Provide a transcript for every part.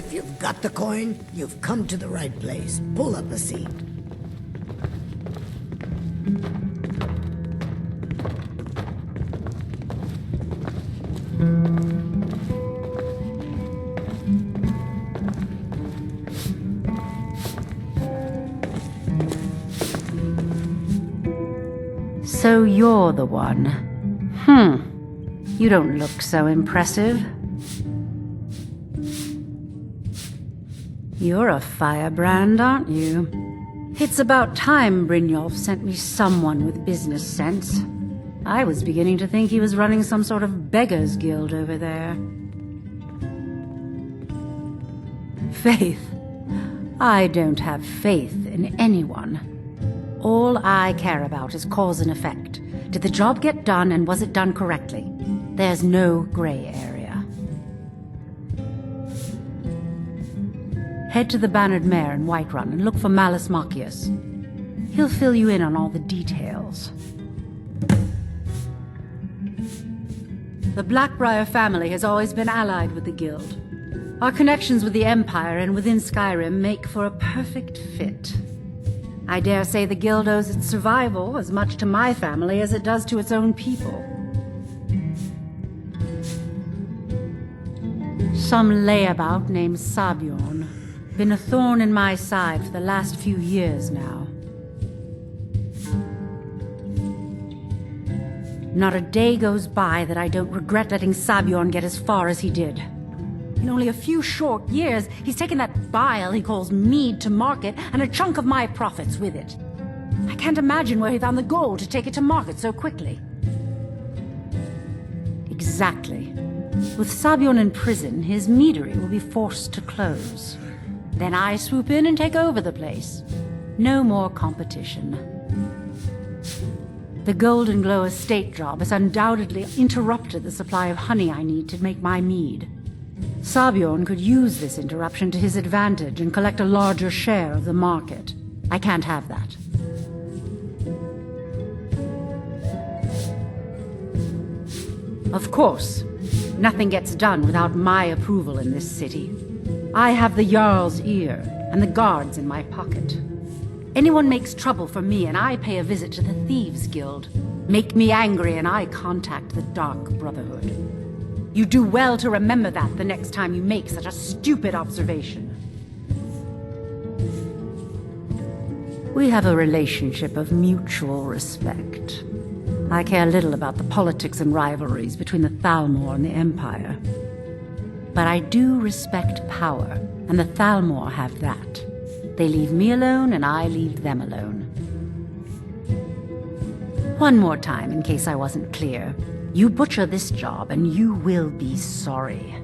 If you've got the coin, you've come to the right place. Pull up a seat. So you're the one. You don't look so impressive. You're a firebrand, aren't you? It's about time Brynjolf sent me someone with business sense. I was beginning to think he was running some sort of beggars guild over there. Faith? I don't have faith in anyone. All I care about is cause and effect. Did the job get done, and was it done correctly? There's no gray area. Head to the Bannered Mare in Whiterun and look for Malus Machius. He'll fill you in on all the details. The Black Briar family has always been allied with the Guild. Our connections with the Empire and within Skyrim make for a perfect fit. I dare say the Guild owes its survival as much to my family as it does to its own people. Some layabout named Sabjorn. Been a thorn in my side for the last few years now. Not a day goes by that I don't regret letting Sabjorn get as far as he did. In only a few short years, he's taken that bile he calls mead to market, and a chunk of my profits with it. I can't imagine where he found the gold to take it to market so quickly. Exactly. With Sabjorn in prison, his meadery will be forced to close. Then I swoop in and take over the place. No more competition. The Goldenglow Estate job has undoubtedly interrupted the supply of honey I need to make my mead. Sabjorn could use this interruption to his advantage and collect a larger share of the market. I can't have that. Of course, nothing gets done without my approval in this city. I have the Jarl's ear and the guards in my pocket. Anyone makes trouble for me and I pay a visit to the Thieves Guild. Make me angry and I contact the Dark Brotherhood. You do well to remember that the next time you make such a stupid observation. We have a relationship of mutual respect. I care little about the politics and rivalries between the Thalmor and the Empire. But I do respect power, and the Thalmor have that. They leave me alone, and I leave them alone. One more time, in case I wasn't clear. You butcher this job, and you will be sorry.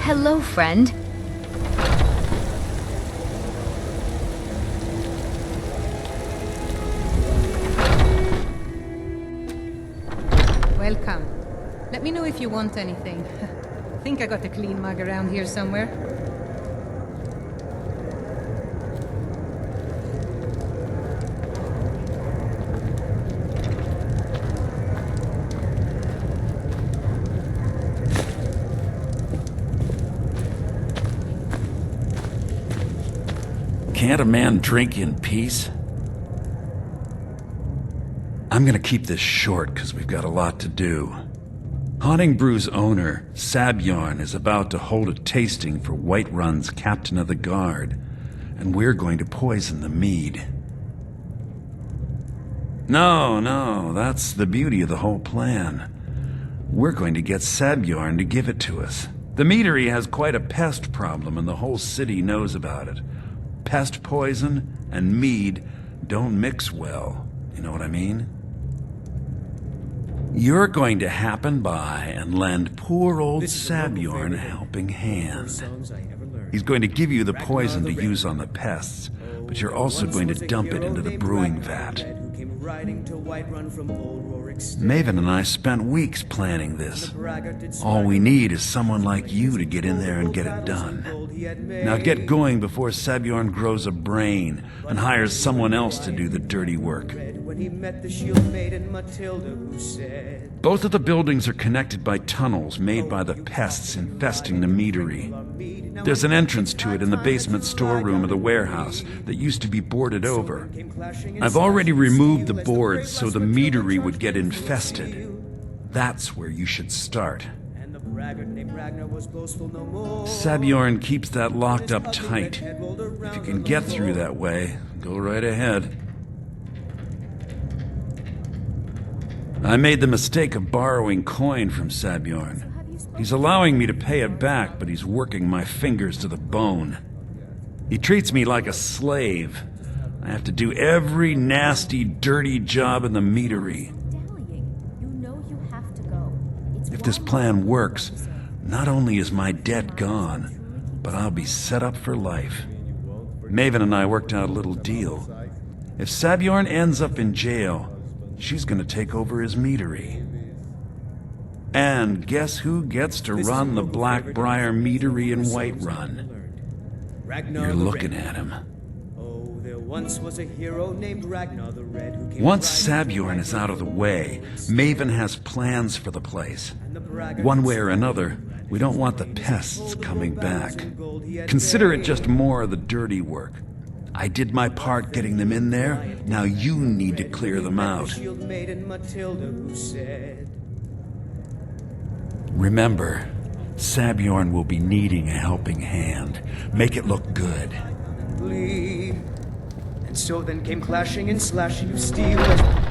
Hello, friend. Welcome. Let me know if you want anything. Think I got a clean mug around here somewhere. Can't a man drink in peace? I'm gonna keep this short because we've got a lot to do. Haunting Brew's owner, Sabjorn, is about to hold a tasting for Whiterun's Captain of the Guard, and we're going to poison the mead. No, that's the beauty of the whole plan. We're going to get Sabjorn to give it to us. The meadery has quite a pest problem, and the whole city knows about it. Pest poison and mead don't mix well. You know what I mean? You're going to happen by and lend poor old Sabjorn a helping hand. He's going to give you the poison to use on the pests, but you're also going to dump it into the brewing vat. Maven and I spent weeks planning this. All we need is someone like you to get in there and get it done. Now get going before Sabjorn grows a brain and hires someone else to do the dirty work. Both of the buildings are connected by tunnels made by the pests infesting the meadery. There's an entrance to it in the basement storeroom of the warehouse that used to be boarded over. I've already removed the boards so the meadery would get infested. That's where you should start. Sabjorn keeps that locked up tight. If you can get through that way, go right ahead. I made the mistake of borrowing coin from Sabjorn. He's allowing me to pay it back, but he's working my fingers to the bone. He treats me like a slave. I have to do every nasty, dirty job in the meadery. If this plan works, not only is my debt gone, but I'll be set up for life. Maven and I worked out a little deal. If Sabjorn ends up in jail, she's gonna take over his meadery. And guess who gets to run the Black Briar meadery in Whiterun? You're looking at him. Once Sabjorn is out of the way, Maven has plans for the place. One way or another, we don't want the pests coming back. Consider it just more of the dirty work. I did my part getting them in there, now you need to clear them out. Remember, Sabjorn will be needing a helping hand. Make it look good. And so then came clashing and slashing of steel as...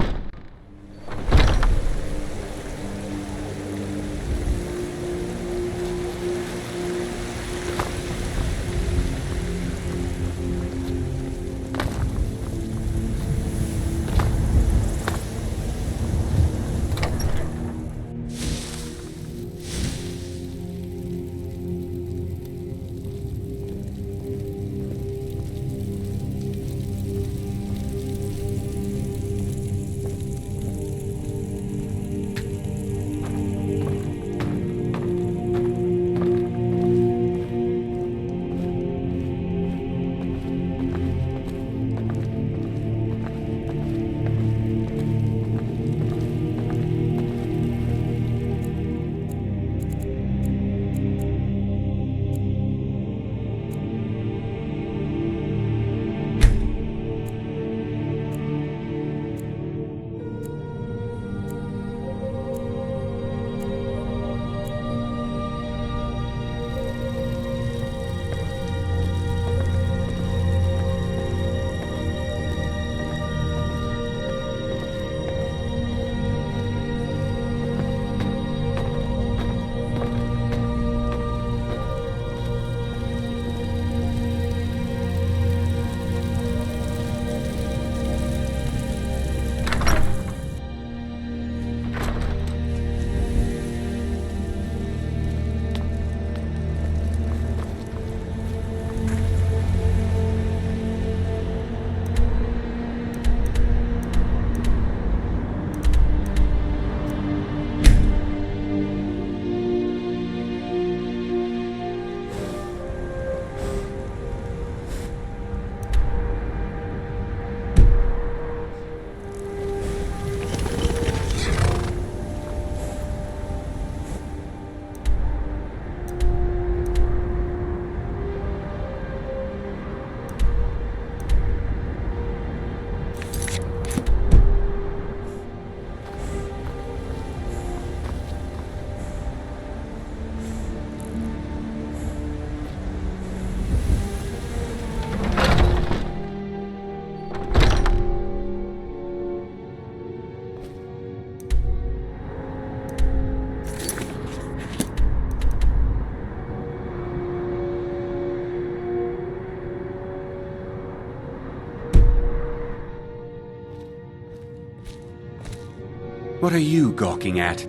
What are you gawking at?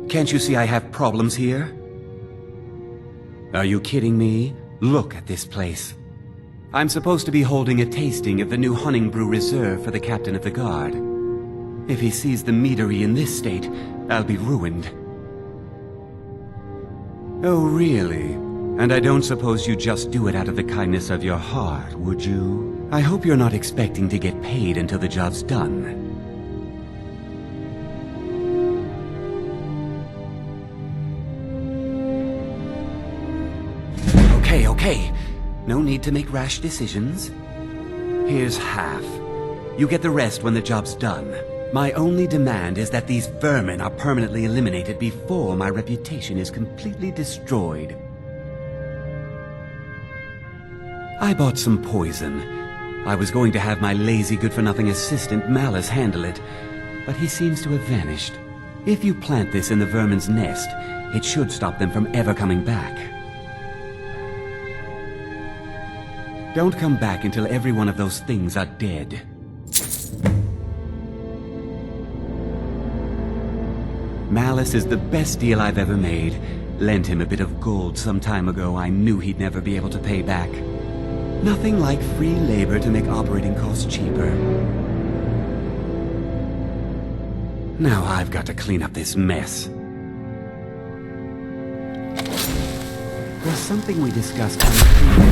Can't you see I have problems here? Are you kidding me? Look at this place. I'm supposed to be holding a tasting of the new Hunting Brew reserved for the captain of the guard. If he sees the meadery in this state, I'll be ruined. Oh, really? And I don't suppose you just do it out of the kindness of your heart, would you? I hope you're not expecting to get paid until the job's done. Okay. No need to make rash decisions. Here's half. You get the rest when the job's done. My only demand is that these vermin are permanently eliminated before my reputation is completely destroyed. I bought some poison. I was going to have my lazy good-for-nothing assistant Malice handle it, but he seems to have vanished. If you plant this in the vermin's nest, it should stop them from ever coming back. Don't come back until every one of those things are dead. Malice is the best deal I've ever made. Lent him a bit of gold some time ago I knew he'd never be able to pay back. Nothing like free labor to make operating costs cheaper. Now I've got to clean up this mess. There's something we discussed on the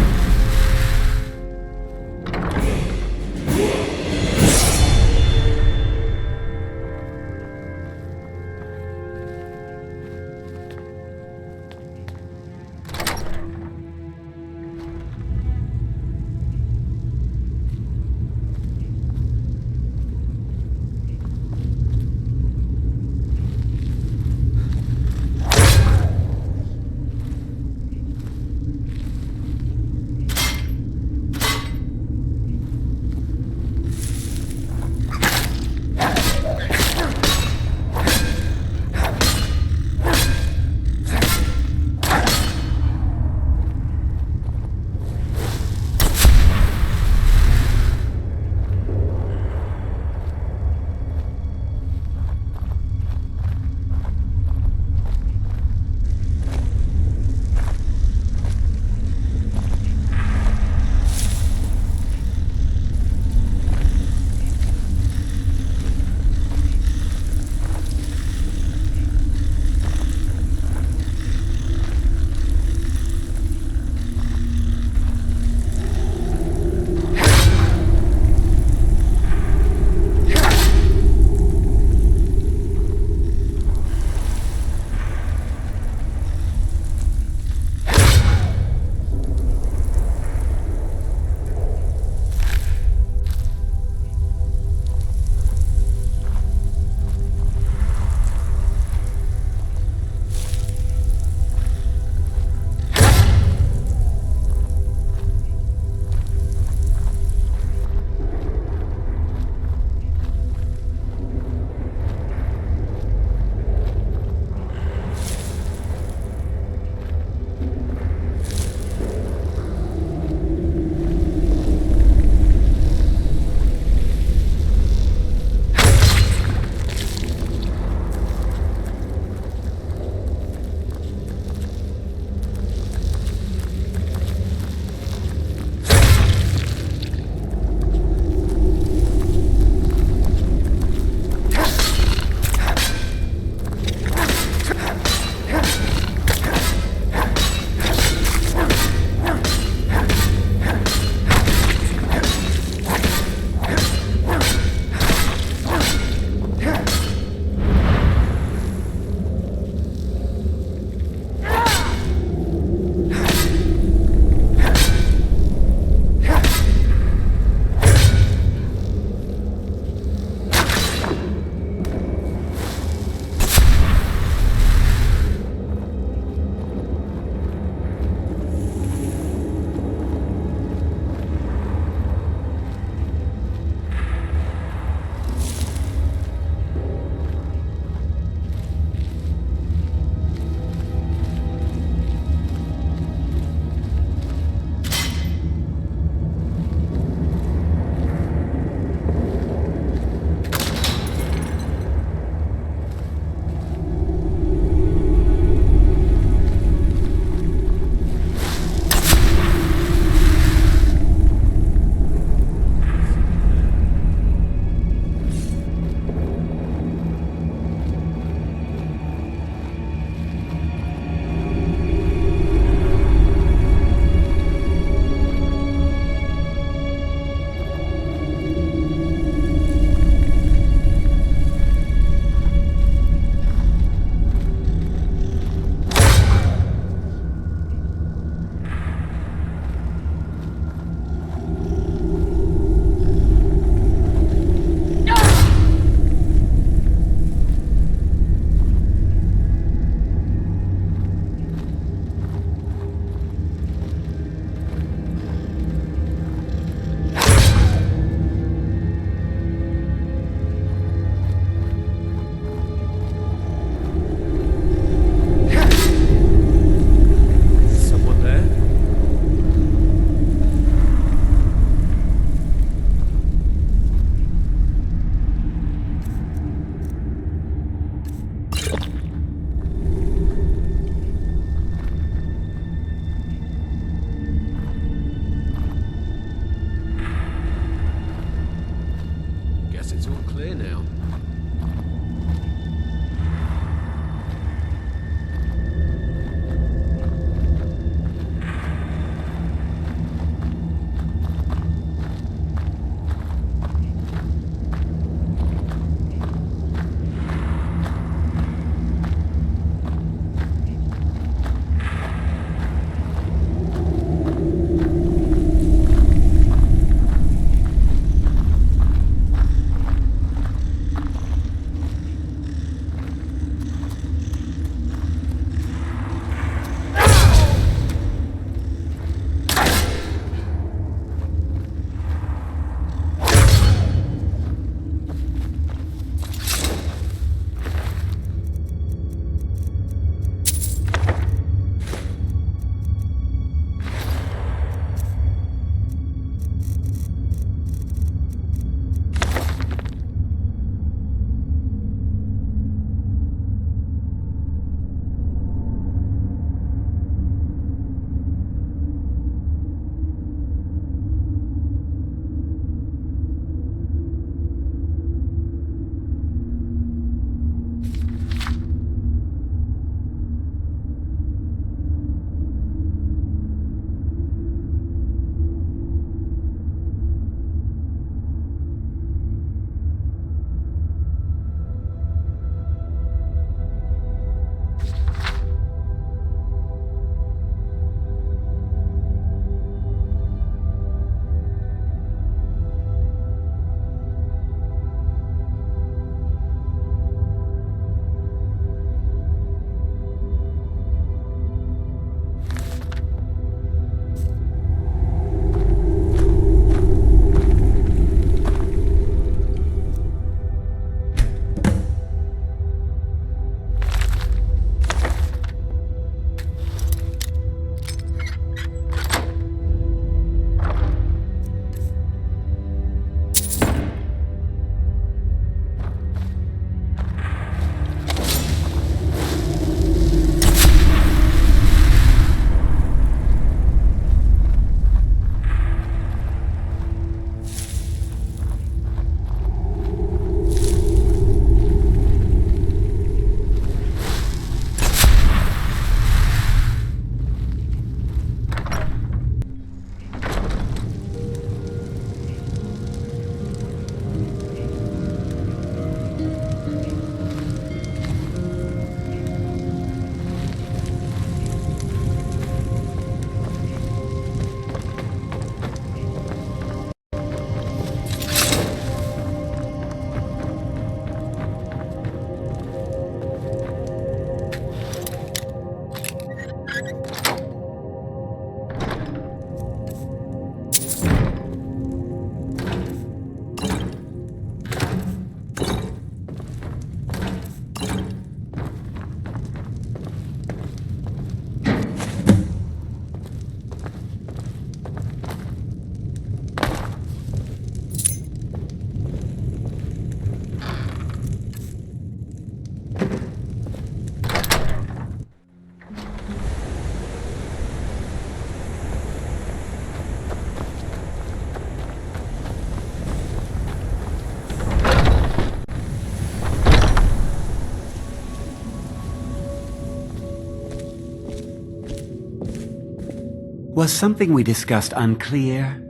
Was something we discussed unclear?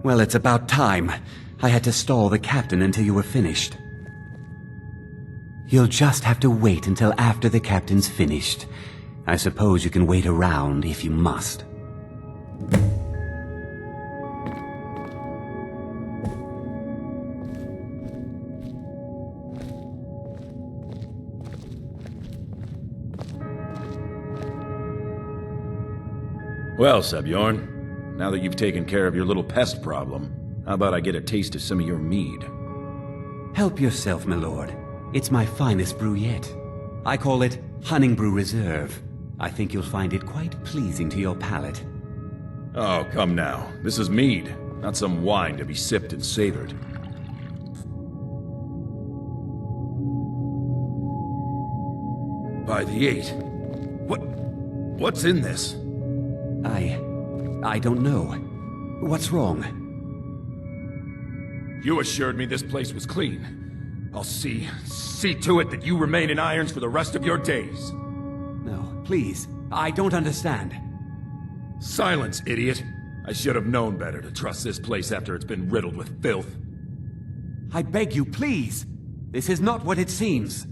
Well, it's about time. I had to stall the captain until you were finished. You'll just have to wait until after the captain's finished. I suppose you can wait around if you must. Well, Sebjorn, now that you've taken care of your little pest problem, how about I get a taste of some of your mead? Help yourself, my lord. It's my finest brew yet. I call it Honning Brew Reserve. I think you'll find it quite pleasing to your palate. Oh, come now. This is mead, not some wine to be sipped and savored. By the 8. What's in this? I don't know. What's wrong? You assured me this place was clean. I'll see to it that you remain in irons for the rest of your days. No, please. I don't understand. Silence, idiot. I should have known better to trust this place after it's been riddled with filth. I beg you, please. This is not what it seems.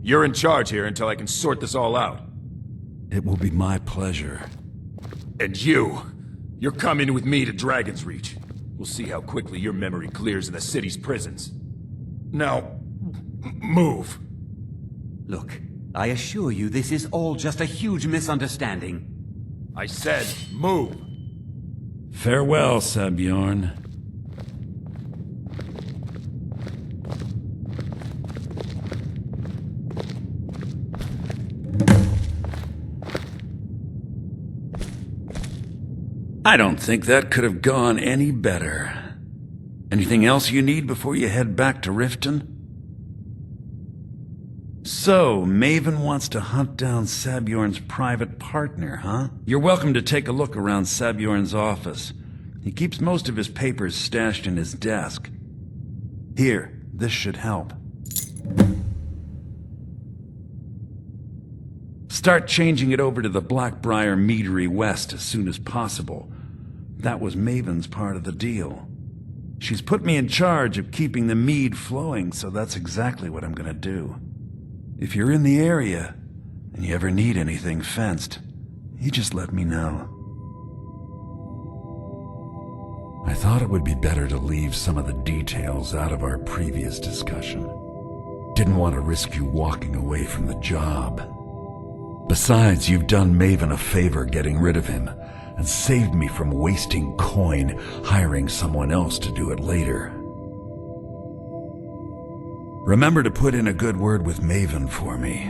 You're in charge here until I can sort this all out. It will be my pleasure. And you're coming with me to Dragon's Reach. We'll see how quickly your memory clears in the city's prisons. Now, move. Look, I assure you this is all just a huge misunderstanding. I said, move. Farewell, Sebjorn. I don't think that could have gone any better. Anything else you need before you head back to Riften? So, Maven wants to hunt down Sabjorn's private partner, huh? You're welcome to take a look around Sabjorn's office. He keeps most of his papers stashed in his desk. Here, this should help. Start changing it over to the Black Briar Meadery West as soon as possible. That was Maven's part of the deal. She's put me in charge of keeping the mead flowing, so that's exactly what I'm gonna do. If you're in the area, and you ever need anything fenced, you just let me know. I thought it would be better to leave some of the details out of our previous discussion. Didn't want to risk you walking away from the job. Besides, you've done Maven a favor getting rid of him, and saved me from wasting coin hiring someone else to do it later. Remember to put in a good word with Maven for me.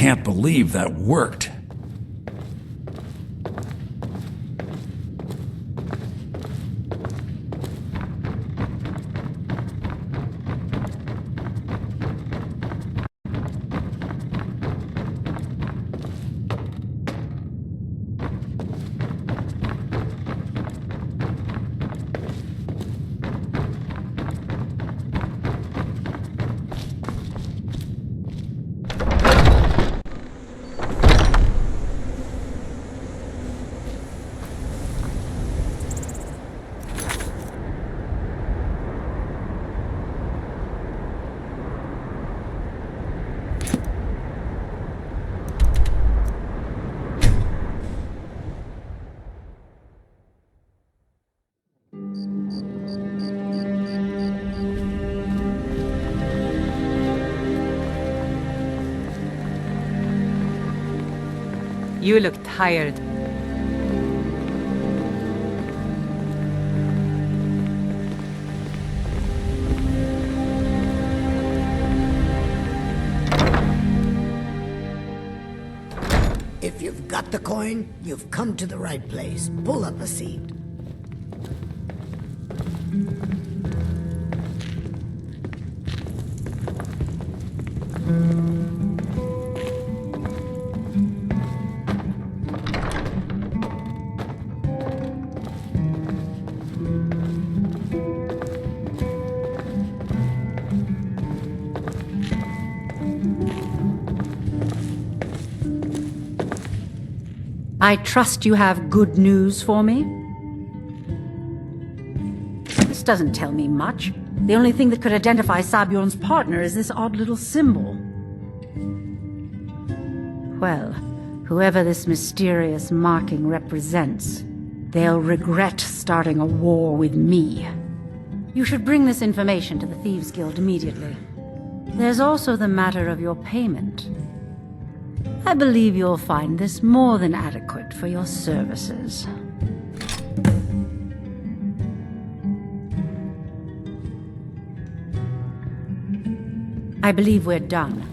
can't believe that worked. You look tired. If you've got the coin, you've come to the right place. Pull up a seat. I trust you have good news for me? This doesn't tell me much. The only thing that could identify Sabjorn's partner is this odd little symbol. Well, whoever this mysterious marking represents, they'll regret starting a war with me. You should bring this information to the Thieves Guild immediately. There's also the matter of your payment. I believe you'll find this more than adequate for your services. I believe we're done.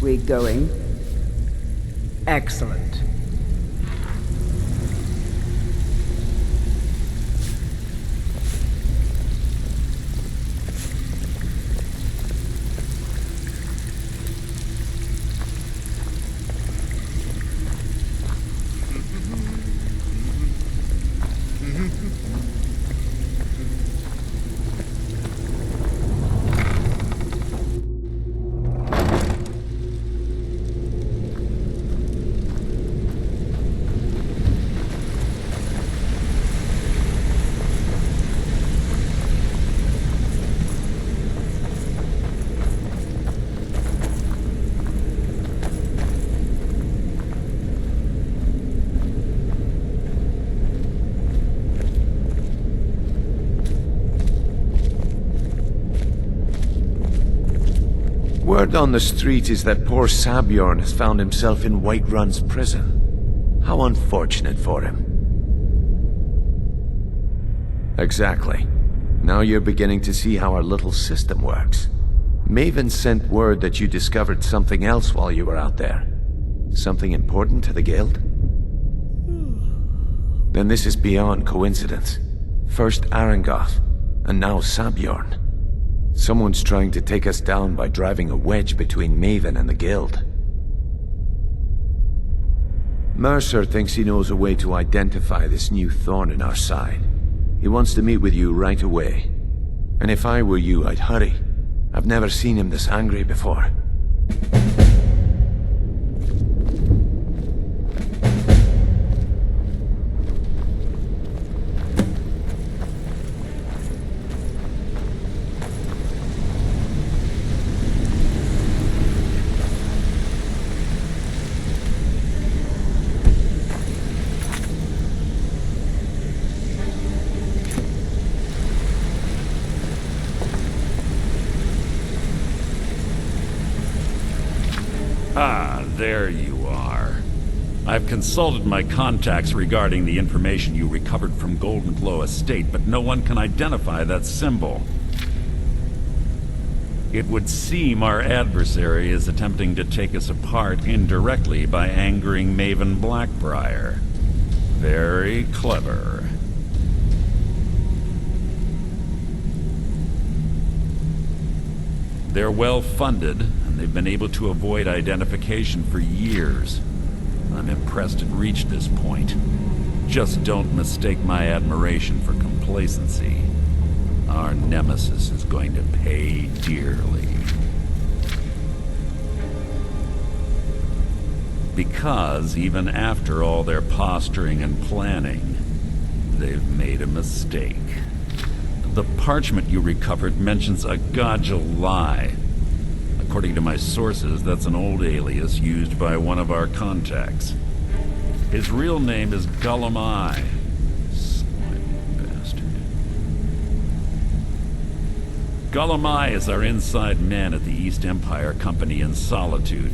We going? Excellent. Word on the street is that poor Sabjorn has found himself in Whiterun's prison. How unfortunate for him. Exactly. Now you're beginning to see how our little system works. Maven sent word that you discovered something else while you were out there. Something important to the Guild? Then this is beyond coincidence. First Irkngthand, and now Sabjorn. Someone's trying to take us down by driving a wedge between Maven and the Guild. Mercer thinks he knows a way to identify this new thorn in our side. He wants to meet with you right away. And if I were you, I'd hurry. I've never seen him this angry before. Ah, there you are. I've consulted my contacts regarding the information you recovered from Goldenglow Estate, but no one can identify that symbol. It would seem our adversary is attempting to take us apart indirectly by angering Maven Black Briar. Very clever. They're well funded, and they've been able to avoid identification for years. I'm impressed it reached this point. Just don't mistake my admiration for complacency. Our nemesis is going to pay dearly. Because even after all their posturing and planning, they've made a mistake. The parchment you recovered mentions a Gulum Ei. According to my sources, that's an old alias used by one of our contacts. His real name is Gulum Ei. Slimy bastard. Gulum Ei is our inside man at the East Empire Company in Solitude.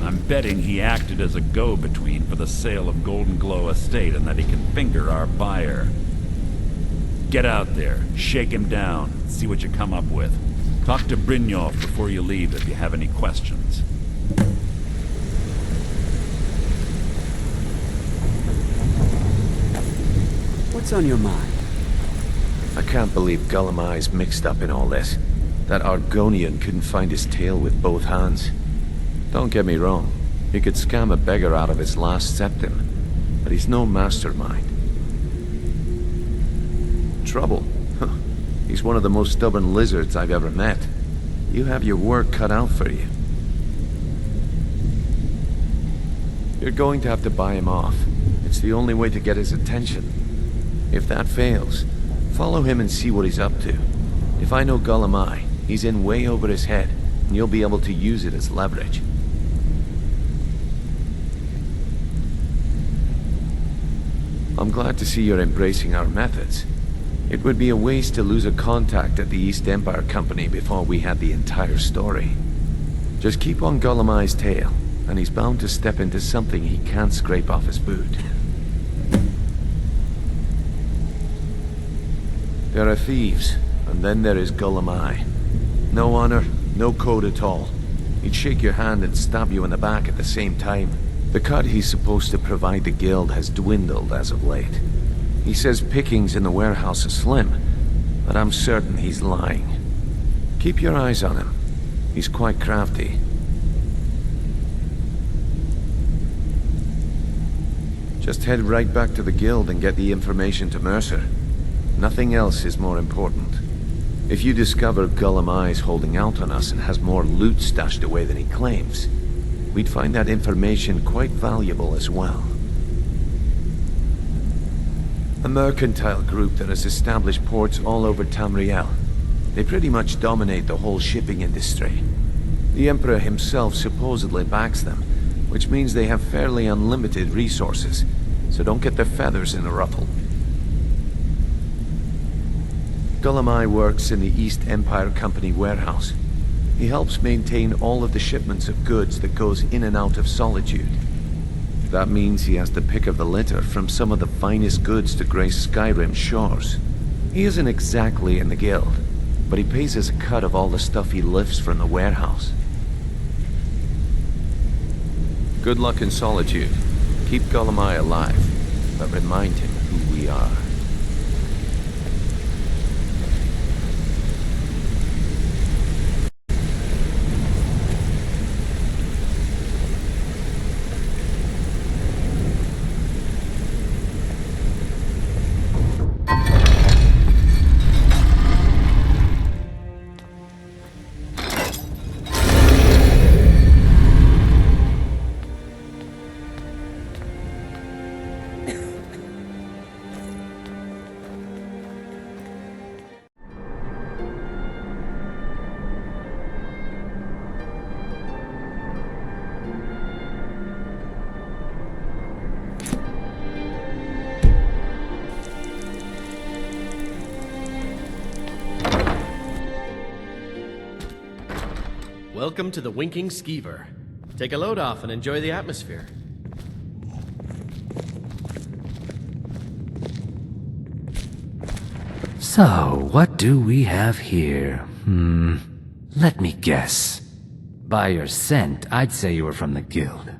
I'm betting he acted as a go-between for the sale of Goldenglow Estate and that he can finger our buyer. Get out there, shake him down, see what you come up with. Talk to Brynjolf before you leave if you have any questions. What's on your mind? I can't believe Gulum Ei's mixed up in all this. That Argonian couldn't find his tail with both hands. Don't get me wrong, he could scam a beggar out of his last septim, but he's no mastermind. Trouble? Huh. He's one of the most stubborn lizards I've ever met. You have your work cut out for you. You're going to have to buy him off. It's the only way to get his attention. If that fails, follow him and see what he's up to. If I know Gulum Ei, he's in way over his head, and you'll be able to use it as leverage. I'm glad to see you're embracing our methods. It would be a waste to lose a contact at the East Empire Company before we had the entire story. Just keep on Gulum Ei's tail, and he's bound to step into something he can't scrape off his boot. There are thieves, and then there is Gulum Ei. No honor, no code at all. He'd shake your hand and stab you in the back at the same time. The cut he's supposed to provide the guild has dwindled as of late. He says pickings in the warehouse are slim, but I'm certain he's lying. Keep your eyes on him. He's quite crafty. Just head right back to the guild and get the information to Mercer. Nothing else is more important. If you discover Gulum Ei's holding out on us and has more loot stashed away than he claims, we'd find that information quite valuable as well. A mercantile group that has established ports all over Tamriel. They pretty much dominate the whole shipping industry. The Emperor himself supposedly backs them, which means they have fairly unlimited resources, so don't get their feathers in a ruffle. Gulum Ei works in the East Empire Company warehouse. He helps maintain all of the shipments of goods that goes in and out of Solitude. That means he has the pick of the litter from some of the finest goods to grace Skyrim's shores. He isn't exactly in the guild, but he pays us a cut of all the stuff he lifts from the warehouse. Good luck in Solitude. Keep Gulum Ei alive, but remind him who we are. Welcome to the Winking Skeever. Take a load off and enjoy the atmosphere. So, what do we have here? Let me guess. By your scent, I'd say you were from the guild.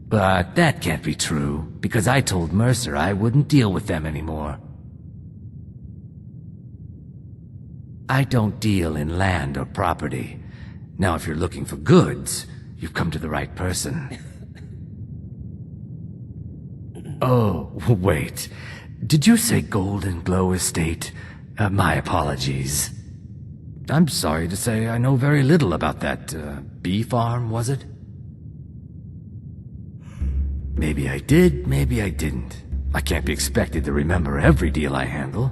But that can't be true, because I told Mercer I wouldn't deal with them anymore. I don't deal in land or property. Now, if you're looking for goods, you've come to the right person. Oh, wait. Did you say Goldenglow Estate? My apologies. I'm sorry to say I know very little about that, bee farm, was it? Maybe I did, maybe I didn't. I can't be expected to remember every deal I handle.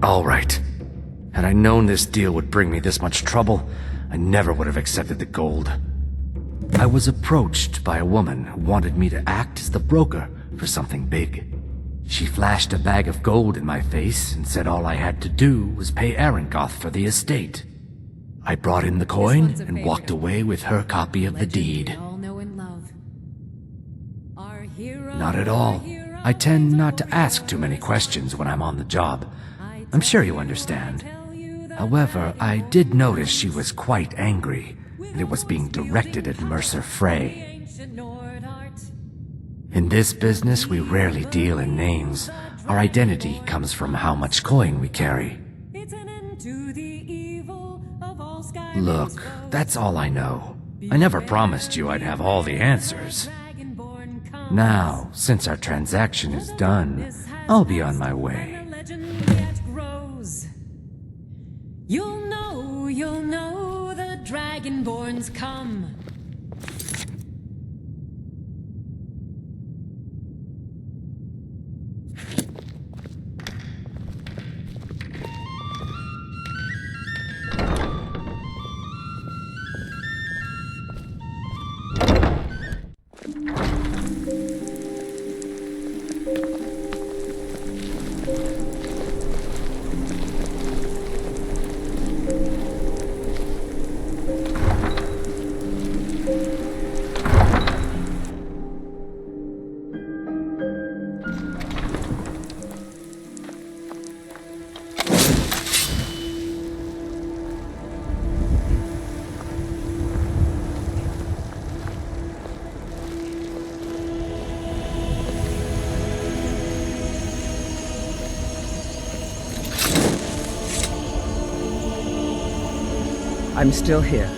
All right. Had I known this deal would bring me this much trouble, I never would have accepted the gold. I was approached by a woman who wanted me to act as the broker for something big. She flashed a bag of gold in my face and said all I had to do was pay Irkngthand for the estate. I brought in the coin and walked away with her copy of the deed. Not at all. I tend not to ask too many questions when I'm on the job. I'm sure you understand. However, I did notice she was quite angry, and it was being directed at Mercer Frey. In this business, we rarely deal in names. Our identity comes from how much coin we carry. Look, that's all I know. I never promised you I'd have all the answers. Now, since our transaction is done, I'll be on my way. You'll know the Dragonborn's come. I'm still here.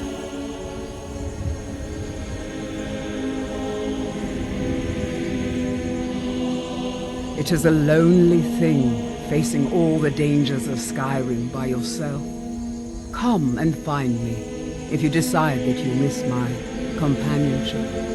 It is a lonely thing, facing all the dangers of Skyrim by yourself. Come and find me, if you decide that you miss my companionship.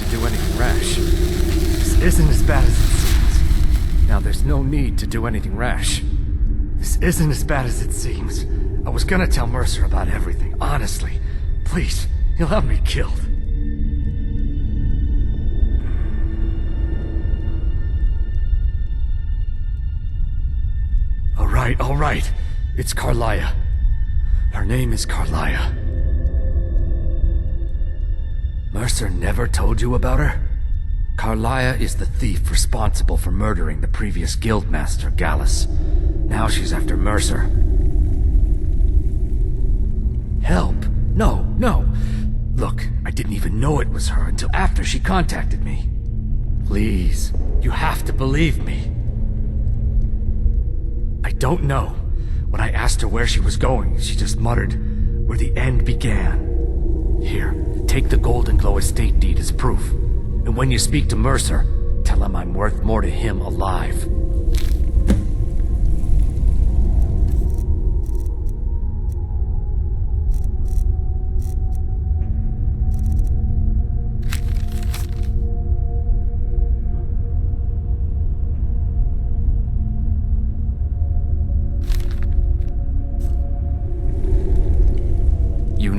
to do anything rash. This isn't as bad as it seems. Now, there's no need to do anything rash. This isn't as bad as it seems. I was gonna tell Mercer about everything, honestly. Please, he'll have me killed. All right. It's Carlia. Her name is Carlia. Mercer never told you about her? Carlia is the thief responsible for murdering the previous guildmaster, Gallus. Now she's after Mercer. Help? No. Look, I didn't even know it was her until after she contacted me. Please, you have to believe me. I don't know. When I asked her where she was going, she just muttered, "Where the end began." Here, take the Goldenglow Estate deed as proof. And when you speak to Mercer, tell him I'm worth more to him alive.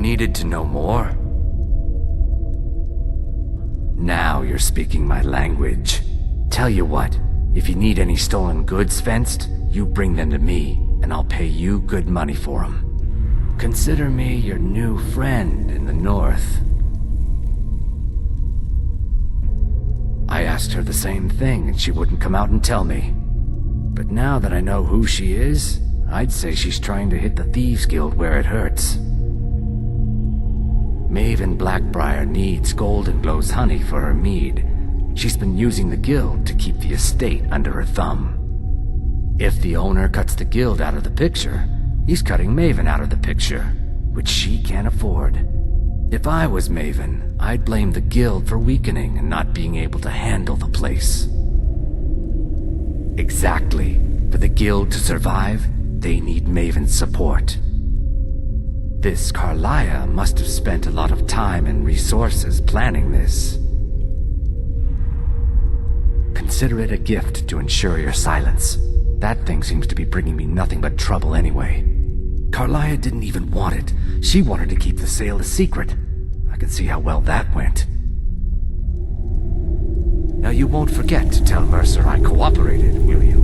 Needed to know more? Now you're speaking my language. Tell you what, if you need any stolen goods fenced, you bring them to me, and I'll pay you good money for them. Consider me your new friend in the north. I asked her the same thing, and she wouldn't come out and tell me. But now that I know who she is, I'd say she's trying to hit the Thieves Guild where it hurts. Maven Black Briar needs Goldenglow's honey for her mead. She's been using the guild to keep the estate under her thumb. If the owner cuts the guild out of the picture, he's cutting Maven out of the picture, which she can't afford. If I was Maven, I'd blame the guild for weakening and not being able to handle the place. Exactly. For the guild to survive, they need Maven's support. This Carlia must have spent a lot of time and resources planning this. Consider it a gift to ensure your silence. That thing seems to be bringing me nothing but trouble anyway. Carlia didn't even want it. She wanted to keep the sale a secret. I can see how well that went. Now you won't forget to tell Mercer I cooperated, will you?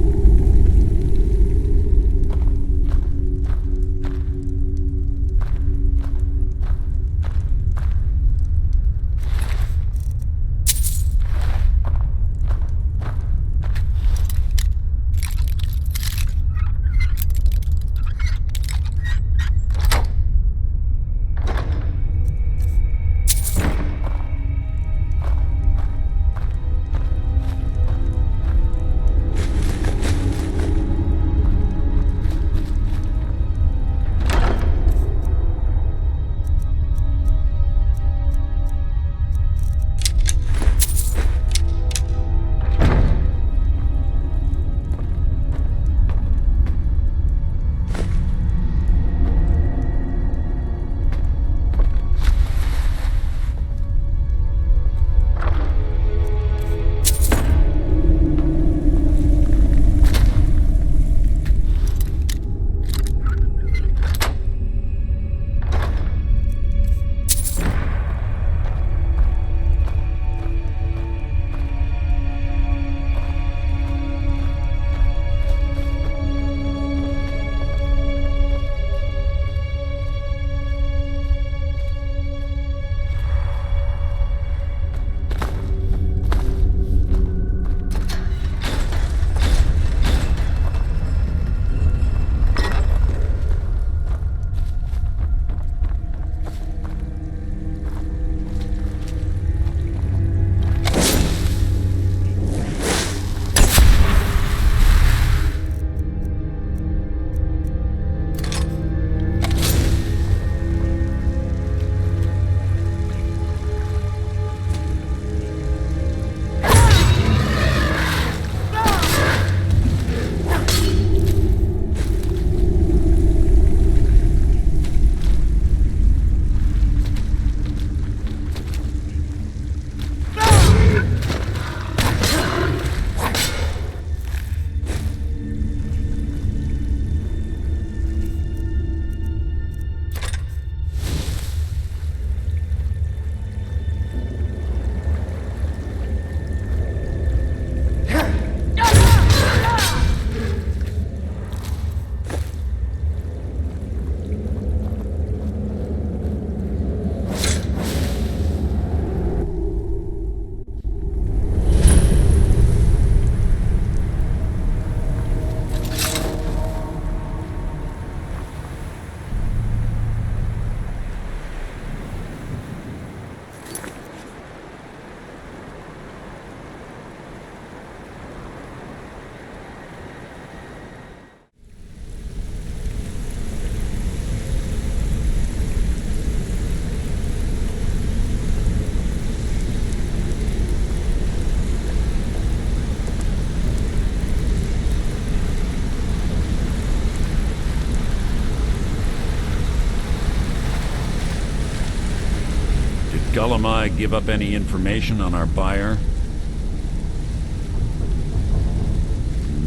Gulum Ei give up any information on our buyer?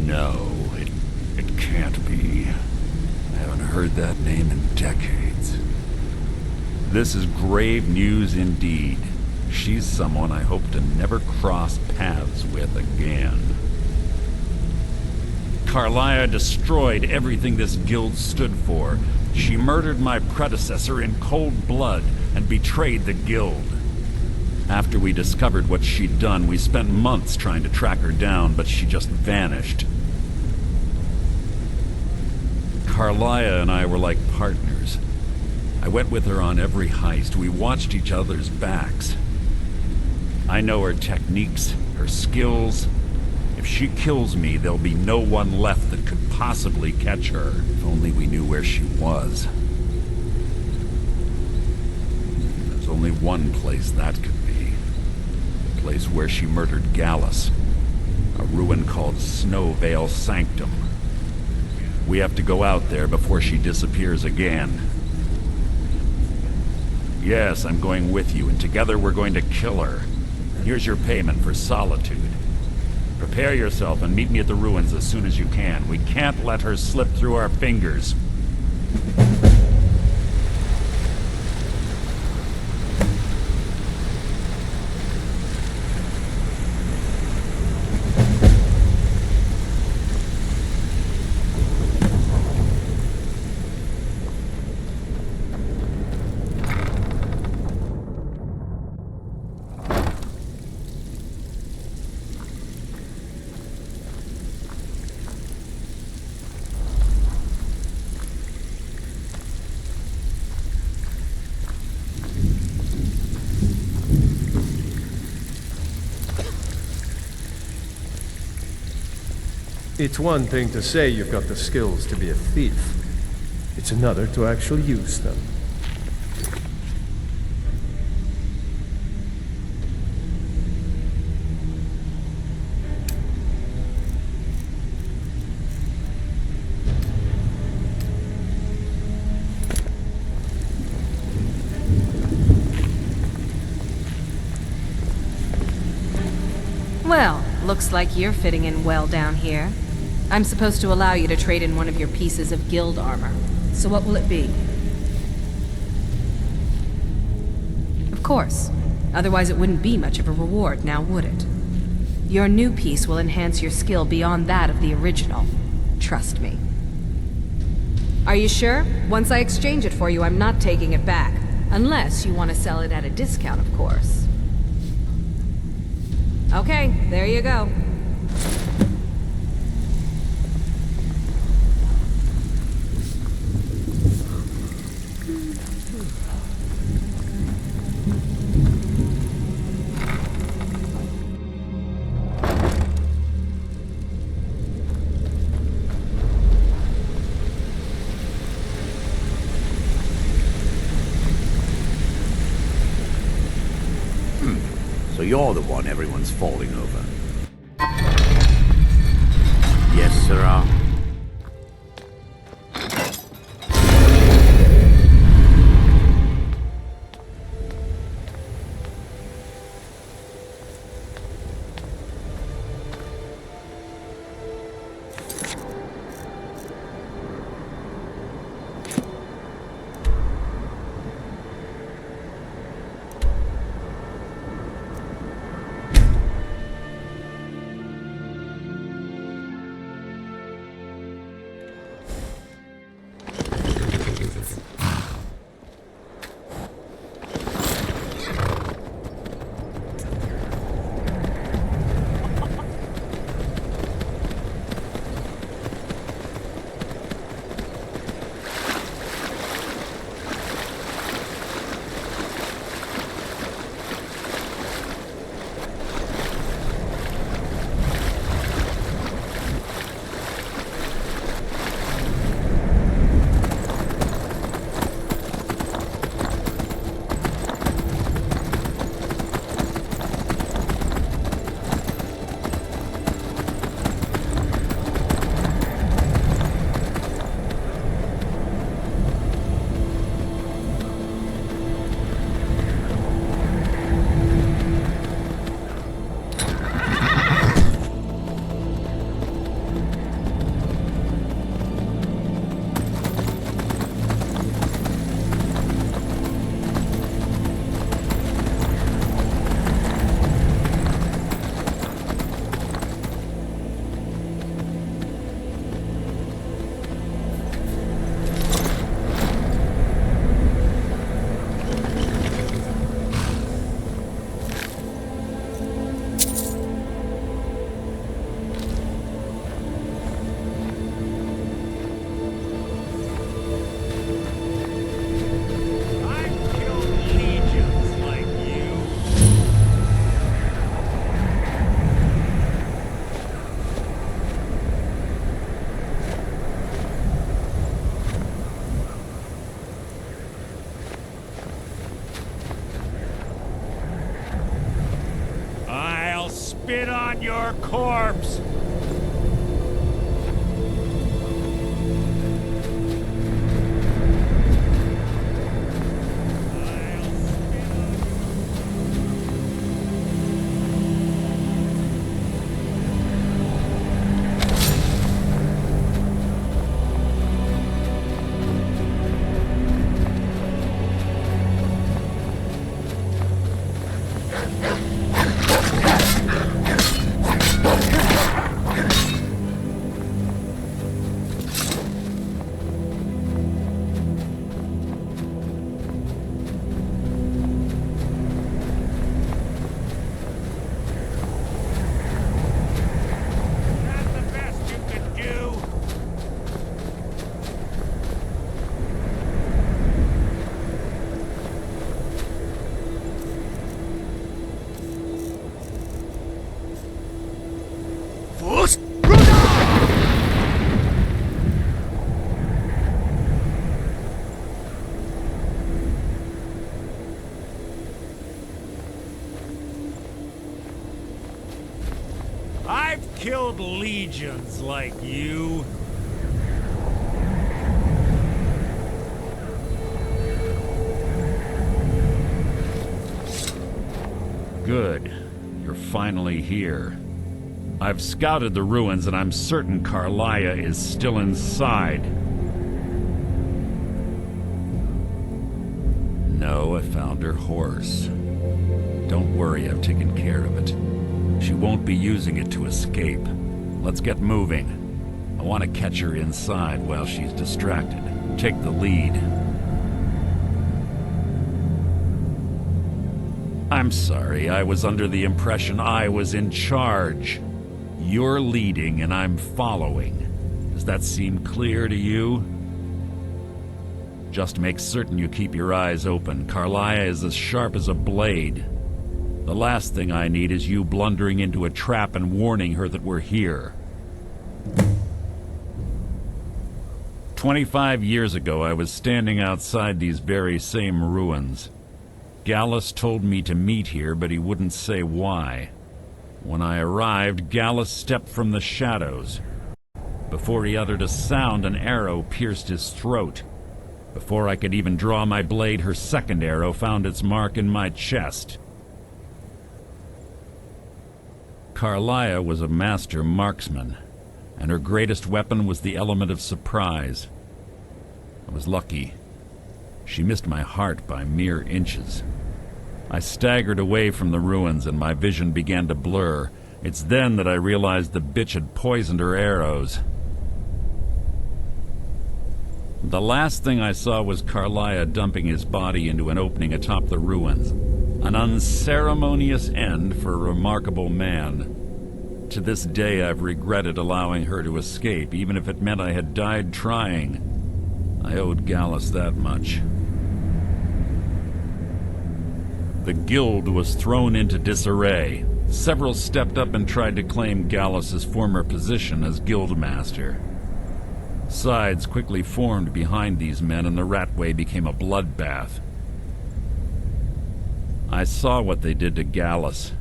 No, it can't be. I haven't heard that name in decades. This is grave news indeed. She's someone I hope to never cross paths with again. Carlia destroyed everything this guild stood for. She murdered my predecessor in cold blood and betrayed the guild. After we discovered what she'd done, we spent months trying to track her down, but she just vanished. Carlia and I were like partners. I went with her on every heist. We watched each other's backs. I know her techniques, her skills. If she kills me, there'll be no one left that could possibly catch her. If only we knew where she was. There's only one place that could be. The place where she murdered Gallus. A ruin called Snow Veil Sanctum. We have to go out there before she disappears again. Yes, I'm going with you, and together we're going to kill her. Here's your payment for Solitude. Prepare yourself and meet me at the ruins as soon as you can. We can't let her slip through our fingers. It's one thing to say you've got the skills to be a thief. It's another to actually use them. Well, looks like you're fitting in well down here. I'm supposed to allow you to trade in one of your pieces of guild armor. So what will it be? Of course. Otherwise it wouldn't be much of a reward, now would it? Your new piece will enhance your skill beyond that of the original. Trust me. Are you sure? Once I exchange it for you, I'm not taking it back. Unless you want to sell it at a discount, of course. Okay, there you go. So you're the one everyone's falling over. Yes, sirrah. spit on your corpse! I've killed legions like you. Good. You're finally here. I've scouted the ruins and I'm certain Carlia is still inside. No, I found her horse. Don't worry, I've taken care of it. She won't be using it to escape. Let's get moving. I want to catch her inside while she's distracted. Take the lead. I'm sorry, I was under the impression I was in charge. You're leading and I'm following. Does that seem clear to you? Just make certain you keep your eyes open. Carlia is as sharp as a blade. The last thing I need is you blundering into a trap and warning her that we're here. 25 years ago, I was standing outside these very same ruins. Gallus told me to meet here, but he wouldn't say why. When I arrived, Gallus stepped from the shadows. Before he uttered a sound, an arrow pierced his throat. Before I could even draw my blade, her second arrow found its mark in my chest. Carlia was a master marksman, and her greatest weapon was the element of surprise. I was lucky. She missed my heart by mere inches. I staggered away from the ruins and my vision began to blur. It's then that I realized the bitch had poisoned her arrows. The last thing I saw was Carlia dumping his body into an opening atop the ruins. An unceremonious end for a remarkable man. To this day, I've regretted allowing her to escape, even if it meant I had died trying. I owed Gallus that much. The guild was thrown into disarray. Several stepped up and tried to claim Gallus's former position as guildmaster. Sides quickly formed behind these men, and the Ratway became a bloodbath. I saw what they did to Gallus.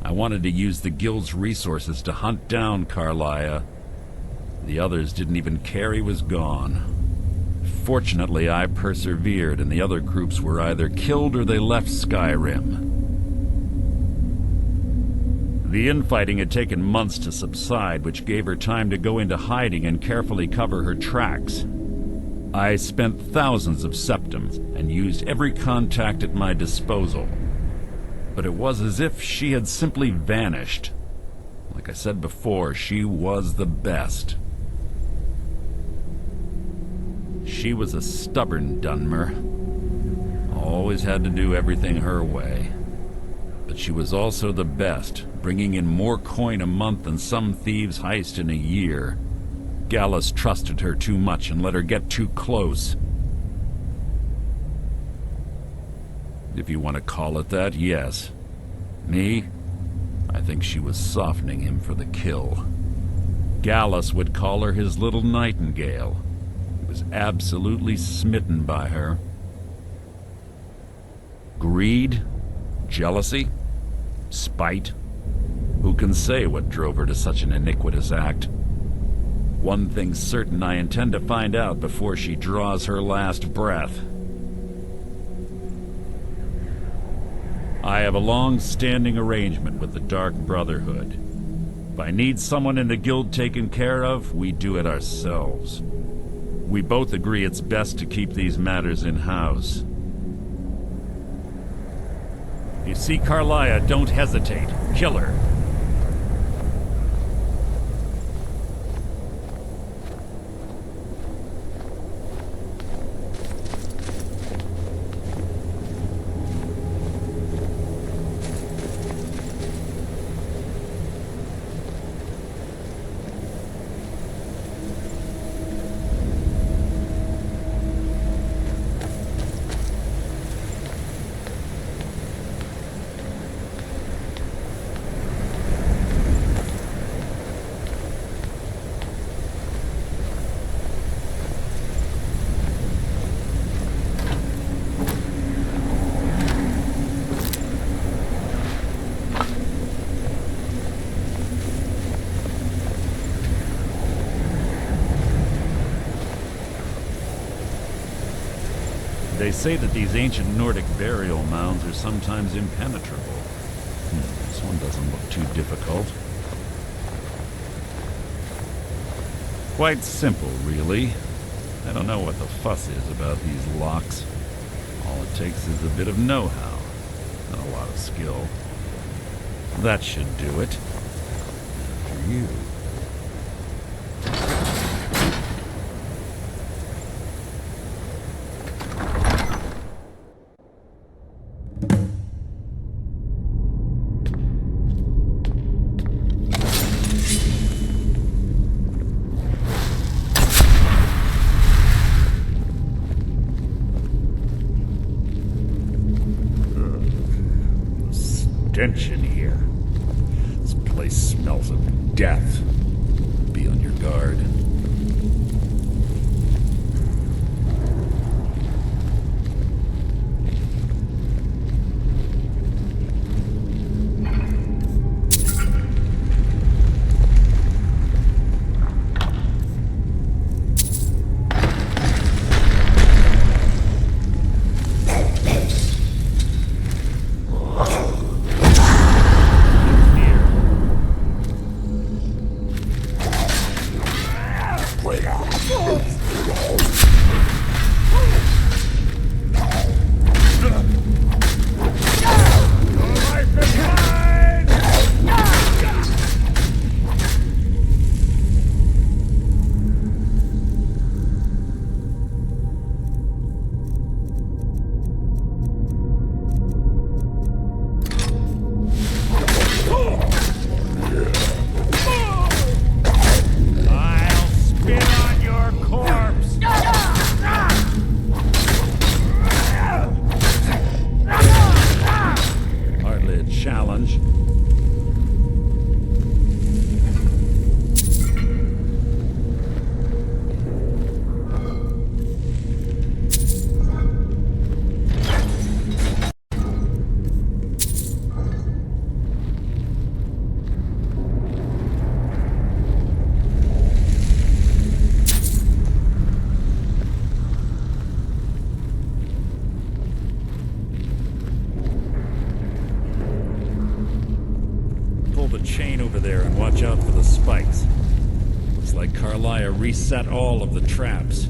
I wanted to use the guild's resources to hunt down Carlia. The others didn't even care he was gone. Fortunately, I persevered, and the other groups were either killed or they left Skyrim. The infighting had taken months to subside, which gave her time to go into hiding and carefully cover her tracks. I spent thousands of septums and used every contact at my disposal. But it was as if she had simply vanished. Like I said before, she was the best. She was a stubborn Dunmer. Always had to do everything her way. But she was also the best, bringing in more coin a month than some thieves heist in a year. Gallus trusted her too much and let her get too close. If you want to call it that, yes. Me? I think she was softening him for the kill. Gallus would call her his little Nightingale. He was absolutely smitten by her. Greed? Jealousy? Spite? Who can say what drove her to such an iniquitous act? One thing's certain, I intend to find out before she draws her last breath. I have a long-standing arrangement with the Dark Brotherhood. If I need someone in the guild taken care of, we do it ourselves. We both agree it's best to keep these matters in-house. If you see Carlia, don't hesitate. Kill her. They say that these ancient Nordic burial mounds are sometimes impenetrable. This one doesn't look too difficult. Quite simple, really. I don't know what the fuss is about these locks. All it takes is a bit of know-how, and a lot of skill. That should do it. After you. Stench in here. This place smells of death. Be on your guard. Reset all of the traps.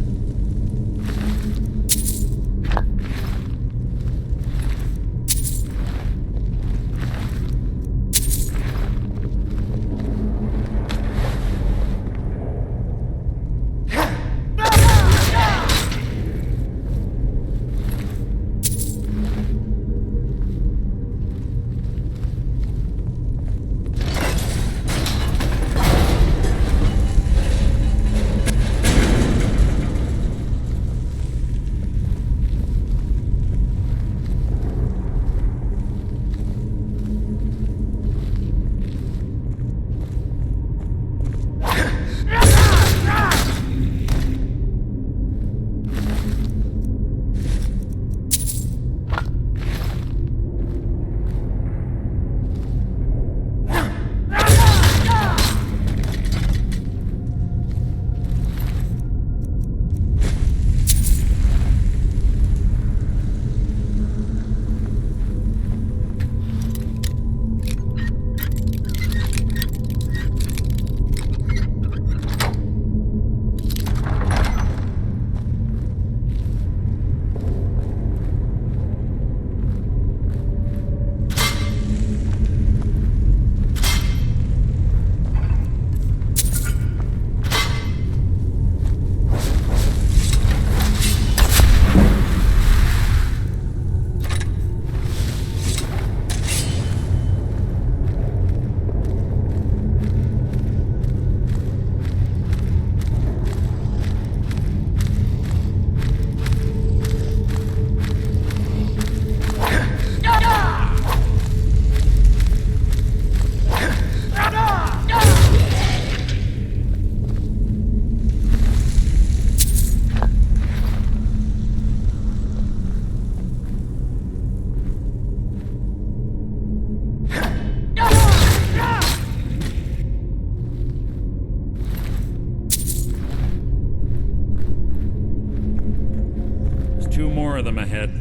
of them ahead.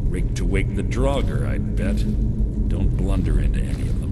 Rigged to wake the Draugr, I'd bet. Don't blunder into any of them.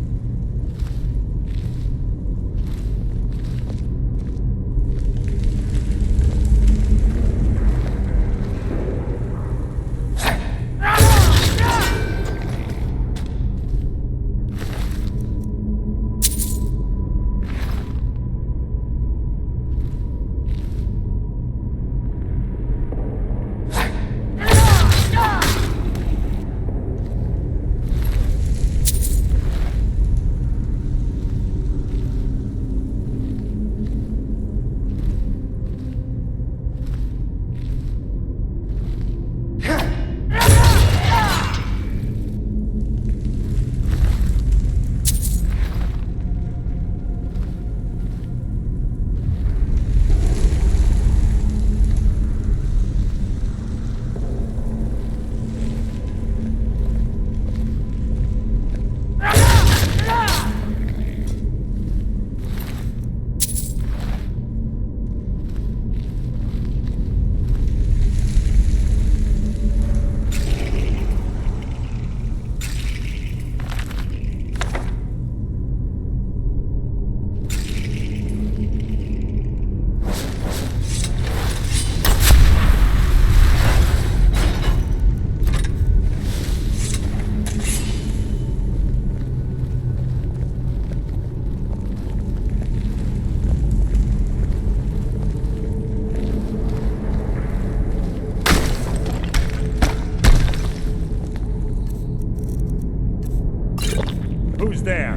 Who's there?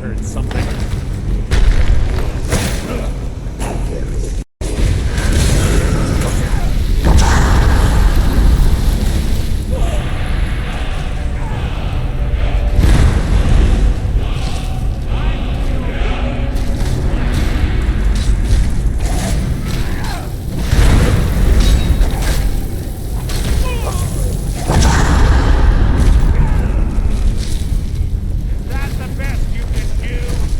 heard something. Is that the best you can do?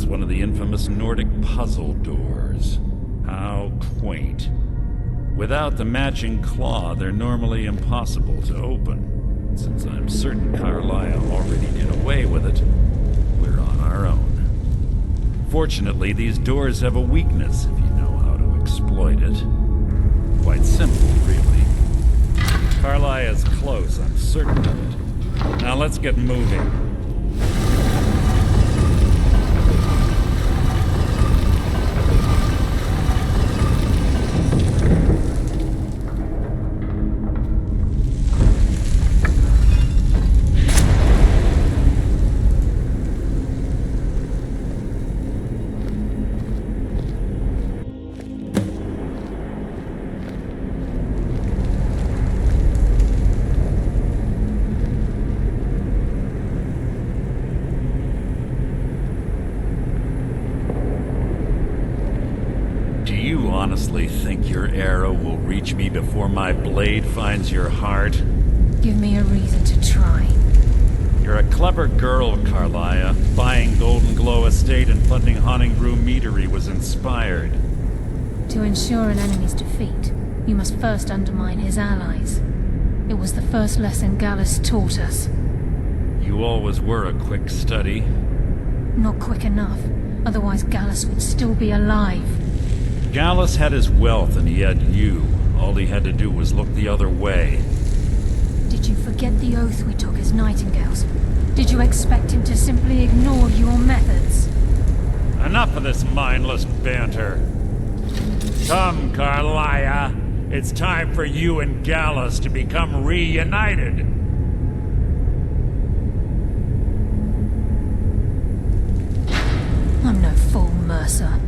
was one of the infamous Nordic puzzle doors. How quaint. Without the matching claw, they're normally impossible to open. Since I'm certain Carlia already did away with it, we're on our own. Fortunately, these doors have a weakness if you know how to exploit it. Quite simple, really. Carlia is close, I'm certain of it. Now let's get moving. Honestly think your arrow will reach me before my blade finds your heart? Give me a reason to try. You're a clever girl, Carlia. Buying Goldenglow Estate and funding Honningbrew Meadery was inspired. To ensure an enemy's defeat, you must first undermine his allies. It was the first lesson Gallus taught us. You always were a quick study. Not quick enough, otherwise Gallus would still be alive. Gallus had his wealth and he had you. All he had to do was look the other way. Did you forget the oath we took as Nightingales? Did you expect him to simply ignore your methods? Enough of this mindless banter. Come, Carlia. It's time for you and Gallus to become reunited. I'm no fool, Mercer.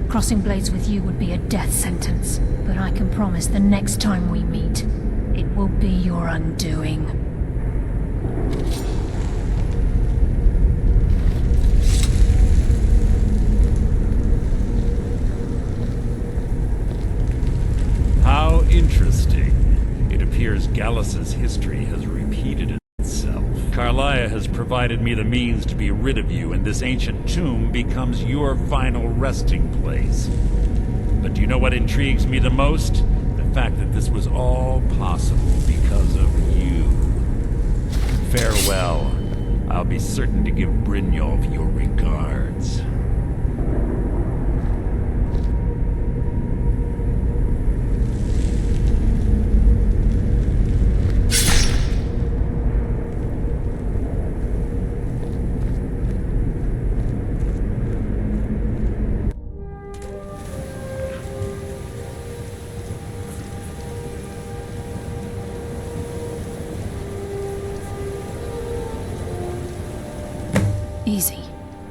Crossing blades with you would be a death sentence, but I can promise the next time we meet, it will be your undoing. How interesting. It appears Gallus's history has repeated itself. Carlia has provided me the means to be rid of you, and this ancient tomb becomes your final resting place. But do you know what intrigues me the most? The fact that this was all possible because of you. Farewell. I'll be certain to give Brynjolf your regards.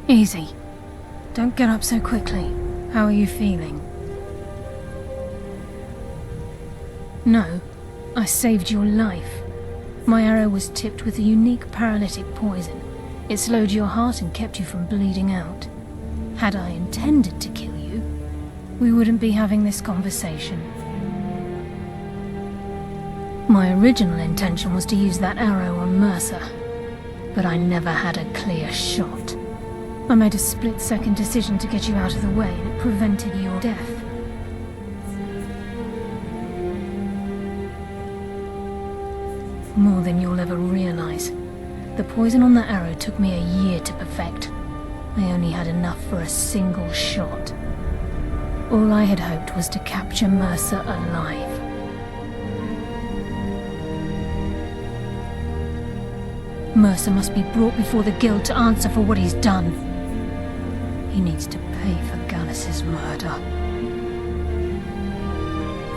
Easy. Don't get up so quickly. How are you feeling? No, I saved your life. My arrow was tipped with a unique paralytic poison. It slowed your heart and kept you from bleeding out. Had I intended to kill you, we wouldn't be having this conversation. My original intention was to use that arrow on Mercer, but I never had a clear shot. I made a split-second decision to get you out of the way, and it prevented your death. More than you'll ever realize. The poison on that arrow took me a year to perfect. I only had enough for a single shot. All I had hoped was to capture Mercer alive. Mercer must be brought before the Guild to answer for what he's done. He needs to pay for Gallus's murder.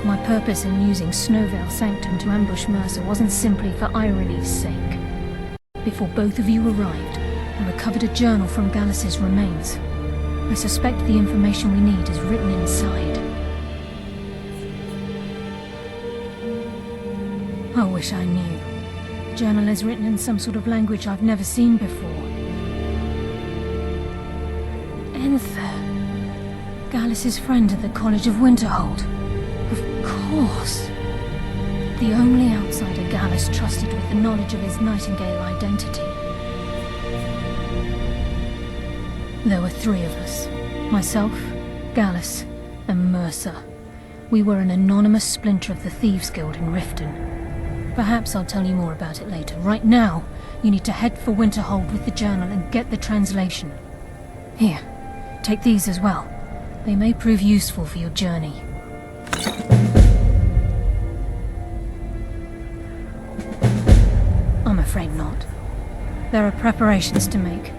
My purpose in using Snow Veil Sanctum to ambush Mercer wasn't simply for irony's sake. Before both of you arrived, I recovered a journal from Gallus's remains. I suspect the information we need is written inside. I wish I knew. The journal is written in some sort of language I've never seen before. Enthir. Gallus's friend at the College of Winterhold. Of course. The only outsider Gallus trusted with the knowledge of his Nightingale identity. There were 3 of us. Myself, Gallus, and Mercer. We were an anonymous splinter of the Thieves Guild in Riften. Perhaps I'll tell you more about it later. Right now, you need to head for Winterhold with the journal and get the translation. Here, take these as well. They may prove useful for your journey. I'm afraid not. There are preparations to make,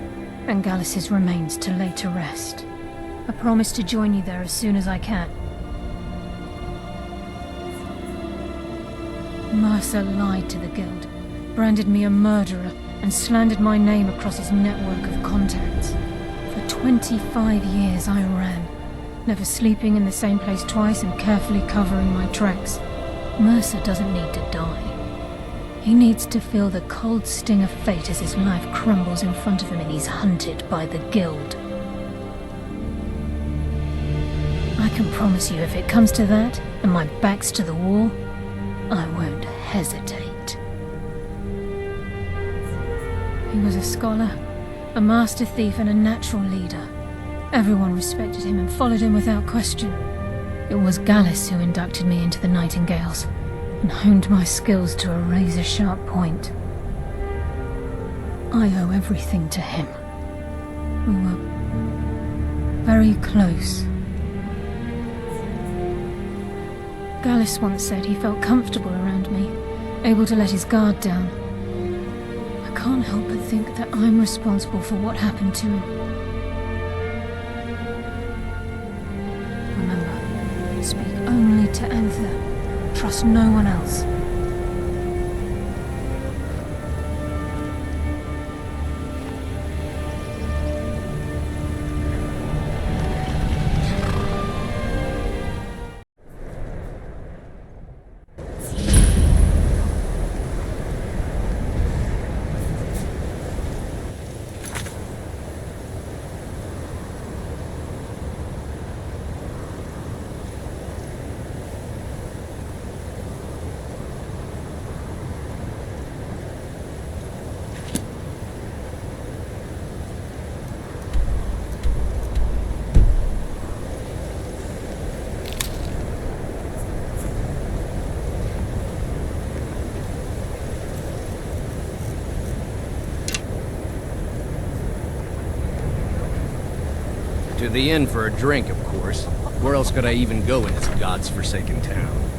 and Gallus's remains to lay to rest. I promise to join you there as soon as I can. Mercer lied to the Guild, branded me a murderer, and slandered my name across his network of contacts. For 25 years I ran, never sleeping in the same place twice and carefully covering my tracks. Mercer doesn't need to die. He needs to feel the cold sting of fate as his life crumbles in front of him and he's hunted by the Guild. I can promise you, if it comes to that, and my back's to the wall, I won't hesitate. He was a scholar, a master thief, and a natural leader. Everyone respected him and followed him without question. It was Gallus who inducted me into the Nightingales, and honed my skills to a razor-sharp point. I owe everything to him. We were very close. Gallus once said he felt comfortable around me, able to let his guard down. I can't help but think that I'm responsible for what happened to him. Remember, speak only to Enthir. Trust no one else. To the inn for a drink, of course. Where else could I even go in this god's-forsaken town?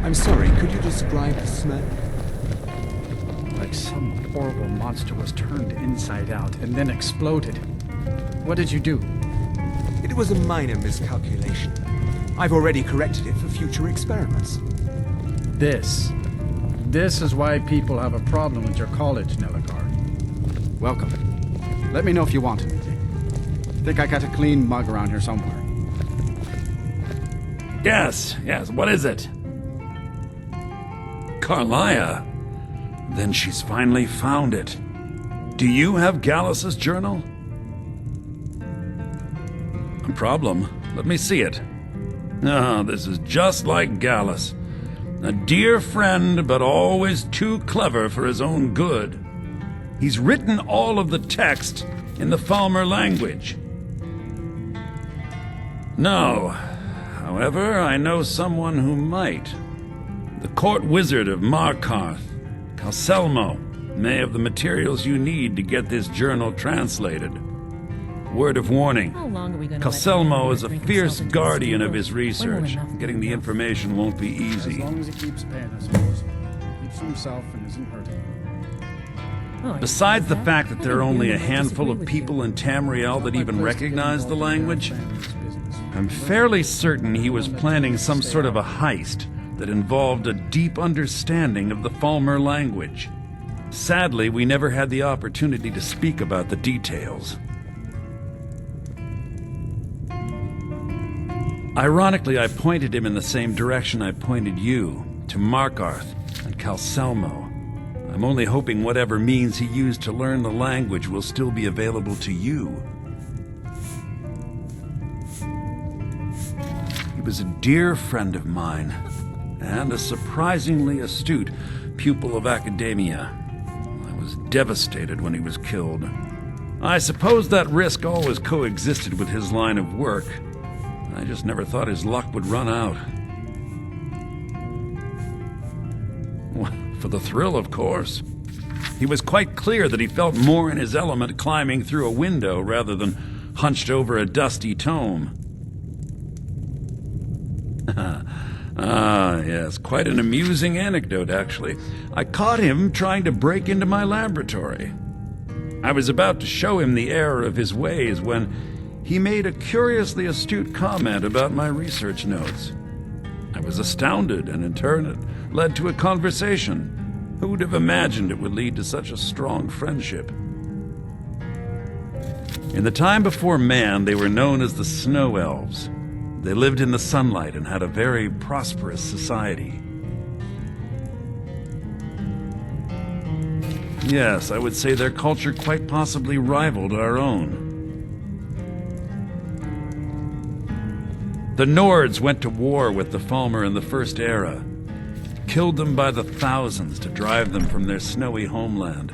I'm sorry, could you describe the smell? Like some horrible monster was turned inside out and then exploded. What did you do? It was a minor miscalculation. I've already corrected it for future experiments. This is why people have a problem with your college, Nelligar. Welcome. Let me know if you want anything. Think I got a clean mug around here somewhere. Yes, what is it? Carlia. Then she's finally found it. Do you have Gallus's journal? A problem? Let me see it. Ah, this is just like Gallus. A dear friend, but always too clever for his own good. He's written all of the text in the Falmer language. No. However, I know someone who might. The court wizard of Markarth, Calcelmo, may have the materials you need to get this journal translated. Word of warning. Calcelmo is a fierce guardian of his research. Getting the information won't be easy. As long as he keeps paying, I suppose. Keeps to himself and isn't hurting. Besides the fact that there are only a handful of people in Tamriel that even recognize the language, I'm fairly certain he was planning some sort of a heist that involved a deep understanding of the Falmer language. Sadly, we never had the opportunity to speak about the details. Ironically, I pointed him in the same direction I pointed you, to Markarth and Calcelmo. I'm only hoping whatever means he used to learn the language will still be available to you. He was a dear friend of mine, and a surprisingly astute pupil of academia. I was devastated when he was killed. I suppose that risk always coexisted with his line of work. I just never thought his luck would run out. Well, for the thrill, of course. He was quite clear that he felt more in his element climbing through a window rather than hunched over a dusty tome. Yes, quite an amusing anecdote, actually. I caught him trying to break into my laboratory. I was about to show him the error of his ways when he made a curiously astute comment about my research notes. I was astounded, and in turn it led to a conversation. Who would have imagined it would lead to such a strong friendship? In the time before man, they were known as the Snow Elves. They lived in the sunlight and had a very prosperous society. Yes, I would say their culture quite possibly rivaled our own. The Nords went to war with the Falmer in the First Era, killed them by the thousands to drive them from their snowy homeland.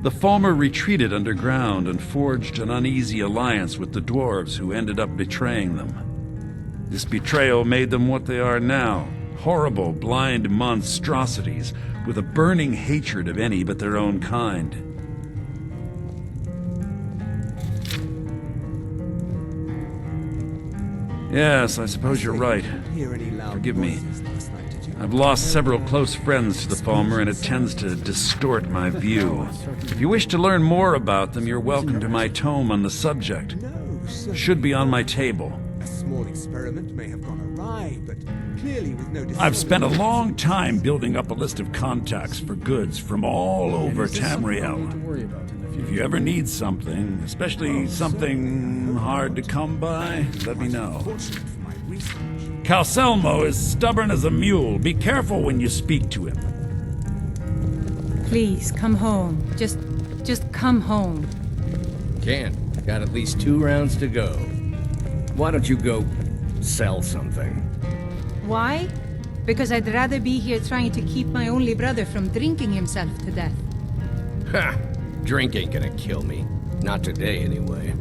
The Falmer retreated underground and forged an uneasy alliance with the dwarves, who ended up betraying them. This betrayal made them what they are now, horrible, blind monstrosities with a burning hatred of any but their own kind. Yes, I suppose you're right. Forgive me. I've lost several close friends to the Falmer, and it tends to distort my view. If you wish to learn more about them, you're welcome to my tome on the subject. Should be on my table. A small experiment may have gone awry, but clearly with no decision. I've spent a long time building up a list of contacts for goods from all over Tamriel. If you ever need something, especially something hard to come by, let me know. Calcelmo is stubborn as a mule. Be careful when you speak to him. Please, come home. Just come home. Can't. Got at least 2 rounds to go. Why don't you go sell something? Why? Because I'd rather be here trying to keep my only brother from drinking himself to death. Ha! Drink ain't gonna kill me. Not today, anyway.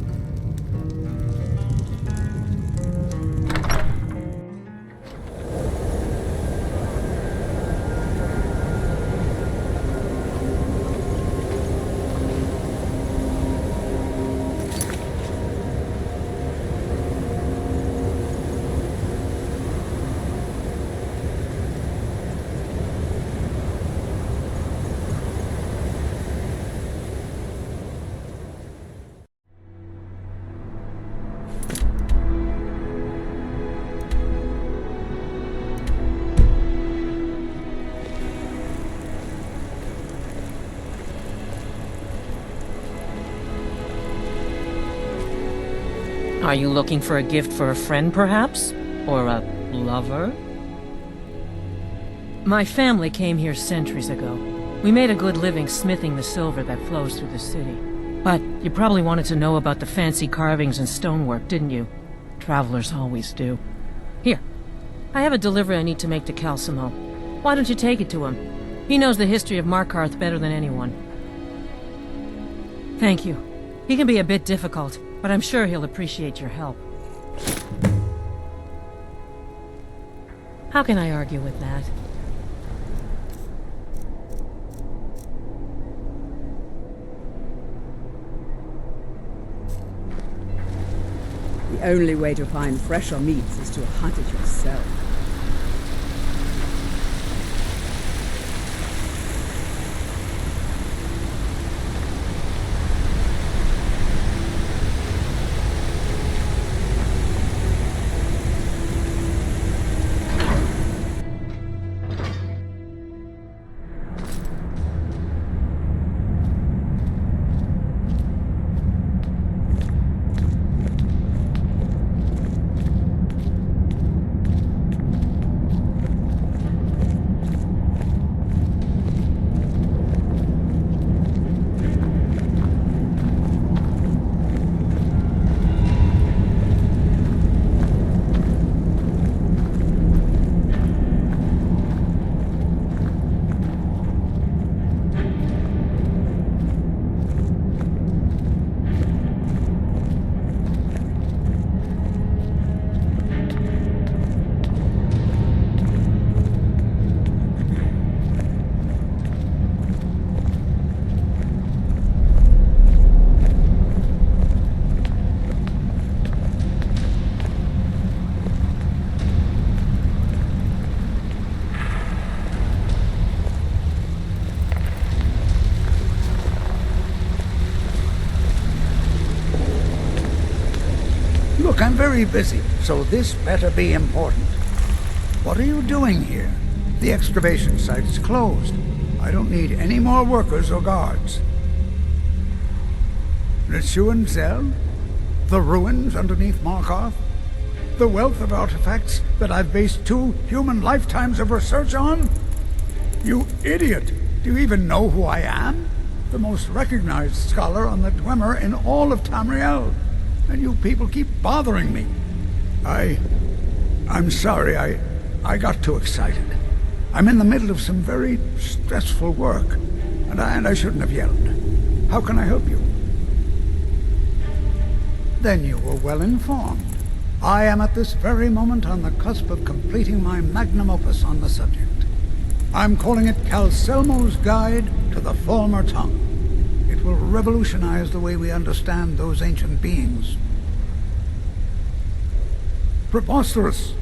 Are you looking for a gift for a friend, perhaps? Or a lover? My family came here centuries ago. We made a good living smithing the silver that flows through the city. But you probably wanted to know about the fancy carvings and stonework, didn't you? Travelers always do. Here, I have a delivery I need to make to Calcelmo. Why don't you take it to him? He knows the history of Markarth better than anyone. Thank you. He can be a bit difficult, but I'm sure he'll appreciate your help. How can I argue with that? The only way to find fresher meats is to hunt it yourself. Look, I'm very busy, so this better be important. What are you doing here? The excavation site is closed. I don't need any more workers or guards. Nichula's? The ruins underneath Markarth? The wealth of artifacts that I've based 2 human lifetimes of research on? You idiot! Do you even know who I am? The most recognized scholar on the Dwemer in all of Tamriel. And you people keep bothering me. I'm sorry, I got too excited. I'm in the middle of some very stressful work, and I shouldn't have yelled. How can I help you? Then you were well informed. I am at this very moment on the cusp of completing my magnum opus on the subject. I'm calling it Calcelmo's Guide to the Former Tongue. It will revolutionize the way we understand those ancient beings. Preposterous!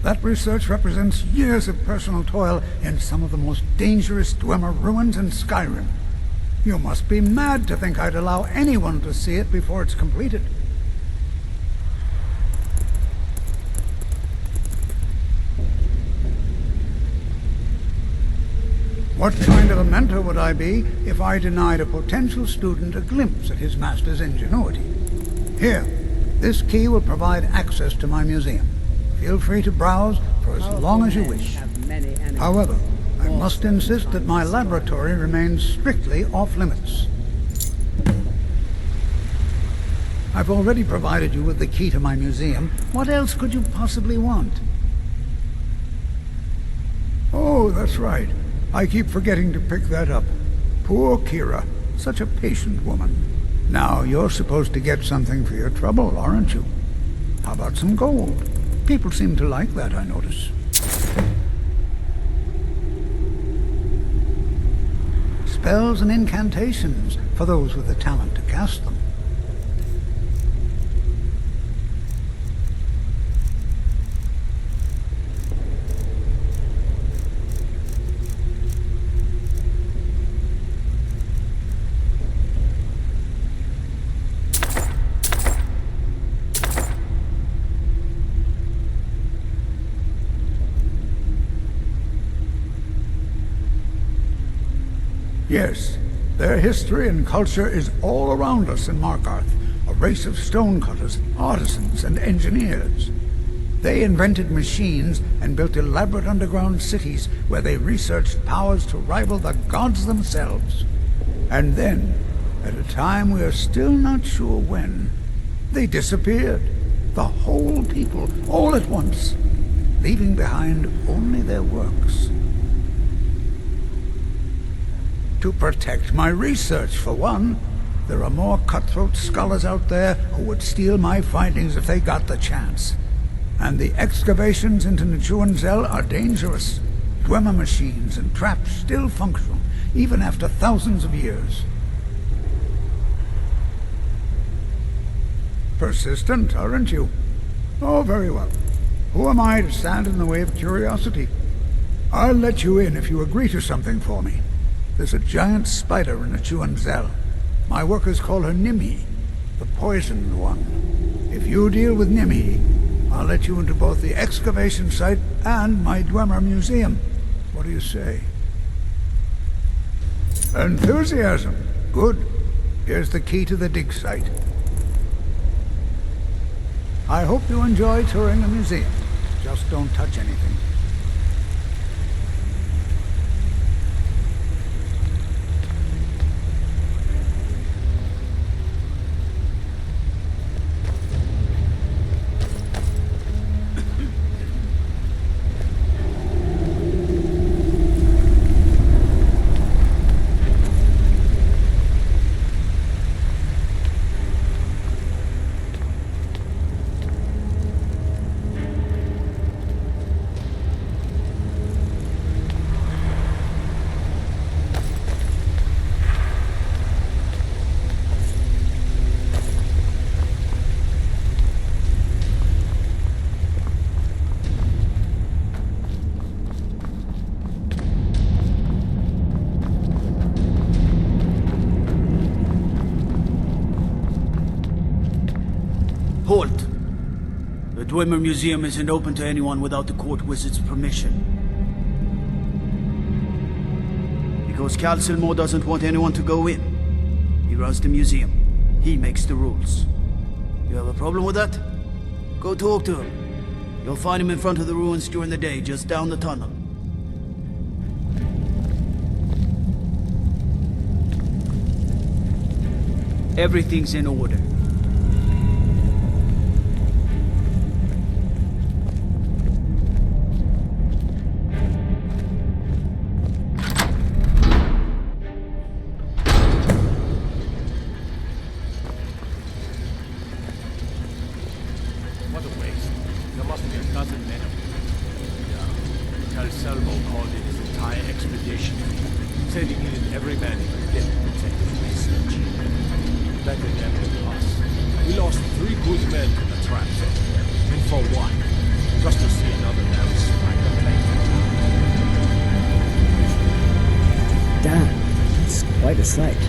That research represents years of personal toil in some of the most dangerous Dwemer ruins in Skyrim. You must be mad to think I'd allow anyone to see it before it's completed. What kind of a mentor would I be if I denied a potential student a glimpse at his master's ingenuity? Here, this key will provide access to my museum. Feel free to browse for as long as you wish. However, I must insist that my laboratory remains strictly off-limits. I've already provided you with the key to my museum. What else could you possibly want? Oh, that's right. I keep forgetting to pick that up. Poor Kira. Such a patient woman. Now, you're supposed to get something for your trouble, aren't you? How about some gold? People seem to like that, I notice. Spells and incantations, for those with the talent to cast them. Yes, their history and culture is all around us in Markarth, a race of stonecutters, artisans, and engineers. They invented machines and built elaborate underground cities where they researched powers to rival the gods themselves. And then, at a time we are still not sure when, they disappeared. The whole people, all at once, leaving behind only their works. To protect my research, for one. There are more cutthroat scholars out there who would steal my findings if they got the chance. And the excavations into Nichula's are dangerous. Dwemer machines and traps still functional, even after thousands of years. Persistent, aren't you? Oh, very well. Who am I to stand in the way of curiosity? I'll let you in if you agree to something for me. There's a giant spider in Nichula's. My workers call her Nimi, the poisoned one. If you deal with Nimi, I'll let you into both the excavation site and my Dwemer museum. What do you say? Enthusiasm. Good. Here's the key to the dig site. I hope you enjoy touring the museum. Just don't touch anything. Halt! Dwemer Museum isn't open to anyone without the court wizard's permission. Because Calcelmo doesn't want anyone to go in. He runs the museum. He makes the rules. You have a problem with that? Go talk to him. You'll find him in front of the ruins during the day, just down the tunnel. Everything's in order. What a waste. There must be a dozen men of them. Yeah. Calcelmo called in his entire expedition. Said he needed every man he could get to protect his research. Better them than us. We lost 3 good men to the traps up there. And for what? Just to see another man smack the place. Damn, that's quite a sight.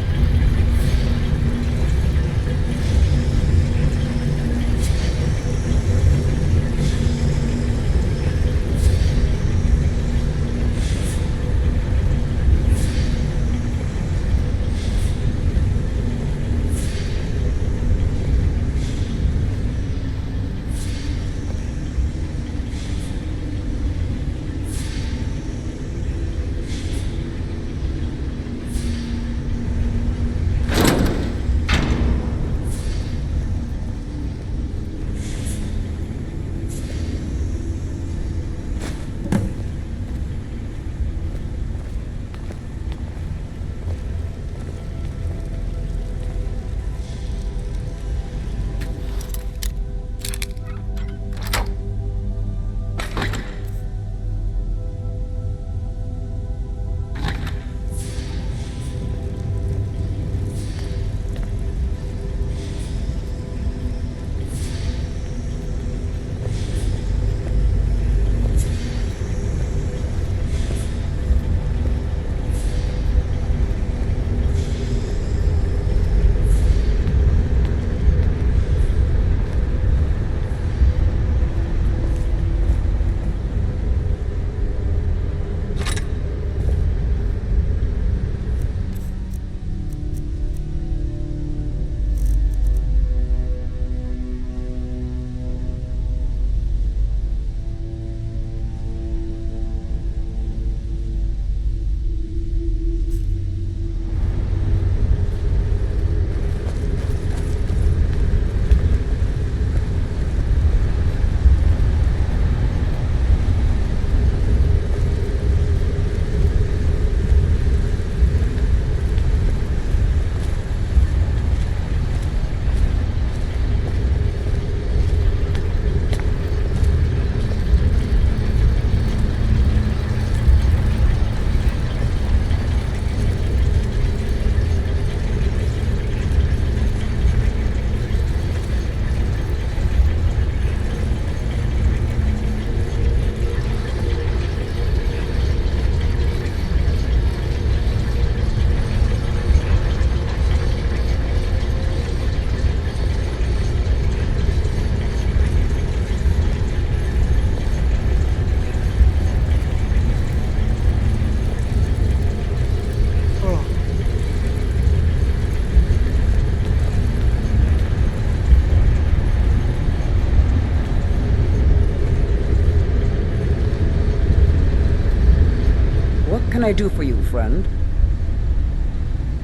What can I do for you, friend?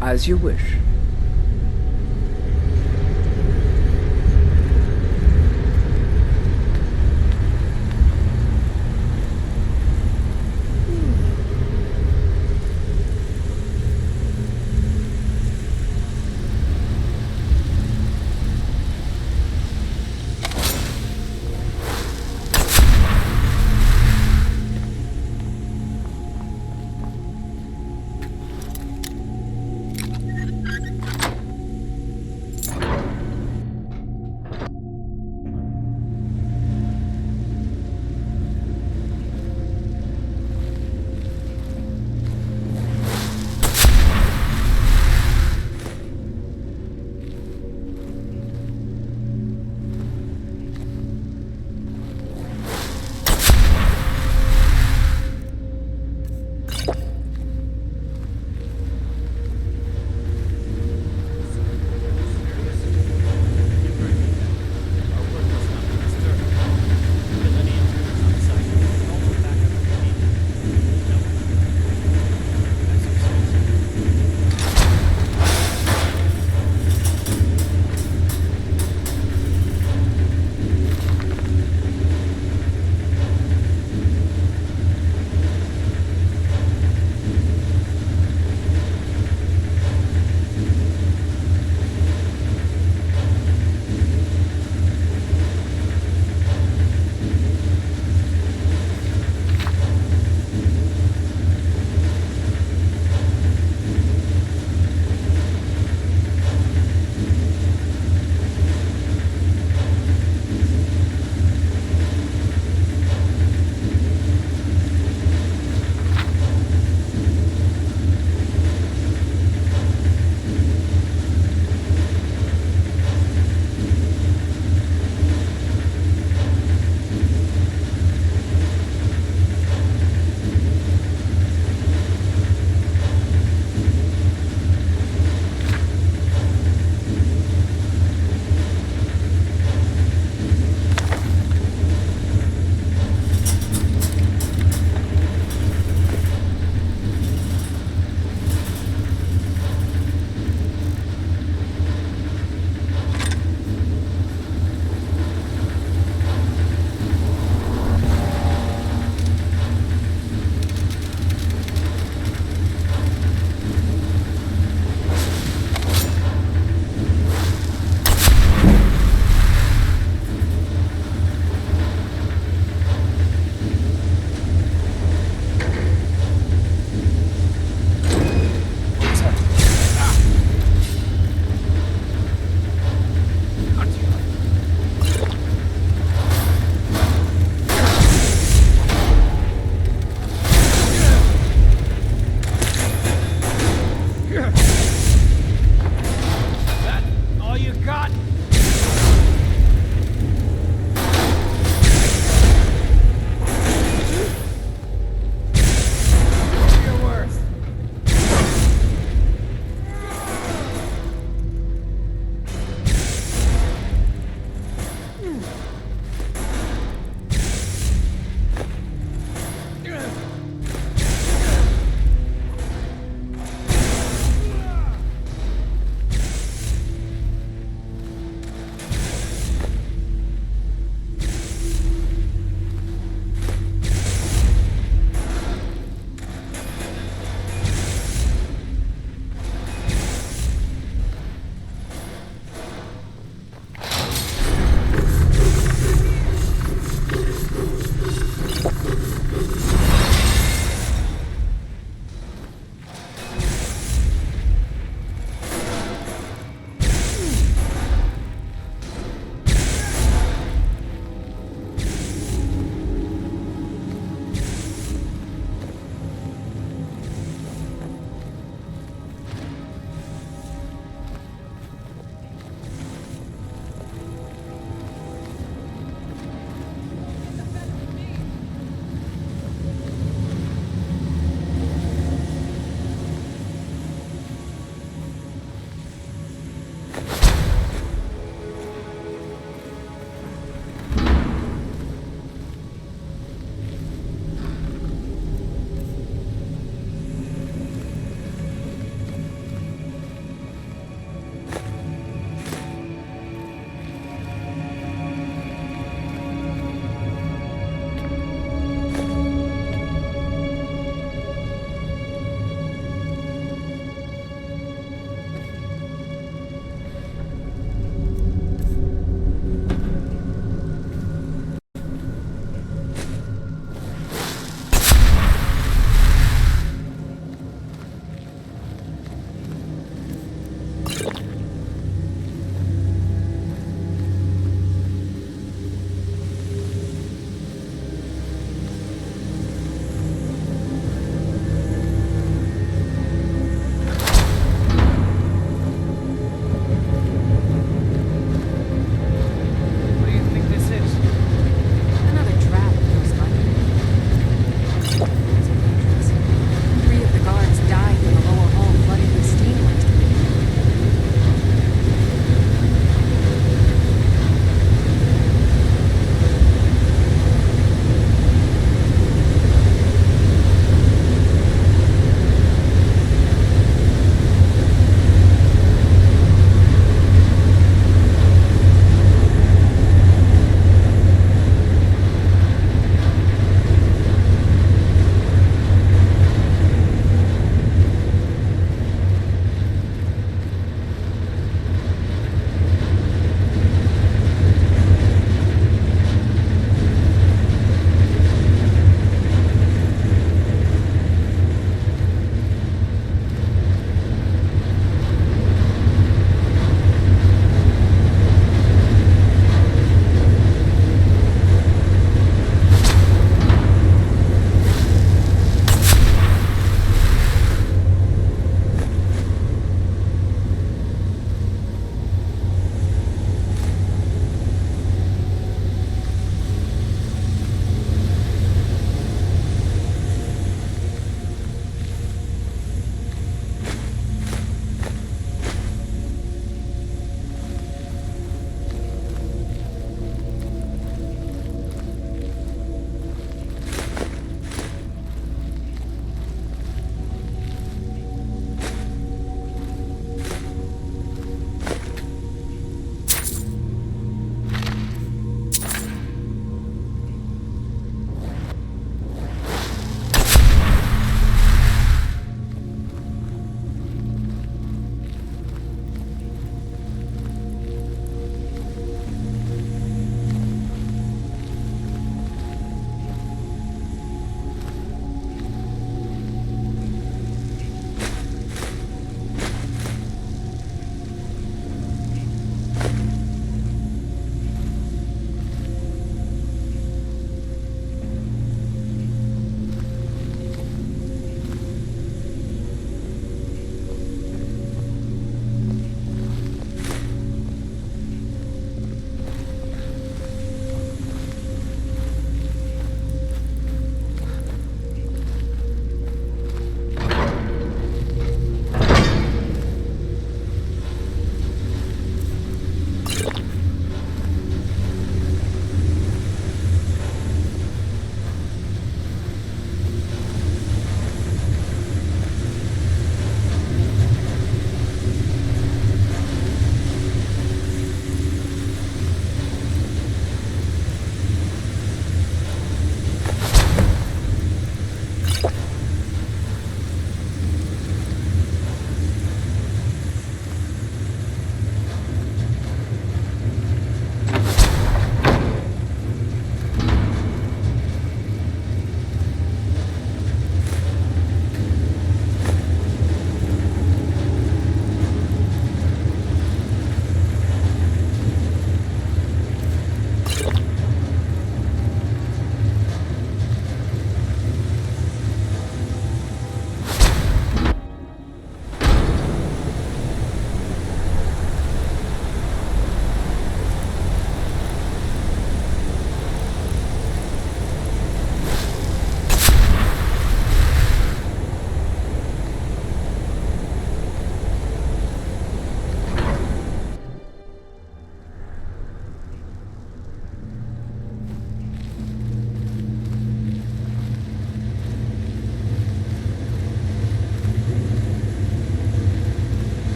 As you wish.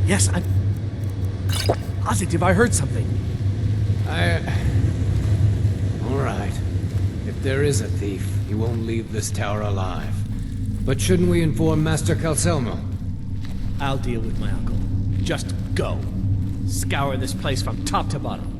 Yes, I'm positive I heard something. Alright. If there is a thief, he won't leave this tower alive. But shouldn't we inform Master Calcelmo? I'll deal with my uncle. Just go. Scour this place from top to bottom.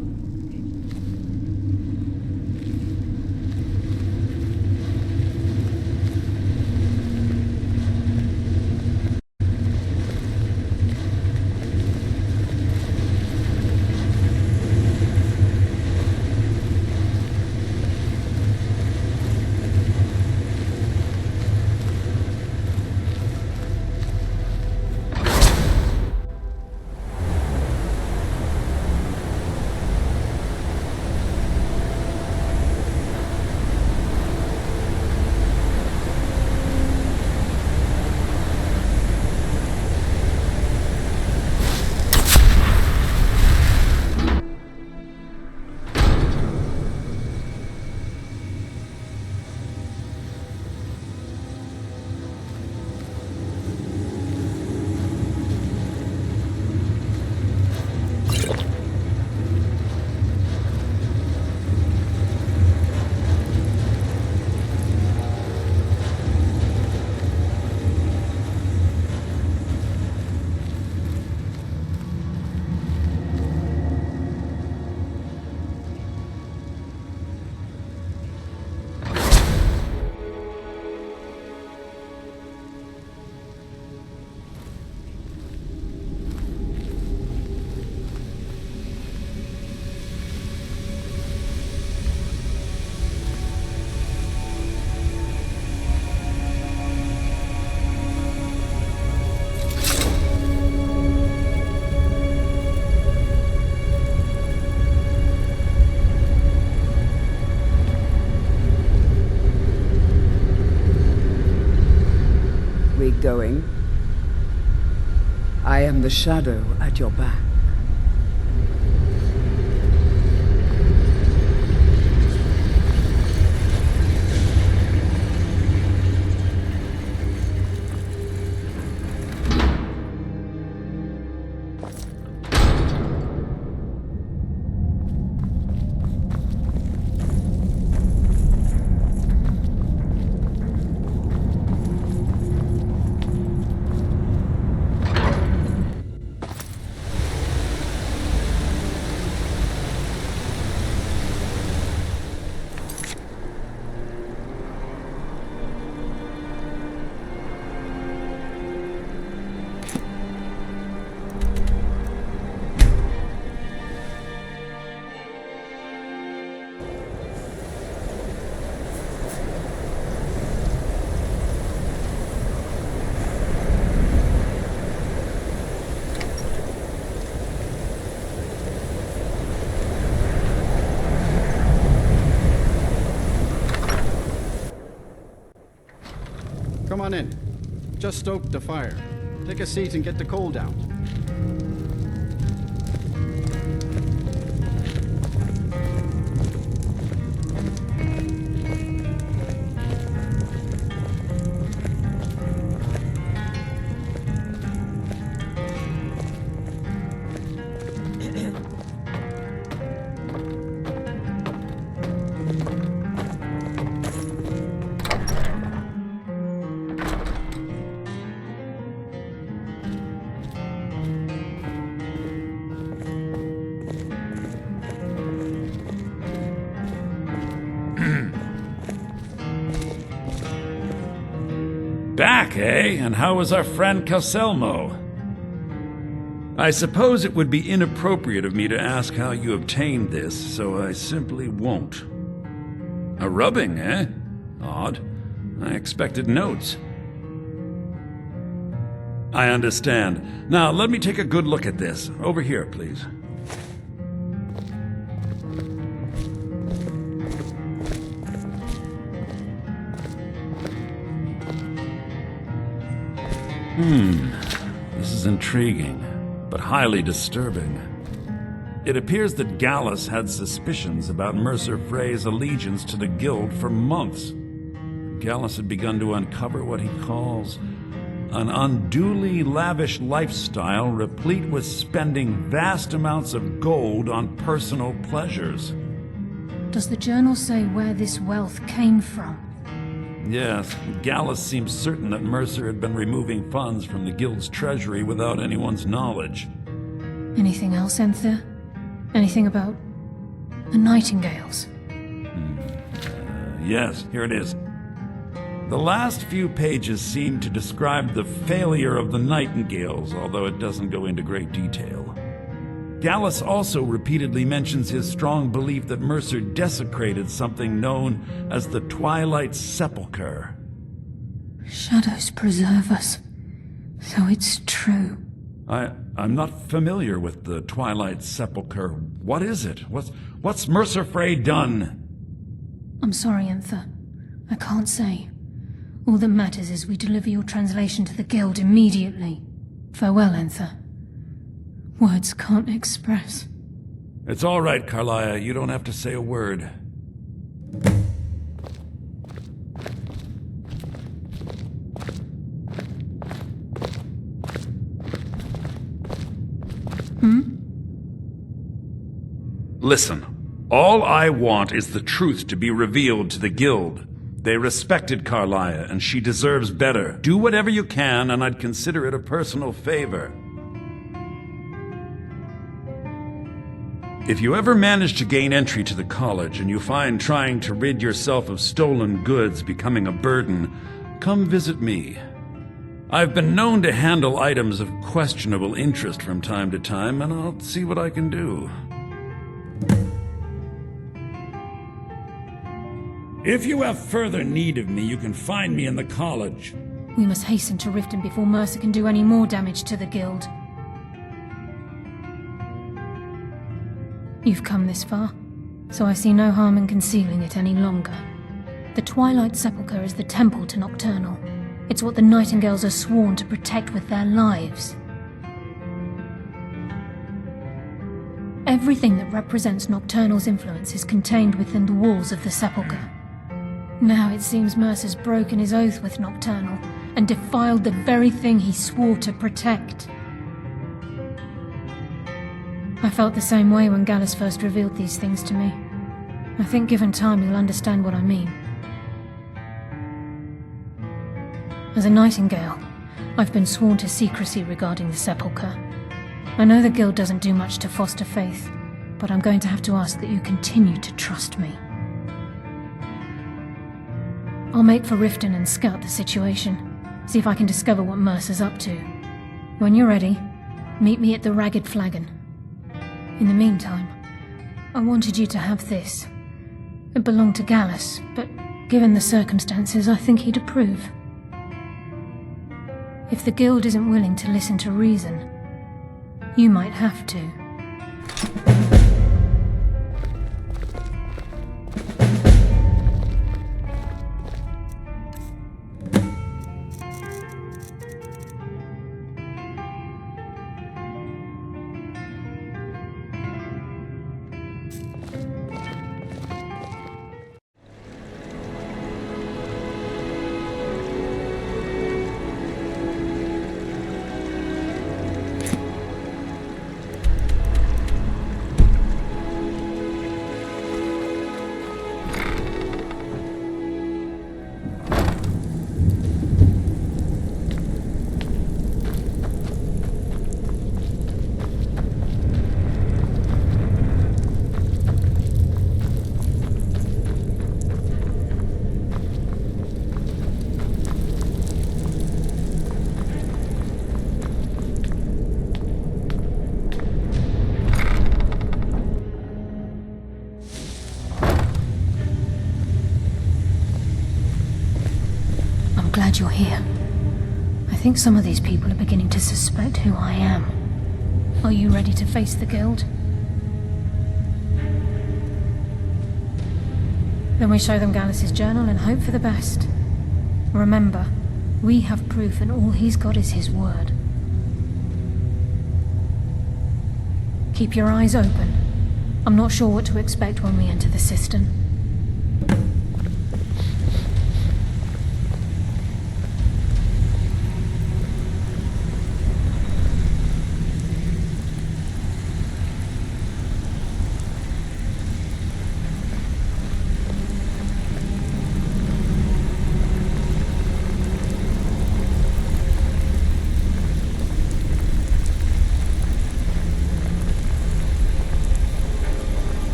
Going. I am the shadow at your back. Come on in. Just stoke the fire. Take a seat and get the coal down. Back, eh? And how is our friend Calcelmo? I suppose it would be inappropriate of me to ask how you obtained this, so I simply won't. A rubbing, eh? Odd. I expected notes. I understand. Now, let me take a good look at this. Over here, please. This is intriguing, but highly disturbing. It appears that Gallus had suspicions about Mercer Frey's allegiance to the Guild for months. Gallus had begun to uncover what he calls An unduly lavish lifestyle replete with spending vast amounts of gold on personal pleasures. Does the journal say where this wealth came from? Yes, Gallus seems certain that Mercer had been removing funds from the guild's treasury without anyone's knowledge. Anything else, Enthir? Anything about the Nightingales? Yes, here it is. The last few pages seem to describe the failure of the Nightingales, although it doesn't go into great detail. Gallus also repeatedly mentions his strong belief that Mercer desecrated something known as the Twilight Sepulchre. Shadows preserve us. So it's true. I'm not familiar with the Twilight Sepulchre. What is it? What's Mercer Frey done? I'm sorry, Enthir. I can't say. All that matters is we deliver your translation to the guild immediately. Farewell, Enthir. Words can't express. It's all right, Carlia. You don't have to say a word. Listen, all I want is the truth to be revealed to the guild. They respected Carlia, and she deserves better. Do whatever you can, and I'd consider it a personal favor. If you ever manage to gain entry to the college, and you find trying to rid yourself of stolen goods becoming a burden, come visit me. I've been known to handle items of questionable interest from time to time, and I'll see what I can do. If you have further need of me, you can find me in the college. We must hasten to Riften before Mercer can do any more damage to the guild. You've come this far, so I see no harm in concealing it any longer. The Twilight Sepulchre is the temple to Nocturnal. It's what the Nightingales are sworn to protect with their lives. Everything that represents Nocturnal's influence is contained within the walls of the Sepulchre. Now it seems Mercer's broken his oath with Nocturnal and defiled the very thing he swore to protect. I felt the same way when Gallus first revealed these things to me. I think given time you'll understand what I mean. As a Nightingale, I've been sworn to secrecy regarding the Sepulchre. I know the Guild doesn't do much to foster faith, but I'm going to have to ask that you continue to trust me. I'll make for Riften and scout the situation, see if I can discover what Mercer's up to. When you're ready, meet me at the Ragged Flagon. In the meantime, I wanted you to have this. It belonged to Gallus, but given the circumstances, I think he'd approve. If the Guild isn't willing to listen to reason, you might have to. Glad you're here. I think some of these people are beginning to suspect who I am. Are you ready to face the Guild? Then we show them Gallus's journal and hope for the best. Remember, we have proof and all he's got is his word. Keep your eyes open. I'm not sure what to expect when we enter the cistern.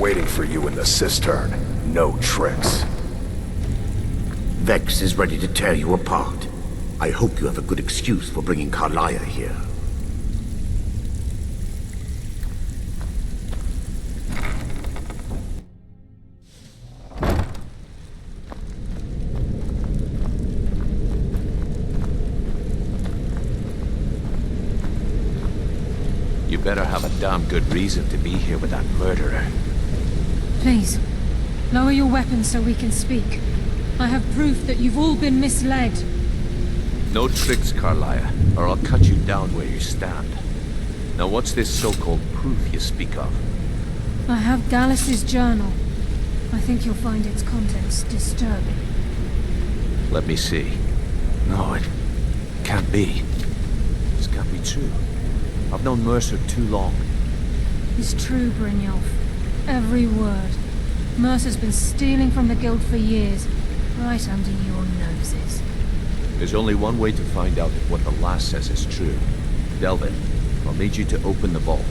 waiting for you in the cistern. No tricks. Vex is ready to tear you apart. I hope you have a good excuse for bringing Carlia here. You better have a damn good reason to be here with that murderer. Please, lower your weapons so we can speak. I have proof that you've all been misled. No tricks, Carlia, or I'll cut you down where you stand. Now what's this so-called proof you speak of? I have Gallus's journal. I think you'll find its contents disturbing. Let me see. No, it can't be. This can't be true. I've known Mercer too long. It's true, Brynjolf. Every word. Mercer's been stealing from the Guild for years, right under your noses. There's only one way to find out if what the lass says is true. Delvin, I'll need you to open the vault.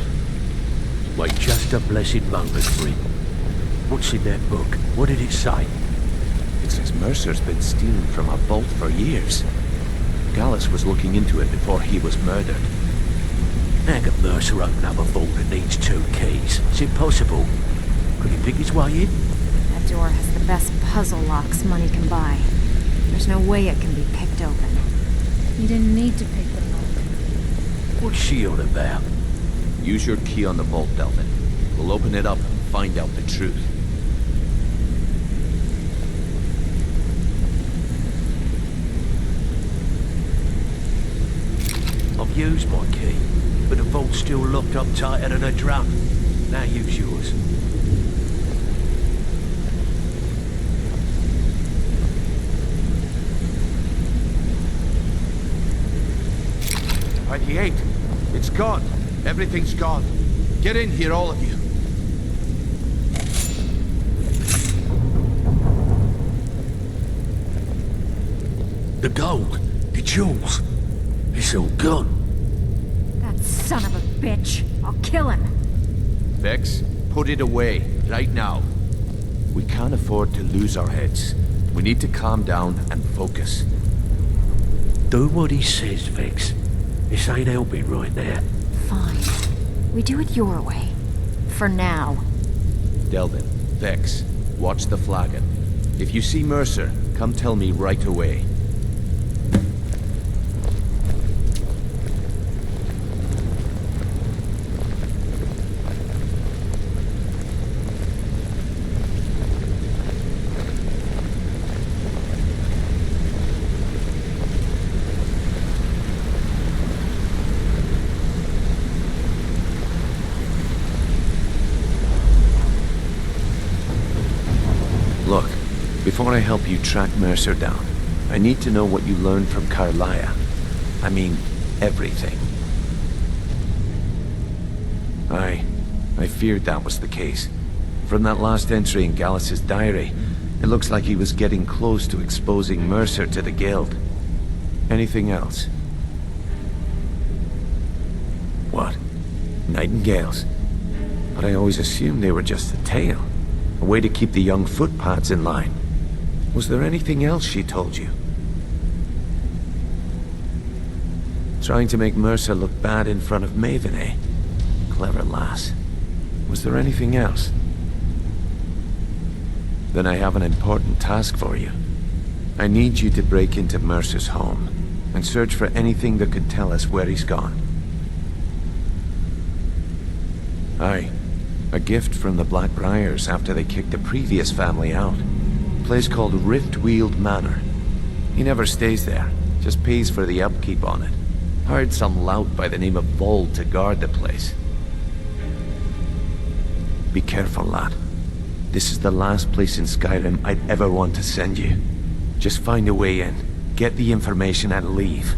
Wait just a blessed moment, Bryn. What's in that book? What did it say? It says Mercer's been stealing from our vault for years. Gallus was looking into it before he was murdered. How can Mercer open up a vault that needs 2 keys? It's impossible. Could he pick his way in? That door has the best puzzle locks money can buy. There's no way it can be picked open. You didn't need to pick the lock. What's she on about? Use your key on the vault, Delvin. We'll open it up and find out the truth. I've used my key, but the vault's still locked up tighter than a drum. Now use yours. It's gone. Everything's gone. Get in here, all of you. The gold, the jewels, it's all gone. That son of a bitch. I'll kill him. Vex, put it away, right now. We can't afford to lose our heads. We need to calm down and focus. Do what he says, Vex. This ain't helping right now. Fine. We do it your way. For now. Delvin, Vex, watch the flagon. If you see Mercer, come tell me right away. Look, before I help you track Mercer down, I need to know what you learned from Carlia. I mean, everything. I feared that was the case. From that last entry in Gallus's diary, it looks like he was getting close to exposing Mercer to the Guild. Anything else? What? Nightingales? But I always assumed they were just a tale. A way to keep the young footpads in line. Was there anything else she told you? Trying to make Mercer look bad in front of Maven, eh? Clever lass. Was there anything else? Then I have an important task for you. I need you to break into Mercer's home and search for anything that could tell us where he's gone. Aye. A gift from the Black Briars after they kicked the previous family out. A place called Riftweald Manor. He never stays there, just pays for the upkeep on it. Hired some lout by the name of Vold to guard the place. Be careful, lad. This is the last place in Skyrim I'd ever want to send you. Just find a way in, get the information and leave.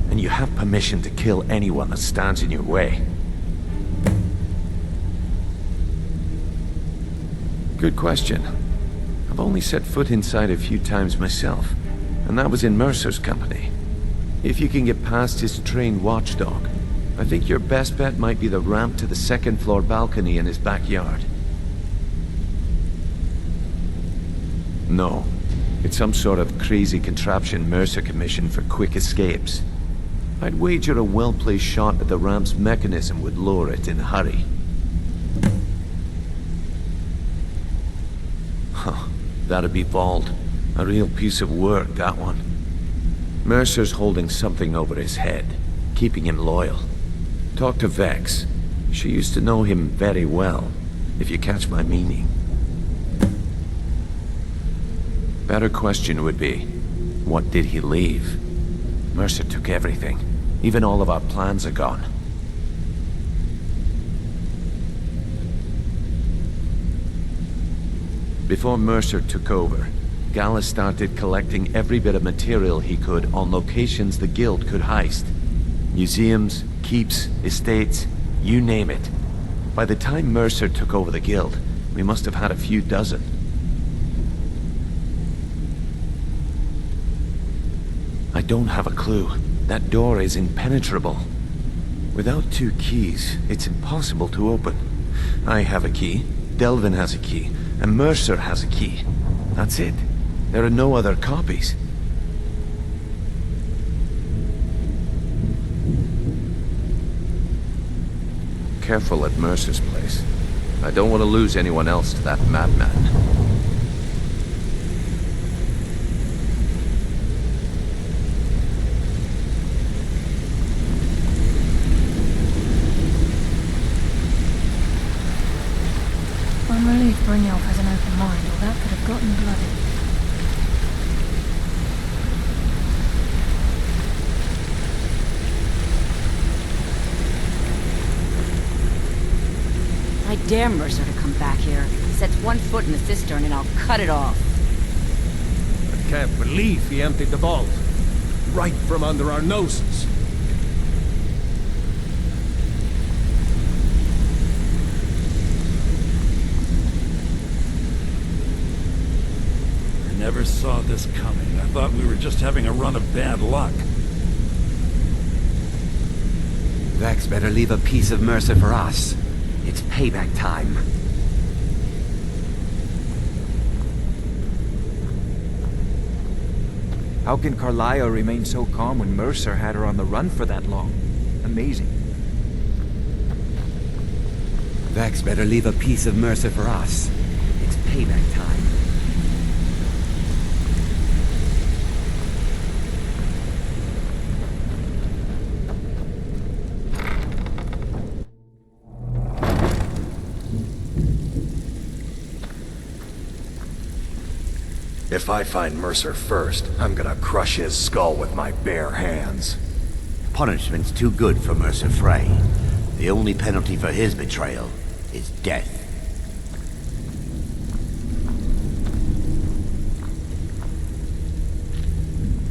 And you have permission to kill anyone that stands in your way. Good question. I've only set foot inside a few times myself, and that was in Mercer's company. If you can get past his trained watchdog, I think your best bet might be the ramp to the second-floor balcony in his backyard. No. It's some sort of crazy contraption Mercer commissioned for quick escapes. I'd wager a well-placed shot at the ramp's mechanism would lower it in a hurry. Huh. That'd be Vault. A real piece of work, that one. Mercer's holding something over his head, keeping him loyal. Talk to Vex. She used to know him very well, if you catch my meaning. Better question would be, what did he leave? Mercer took everything. Even all of our plans are gone. Before Mercer took over, Gallus started collecting every bit of material he could on locations the Guild could heist. Museums, keeps, estates, you name it. By the time Mercer took over the Guild, we must have had a few dozen. I don't have a clue. That door is impenetrable. Without 2 keys, it's impossible to open. I have a key, Delvin has a key, and Mercer has a key. That's it. There are no other copies. Careful at Mercer's place. I don't want to lose anyone else to that madman. I'm relieved Brynjolf has an open mind, or that could have gotten bloody. I dare Mercer to come back here. He sets one foot in the cistern and I'll cut it off. I can't believe he emptied the vault. Right from under our noses. I never saw this coming. I thought we were just having a run of bad luck. Vex better leave a piece of Mercer for us. It's payback time. How can Carlyle remain so calm when Mercer had her on the run for that long? Amazing. Vex better leave a piece of Mercer for us. It's payback time. If I find Mercer first, I'm gonna crush his skull with my bare hands. Punishment's too good for Mercer Frey. The only penalty for his betrayal is death.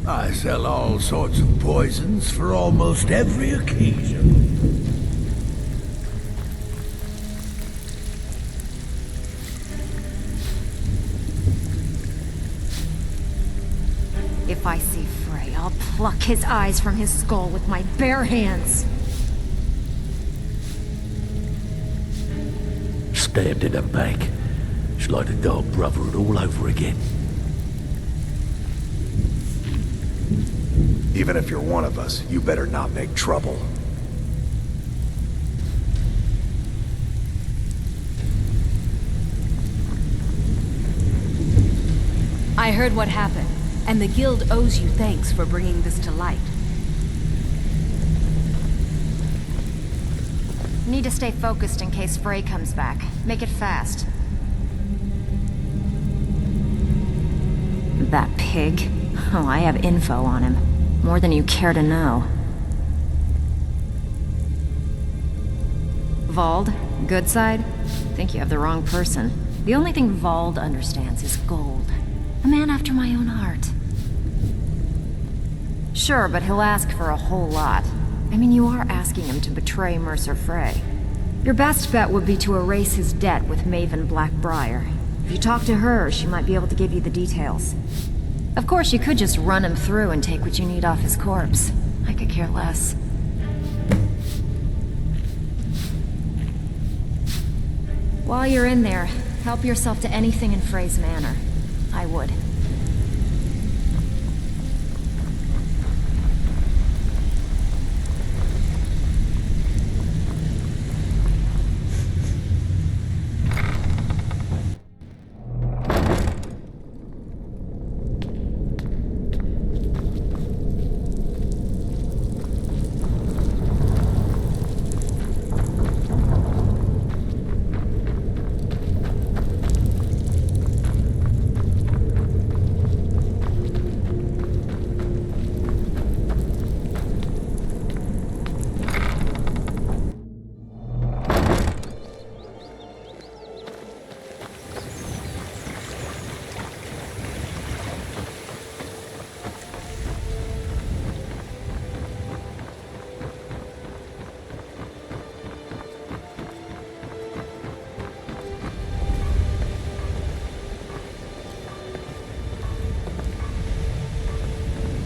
I sell all sorts of poisons for almost every occasion. If I see Frey, I'll pluck his eyes from his skull with my bare hands. Stabbed in the back. It's like the Dark Brotherhood all over again. Even if you're one of us, you better not make trouble. I heard what happened, and the Guild owes you thanks for bringing this to light. Need to stay focused in case Frey comes back. Make it fast. That pig? Oh, I have info on him. More than you care to know. Vald? Good side? Think you have the wrong person. The only thing Vald understands is gold. A man after my own heart. Sure, but he'll ask for a whole lot. I mean, you are asking him to betray Mercer Frey. Your best bet would be to erase his debt with Maven Black Briar. If you talk to her, she might be able to give you the details. Of course, you could just run him through and take what you need off his corpse. I could care less. While you're in there, help yourself to anything in Frey's manor. I would.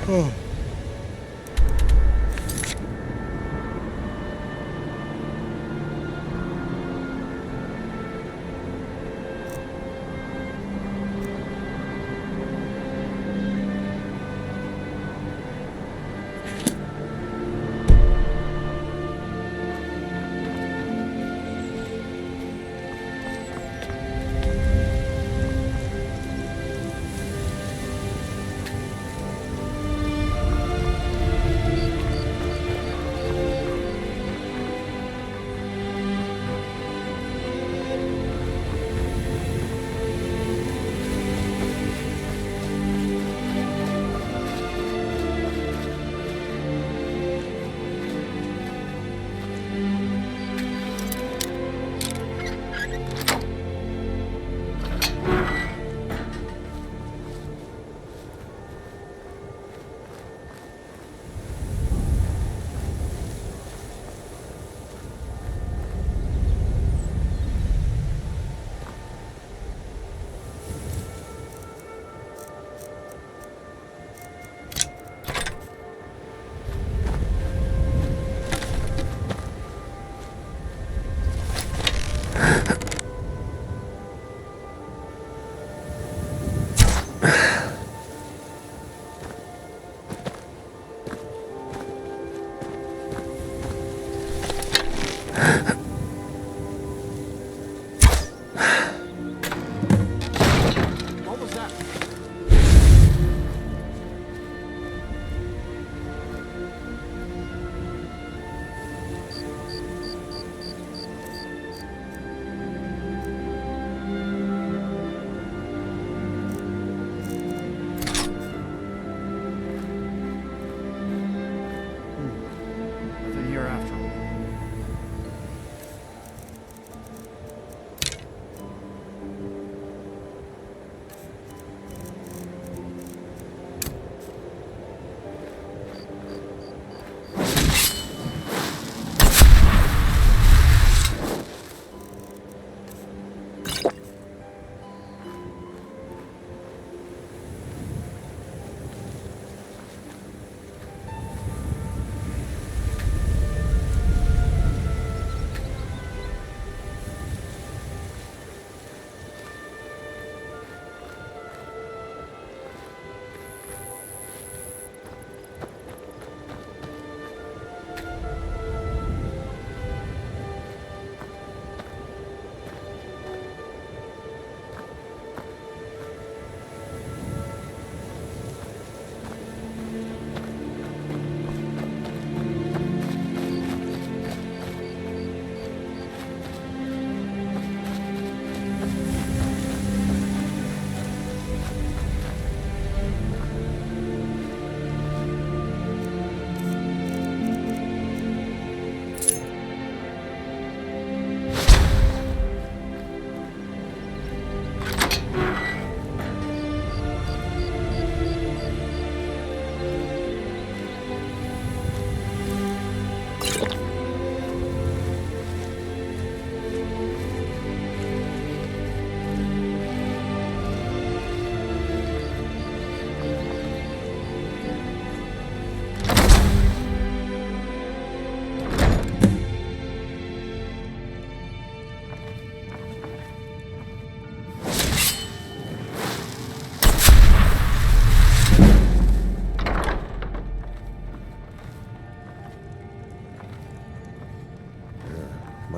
Oh.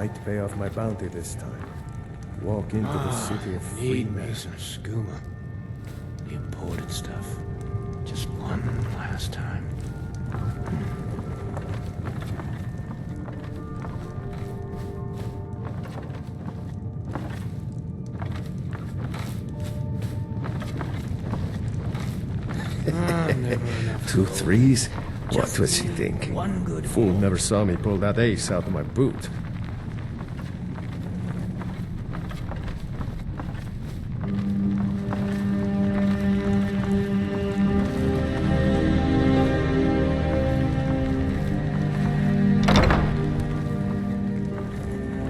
might pay off my bounty this time. Walk into the city of free Need me men. some skooma. The imported stuff. Just one last time. Never enough. 2 3s? What was he thinking? Fool never saw me pull that ace out of my boot.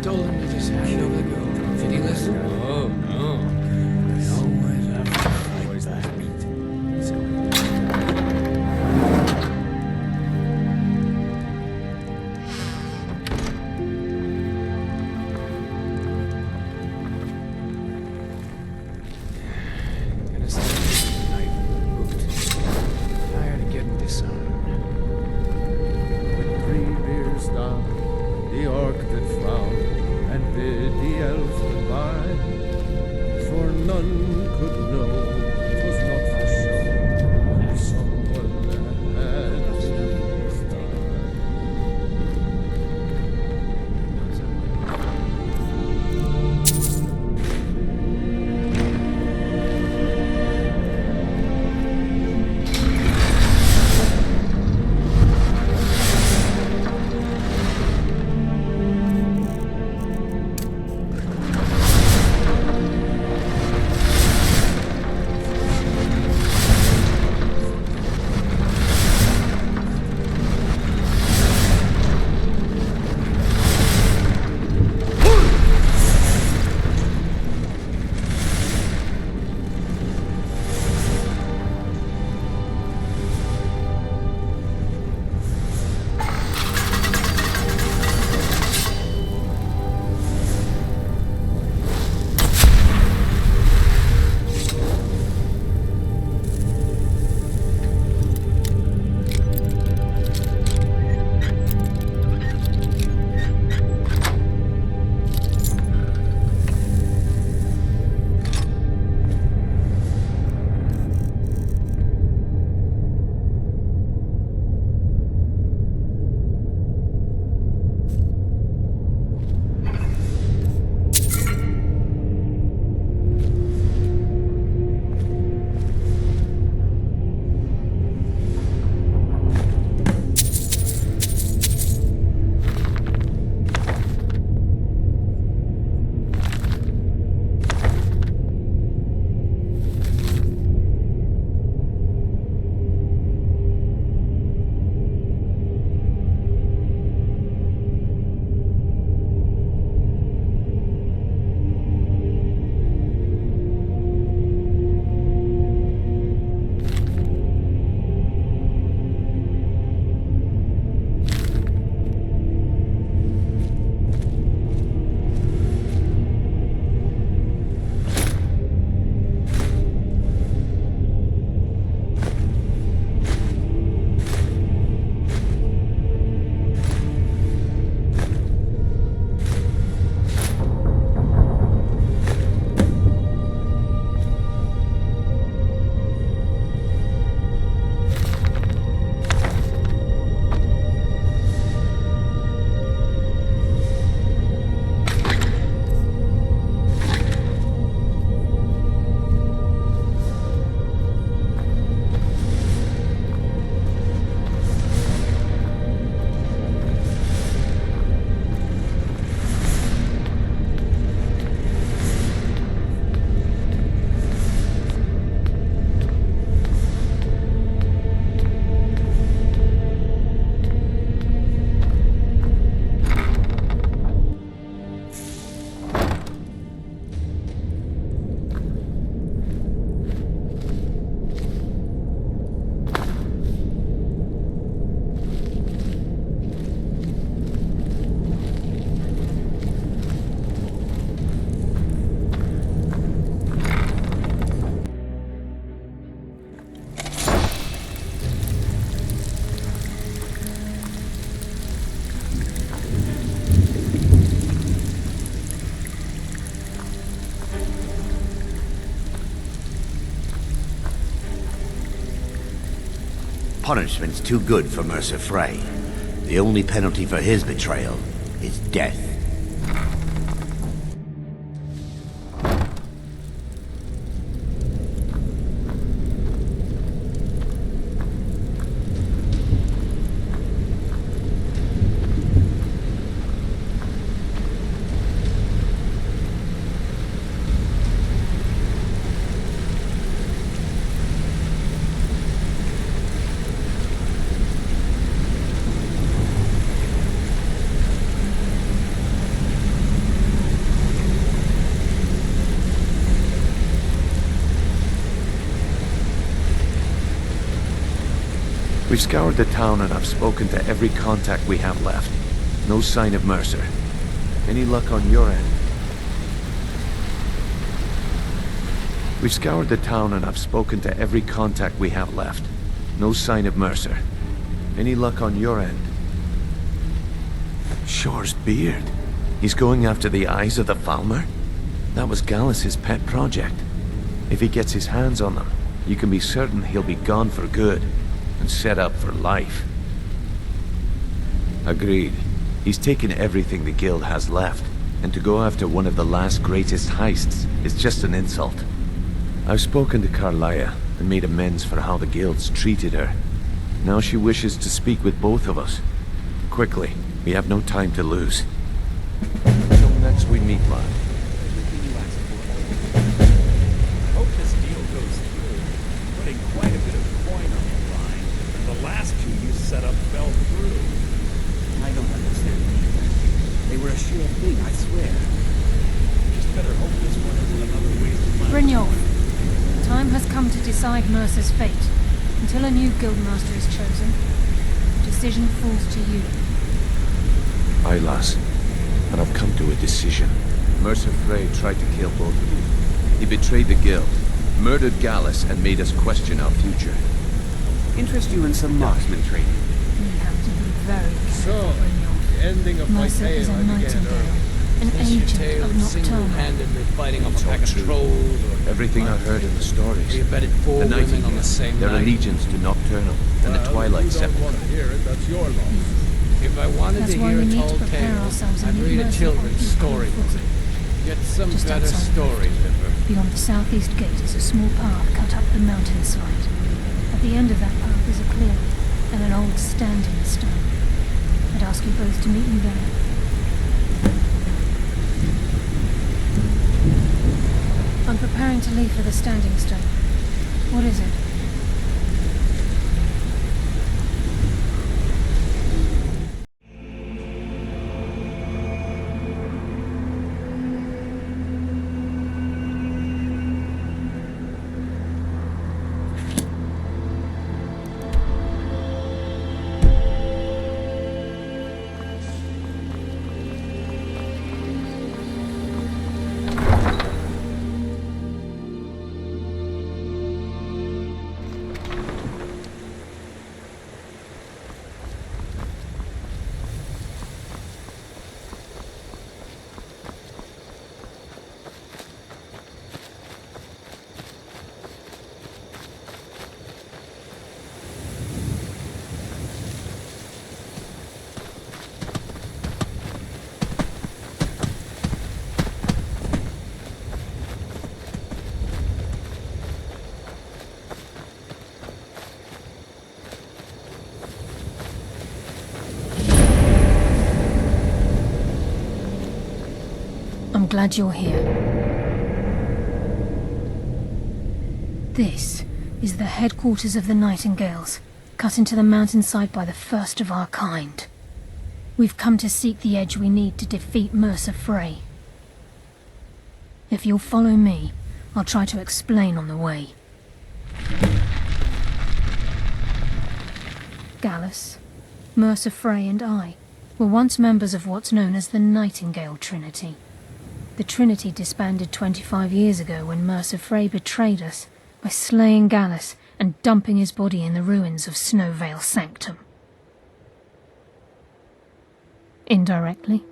Told him to just hand over the gold. Did he listen? Oh, no. They always have to fight back. Gonna start with a knife in the boot. Tired of getting disarmed. With 3 beers down, the orc did frown, and bid the elves goodbye. For none could know 'twas not for show. Someone had to die. punishment's too good for Mercer Frey. The only penalty for his betrayal is death. We've scoured the town and I've spoken to every contact we have left. No sign of Mercer. Any luck on your end? We've scoured the town and I've spoken to every contact we have left. No sign of Mercer. Any luck on your end? Shore's beard. He's going after the eyes of the Falmer? That was Gallus's pet project. If he gets his hands on them, you can be certain he'll be gone for good. And set up for life. Agreed. He's taken everything the guild has left, and to go after one of the last greatest heists is just an insult. I've spoken to Carlia and made amends for how the guild's treated her. Now she wishes to speak with both of us. Quickly, we have no time to lose. Until next we meet, lad. Hope this deal goes through. Putting quite a bit of coin on the line. The last two you set up fell through. I don't understand either. They were a sure thing, I swear. Just better hope this one isn't another waste of money. Brynjolf, time has come to decide Mercer's fate. Until a new guildmaster is chosen, the decision falls to you. Aye, lass. And I've come to a decision. Mercer Frey tried to kill both of you. He betrayed the guild, murdered Gallus, and made us question our future. Interest you in some marksman training? You have to be very So, careful, the ending of my Mercer tale is a I began Nightingale, earlier. an agent of Nocturnal. Single-handedly fighting off a pack of trolls or Everything I heard in the stories. we abetted four The women on Nightingale, the same their night. allegiance to Nocturnal, and the Twilight If you don't Sepulchre. want to hear it, that's your loss. If I wanted That's to why hear we a need to tall prepare tale, ourselves and I'd meet read a Mercer children's on equal story footing. Get some Just better outside story, Pipper. Beyond the southeast gate is a small path cut up the mountainside. At the end of that path is a clearing and an old standing stone. I'd ask you both to meet me there. I'm preparing to leave for the standing stone. What is it? I'm glad you're here. This is the headquarters of the Nightingales, cut into the mountainside by the first of our kind. We've come to seek the edge we need to defeat Mercer Frey. If you'll follow me, I'll try to explain on the way. Gallus, Mercer Frey and I were once members of what's known as the Nightingale Trinity. The Trinity disbanded 25 years ago when Mercer Frey betrayed us by slaying Gallus and dumping his body in the ruins of Snow Veil Sanctum. Indirectly,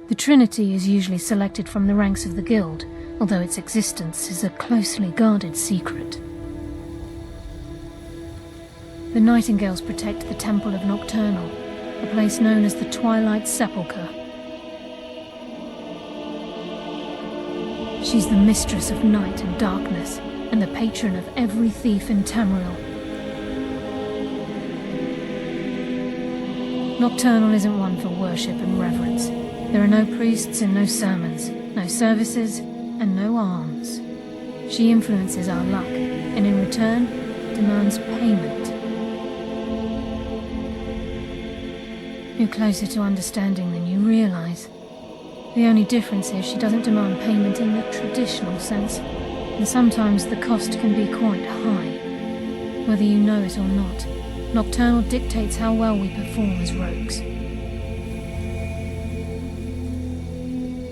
the Trinity is usually selected from the ranks of the Guild, although its existence is a closely guarded secret. The Nightingales protect the Temple of Nocturnal, a place known as the Twilight Sepulchre. She's the mistress of night and darkness, and the patron of every thief in Tamriel. Nocturnal isn't one for worship and reverence. There are no priests and no sermons, no services, and no alms. She influences our luck, and in return, demands payment. You're closer to understanding than you realize. The only difference is she doesn't demand payment in the traditional sense, and sometimes the cost can be quite high. Whether you know it or not, Nocturnal dictates how well we perform as rogues.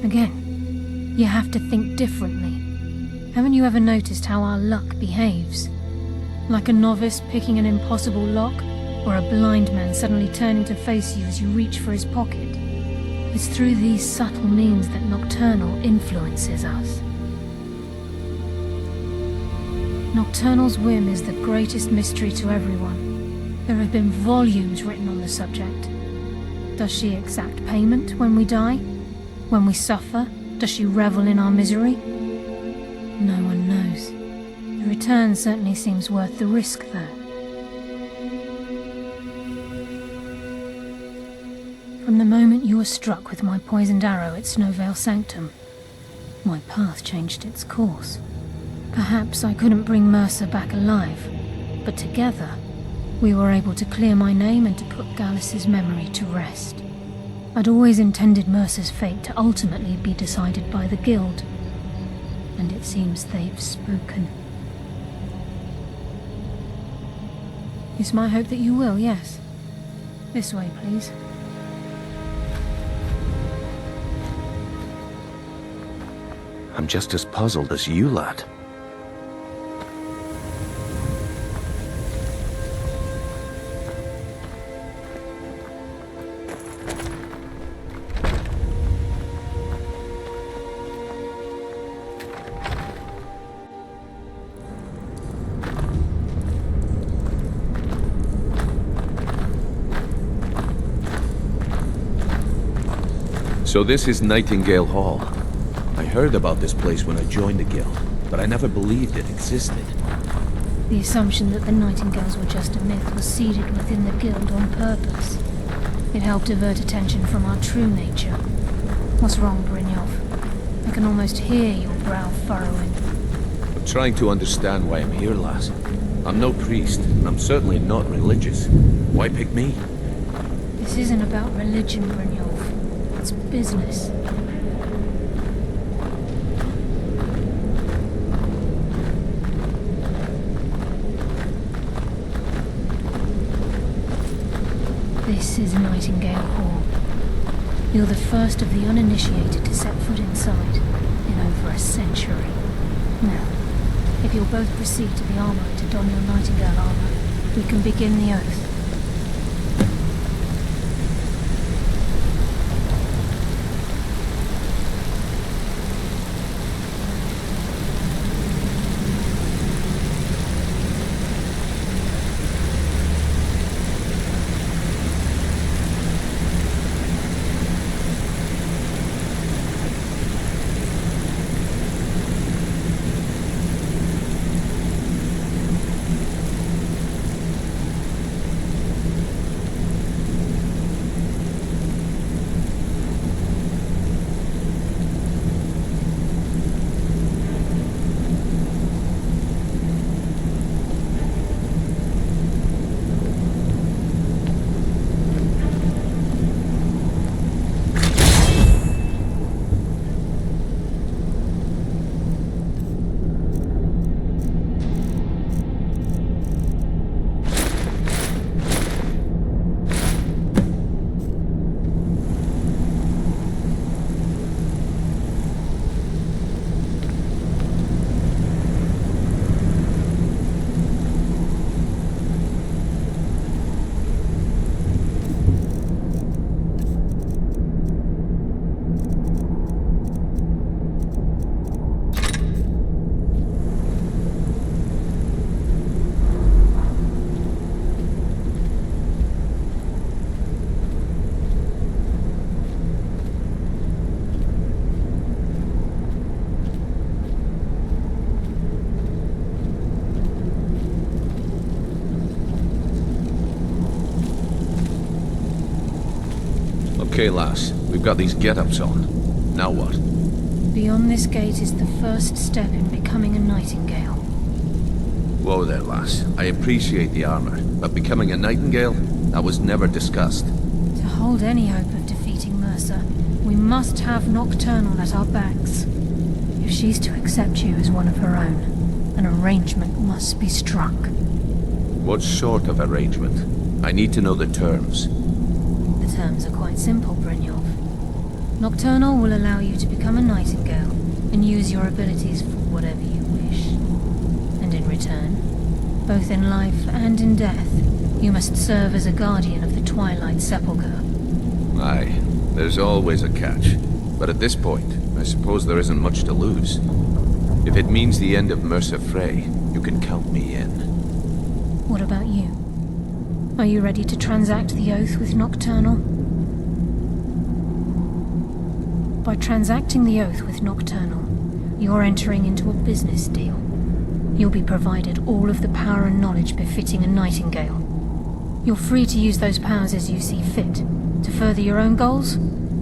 Again, you have to think differently. Haven't you ever noticed how our luck behaves? Like a novice picking an impossible lock, or a blind man suddenly turning to face you as you reach for his pocket. It's through these subtle means that Nocturnal influences us. Nocturnal's whim is the greatest mystery to everyone. There have been volumes written on the subject. Does she exact payment when we die? When we suffer, does she revel in our misery? No one knows. The return certainly seems worth the risk, though. From the moment you were struck with my poisoned arrow at Snow Veil Sanctum, my path changed its course. Perhaps I couldn't bring Mercer back alive, but together, we were able to clear my name and to put Gallus's memory to rest. I'd always intended Mercer's fate to ultimately be decided by the Guild, and it seems they've spoken. It's my hope that you will, yes. This way, please. I'm just as puzzled as you, lad. So this is Nightingale Hall. I heard about this place when I joined the Guild, but I never believed it existed. The assumption that the Nightingales were just a myth was seeded within the Guild on purpose. It helped divert attention from our true nature. What's wrong, Brynjolf? I can almost hear your brow furrowing. I'm trying to understand why I'm here, lass. I'm no priest, and I'm certainly not religious. Why pick me? This isn't about religion, Brynjolf. It's business. This is Nightingale Hall. You're the first of the uninitiated to set foot inside in over a century. Now, if you'll both proceed to the armory to don your Nightingale armor, we can begin the oath. Okay, lass. We've got these get-ups on. Now what? Beyond this gate is the first step in becoming a Nightingale. Whoa there, lass. I appreciate the armor, but becoming a Nightingale? That was never discussed. To hold any hope of defeating Mercer, we must have Nocturnal at our backs. If she's to accept you as one of her own, an arrangement must be struck. What sort of arrangement? I need to know the terms. The terms are quite simple, Brynjolf. Nocturnal will allow you to become a Nightingale and use your abilities for whatever you wish. And in return, both in life and in death, you must serve as a guardian of the Twilight Sepulchre. Aye, there's always a catch. But at this point, I suppose there isn't much to lose. If it means the end of Mercer Frey, you can count me in. What about you? Are you ready to transact the oath with Nocturnal? By transacting the oath with Nocturnal, you're entering into a business deal. You'll be provided all of the power and knowledge befitting a Nightingale. You're free to use those powers as you see fit, to further your own goals,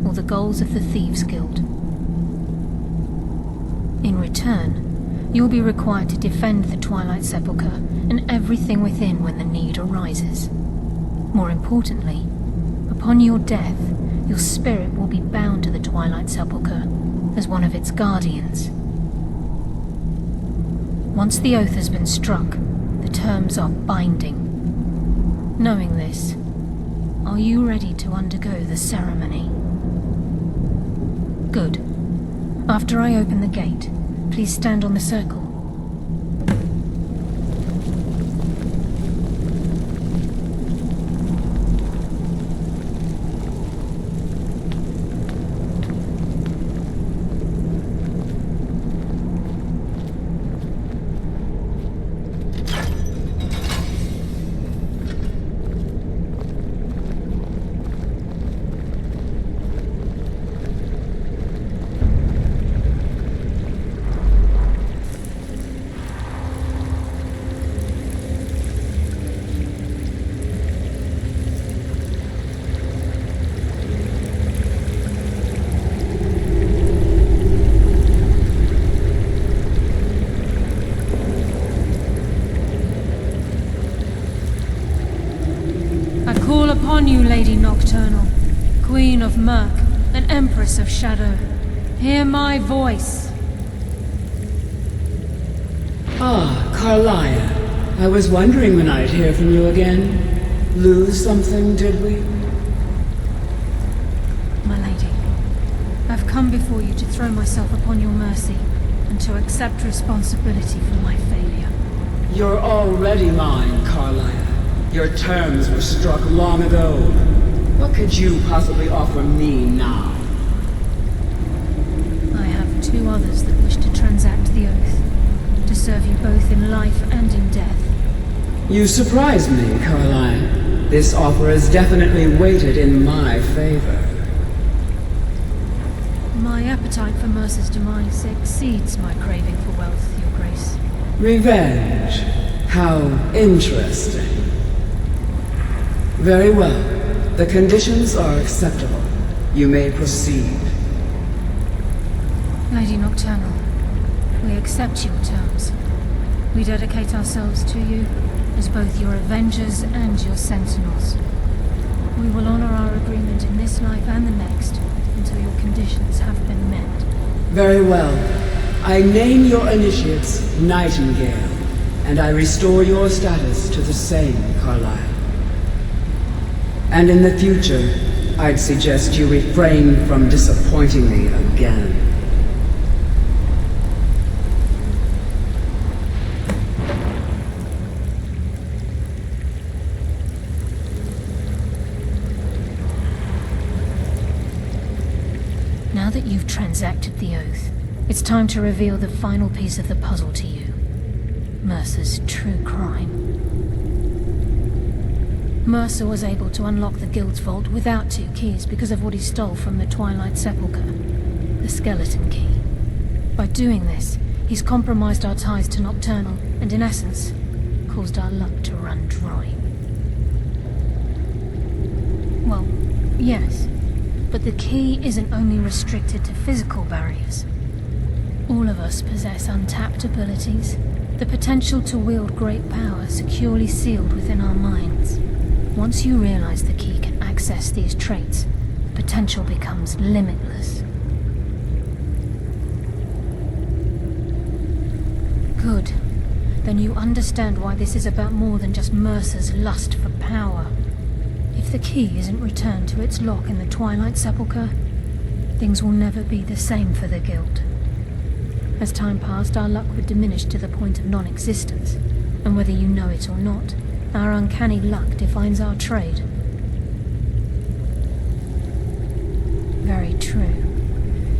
or the goals of the Thieves Guild. In return, you'll be required to defend the Twilight Sepulchre and everything within when the need arises. More importantly, upon your death, your spirit will be bound to the Twilight Sepulchre as one of its guardians. Once the oath has been struck, the terms are binding. Knowing this, are you ready to undergo the ceremony? Good. After I open the gate, please stand on the circle. Upon you, Lady Nocturnal, Queen of Murk and Empress of Shadow, hear my voice. Ah, Carlia. I was wondering when I'd hear from you again. Lose something, did we? My lady, I've come before you to throw myself upon your mercy and to accept responsibility for my failure. You're already mine, Carlia. Your terms were struck long ago. What could you possibly offer me now? I have two others that wish to transact the oath, to serve you both in life and in death. You surprise me, Caroline. This offer is definitely weighted in my favor. My appetite for Mercer's demise exceeds my craving for wealth, Your Grace. Revenge. How interesting. Very well. The conditions are acceptable. You may proceed. Lady Nocturnal, we accept your terms. We dedicate ourselves to you as both your avengers and your sentinels. We will honor our agreement in this life and the next until your conditions have been met. Very well. I name your initiates Nightingale, and I restore your status to the same, Carlyle. And in the future, I'd suggest you refrain from disappointing me again. Now that you've transacted the oath, it's time to reveal the final piece of the puzzle to you. Mercer's true crime. Mercer was able to unlock the Guild's vault without 2 keys because of what he stole from the Twilight Sepulchre, the skeleton key. By doing this, he's compromised our ties to Nocturnal and, in essence, caused our luck to run dry. Well, yes. But the key isn't only restricted to physical barriers. All of us possess untapped abilities, the potential to wield great power securely sealed within our minds. Once you realize the key can access these traits, potential becomes limitless. Good. Then you understand why this is about more than just Mercer's lust for power. If the key isn't returned to its lock in the Twilight Sepulchre, things will never be the same for the Guild. As time passed, our luck would diminish to the point of non-existence, and whether you know it or not, our uncanny luck defines our trade. Very true.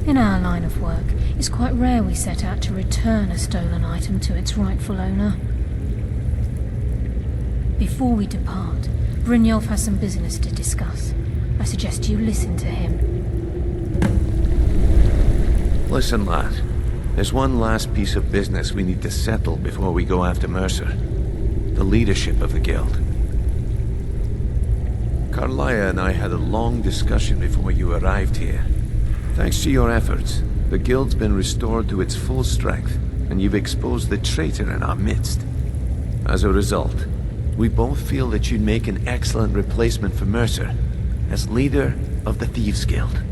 In our line of work, it's quite rare we set out to return a stolen item to its rightful owner. Before we depart, Brynjolf has some business to discuss. I suggest you listen to him. Listen, lad. There's one last piece of business we need to settle before we go after Mercer. The leadership of the Guild. Carlia and I had a long discussion before you arrived here. Thanks to your efforts, the Guild's been restored to its full strength, and you've exposed the traitor in our midst. As a result, we both feel that you'd make an excellent replacement for Mercer as leader of the Thieves Guild.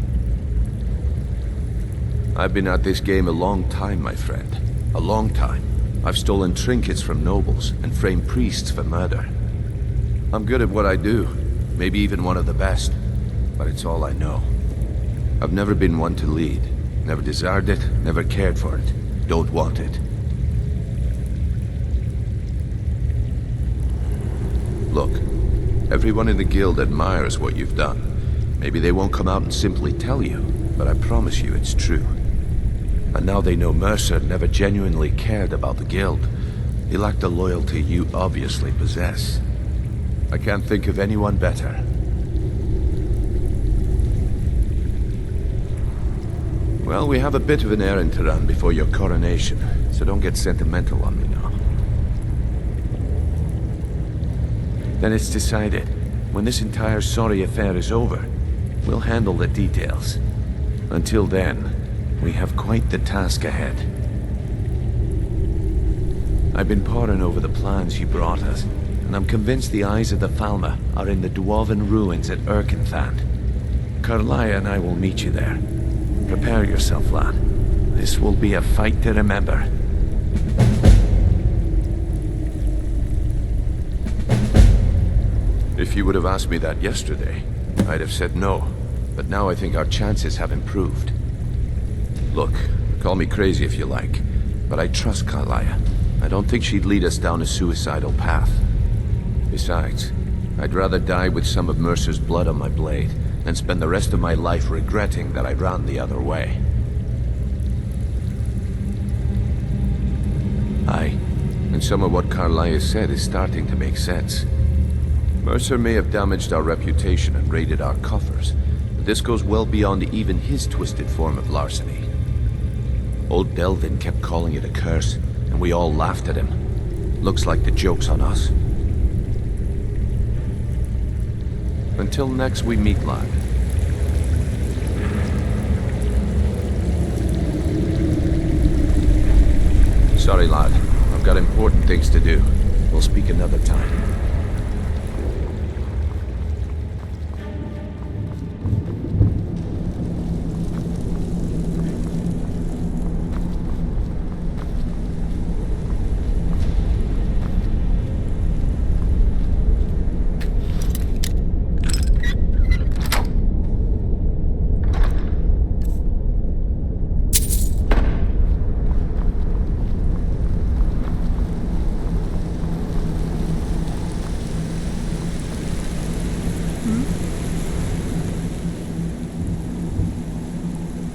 I've been at this game a long time, my friend. A long time. I've stolen trinkets from nobles and framed priests for murder. I'm good at what I do, maybe even one of the best, but it's all I know. I've never been one to lead. Never desired it, never cared for it. Don't want it. Look, everyone in the Guild admires what you've done. Maybe they won't come out and simply tell you, but I promise you it's true. And now they know Mercer never genuinely cared about the Guild. He lacked the loyalty you obviously possess. I can't think of anyone better. Well, we have a bit of an errand to run before your coronation, so don't get sentimental on me now. Then it's decided. When this entire sorry affair is over, we'll handle the details. Until then, we have quite the task ahead. I've been poring over the plans you brought us, and I'm convinced the eyes of the Falmer are in the dwarven ruins at Irkngthand. Carlia and I will meet you there. Prepare yourself, lad. This will be a fight to remember. If you would have asked me that yesterday, I'd have said no, but now I think our chances have improved. Look, call me crazy if you like, but I trust Carlia. I don't think she'd lead us down a suicidal path. Besides, I'd rather die with some of Mercer's blood on my blade than spend the rest of my life regretting that I ran the other way. Aye, and some of what Carlia said is starting to make sense. Mercer may have damaged our reputation and raided our coffers, but this goes well beyond even his twisted form of larceny. Old Delvin kept calling it a curse, and we all laughed at him. Looks like the joke's on us. Until next we meet, lad. Sorry, lad. I've got important things to do. We'll speak another time.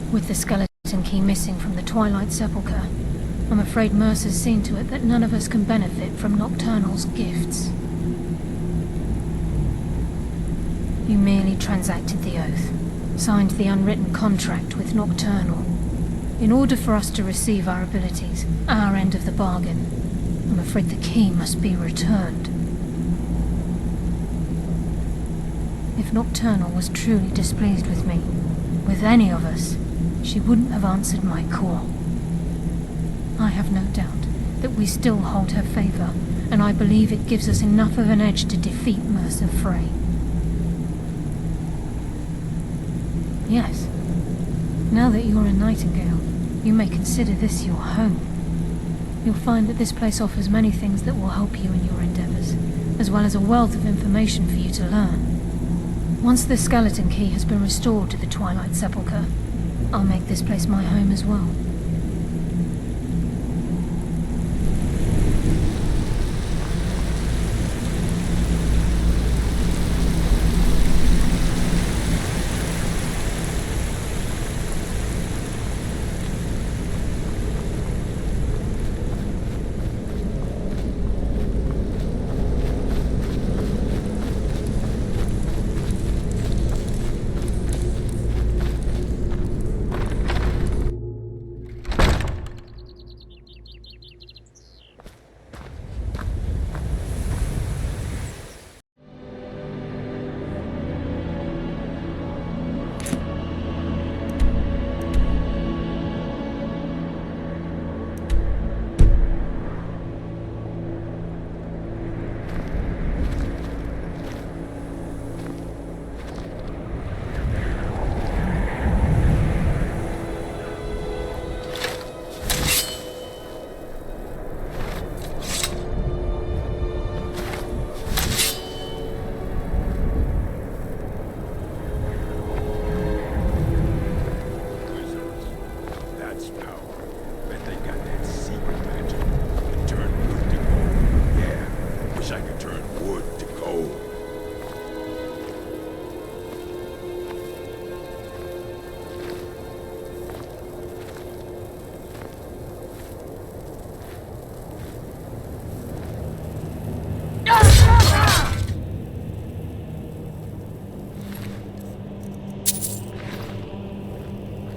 With the skeleton key missing from the Twilight Sepulchre, I'm afraid Mercer's seen to it that none of us can benefit from Nocturnal's gifts. You merely transacted the oath, signed the unwritten contract with Nocturnal. In order for us to receive our abilities, our end of the bargain, I'm afraid the key must be returned. If Nocturnal was truly displeased with me, with any of us, she wouldn't have answered my call. I have no doubt that we still hold her favor, and I believe it gives us enough of an edge to defeat Mercer Frey. Yes. Now that you're a Nightingale, you may consider this your home. You'll find that this place offers many things that will help you in your endeavors, as well as a wealth of information for you to learn. Once the skeleton key has been restored to the Twilight Sepulchre, I'll make this place my home as well.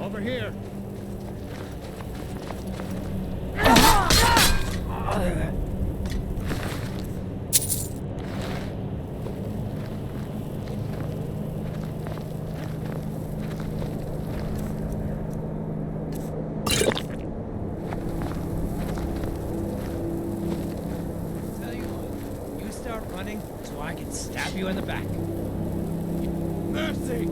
Over here. Tell you what, you start running so I can stab you in the back. Mercy!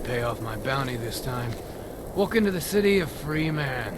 Pay off my bounty this time. Walk into the city a free man.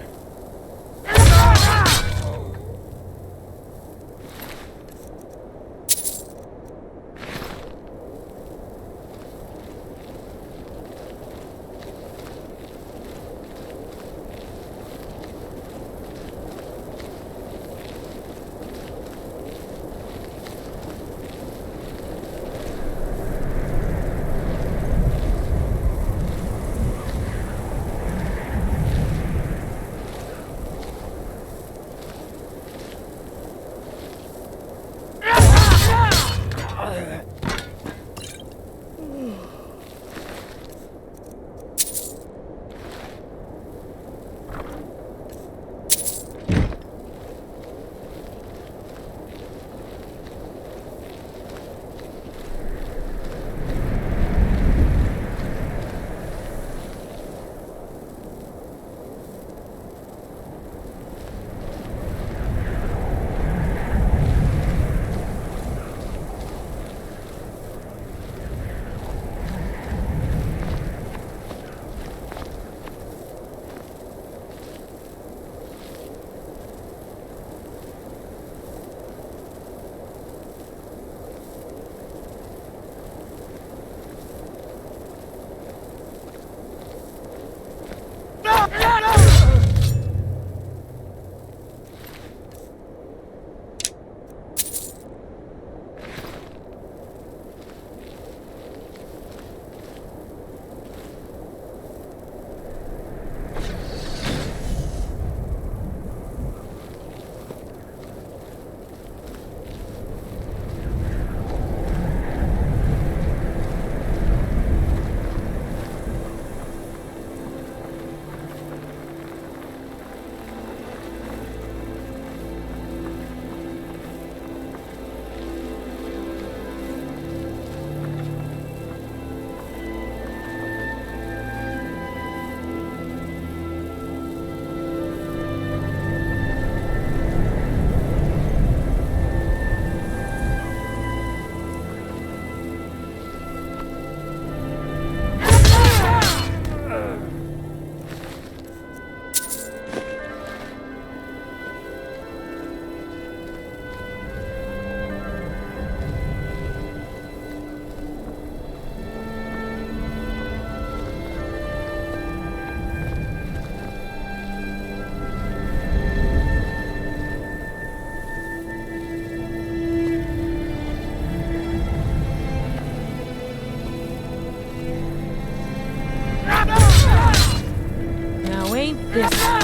this.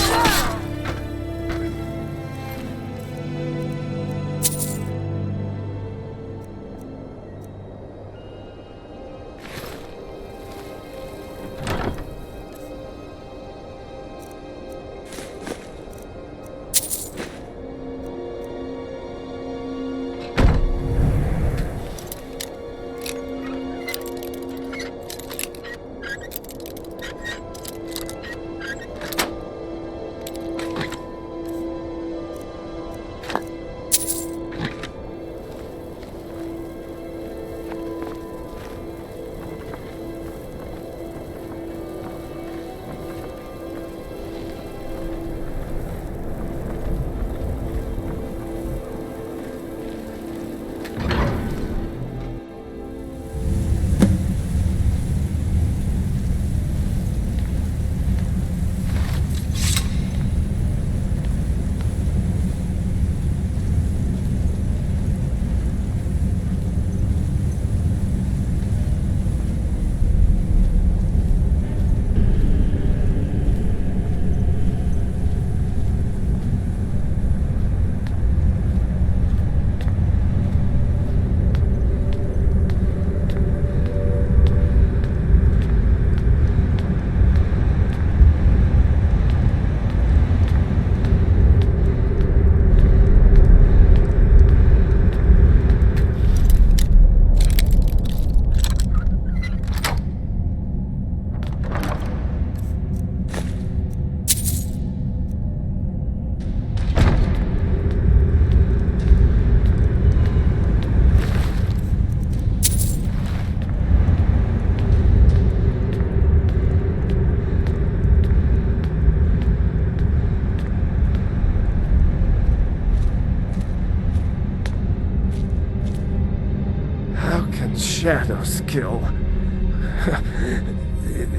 Shadows kill.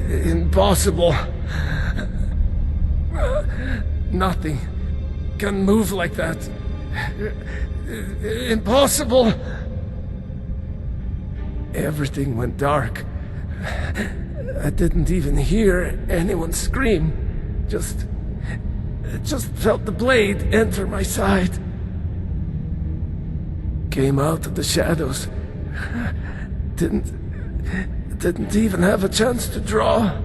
Impossible. Nothing can move like that. Impossible. Everything went dark. I didn't even hear anyone scream. Just felt the blade enter my side. Came out of the shadows. Didn't even have a chance to draw.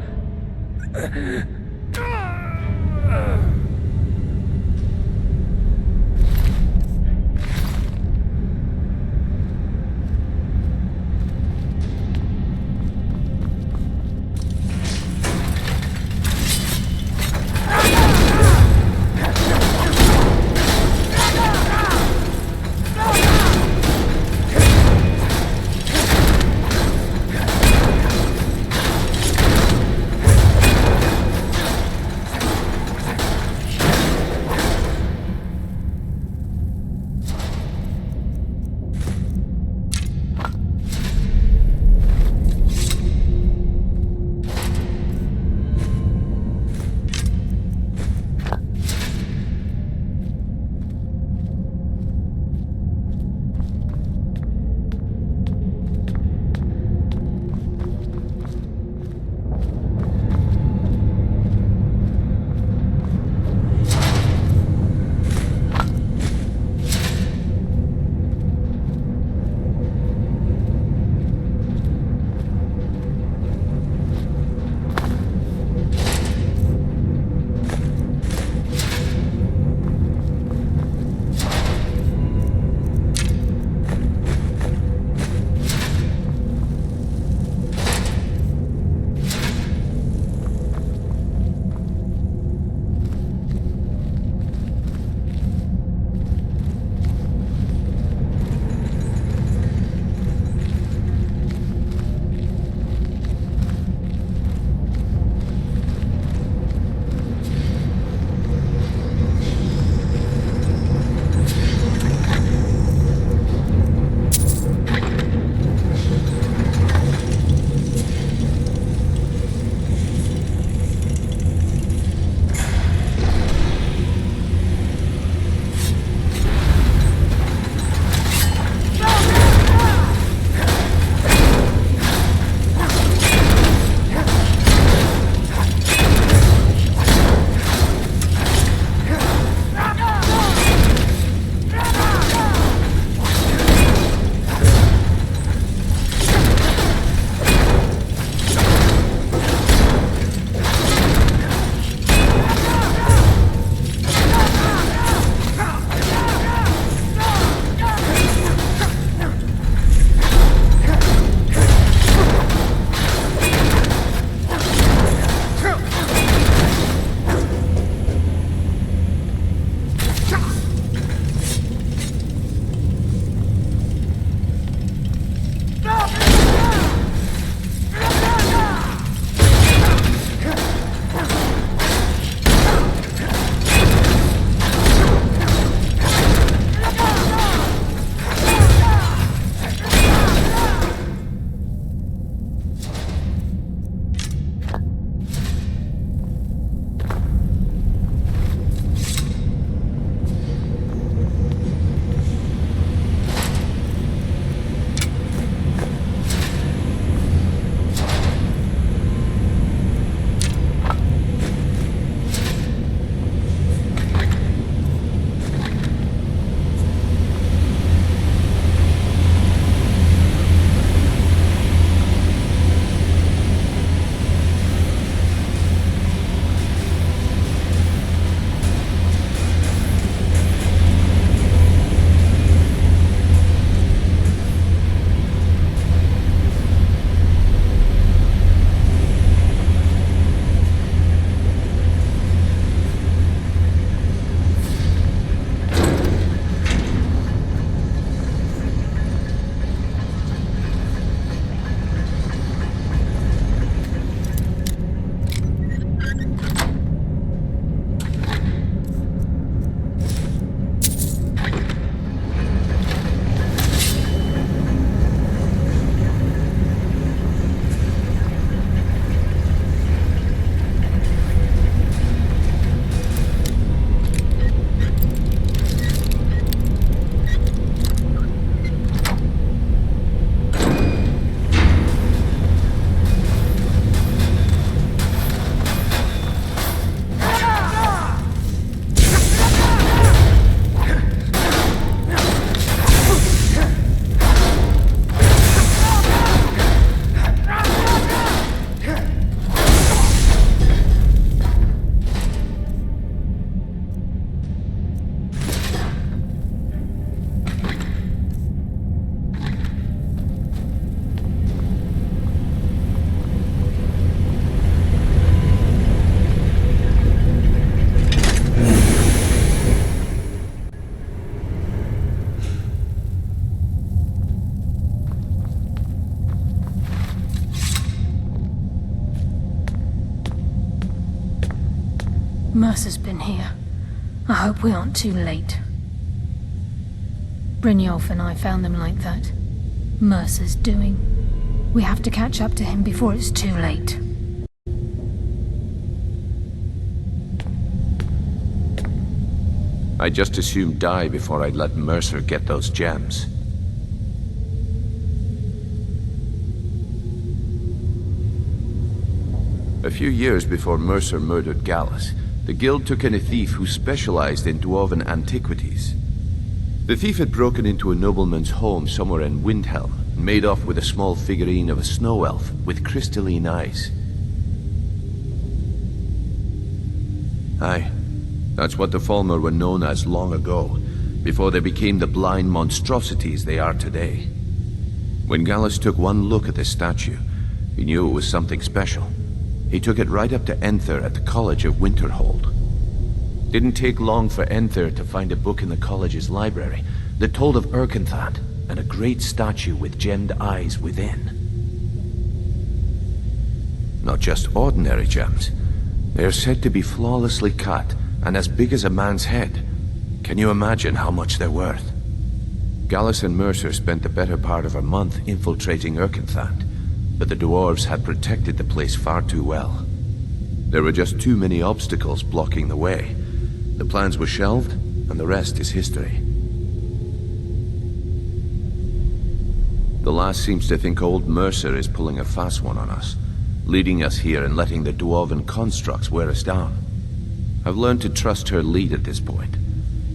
Mercer's been here. I hope we aren't too late. Brynjolf and I found them like that. Mercer's doing. We have to catch up to him before it's too late. I just assumed die before I'd let Mercer get those gems. A few years before Mercer murdered Gallus, the guild took in a thief who specialized in dwarven antiquities. The thief had broken into a nobleman's home somewhere in Windhelm and made off with a small figurine of a snow elf with crystalline eyes. Aye, that's what the Falmer were known as long ago, before they became the blind monstrosities they are today. When Gallus took one look at this statue, he knew it was something special. He took it right up to Enthir at the College of Winterhold. Didn't take long for Enthir to find a book in the college's library that told of Irkngthand and a great statue with gemmed eyes within. Not just ordinary gems. They are said to be flawlessly cut and as big as a man's head. Can you imagine how much they're worth? Gallus and Mercer spent the better part of a month infiltrating Irkngthand, but the dwarves had protected the place far too well. There were just too many obstacles blocking the way. The plans were shelved, and the rest is history. The lass seems to think old Mercer is pulling a fast one on us, leading us here and letting the dwarven constructs wear us down. I've learned to trust her lead at this point.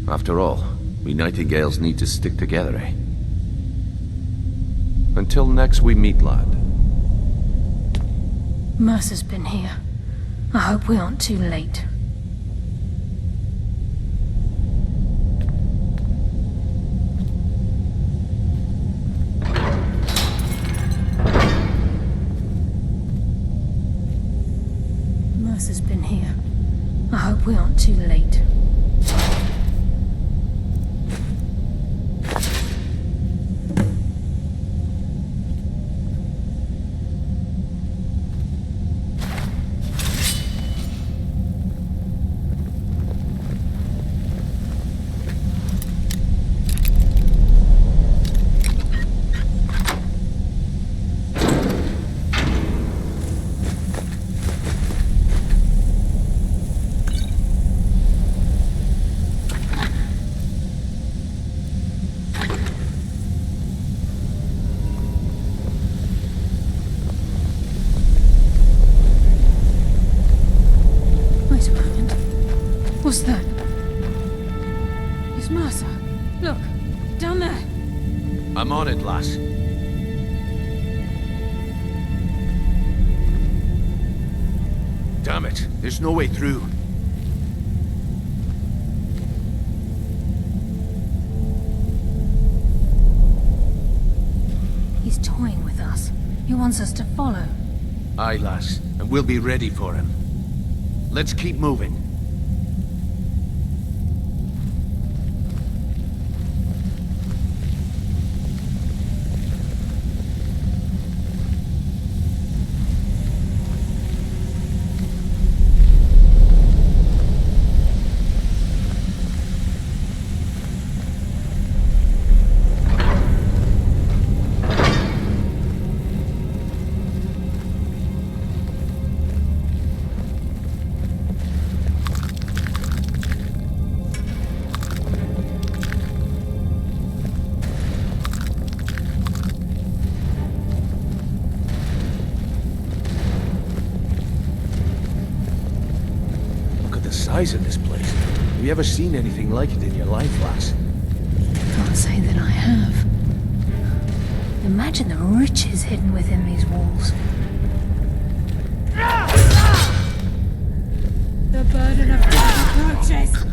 After all, we Nightingales need to stick together, eh? Until next we meet, lad. Mercer's been here. I hope we aren't too late. Mercer's been here. I hope we aren't too late. What's that? It's Mercer. Look, down there. I'm on it, lass. Damn it, there's no way through. He's toying with us. He wants us to follow. Aye, lass, and we'll be ready for him. Let's keep moving. Size of this place. Have you ever seen anything like it in your life, lass? Can't say that I have. Imagine the riches hidden within these walls. The burden of death approaches.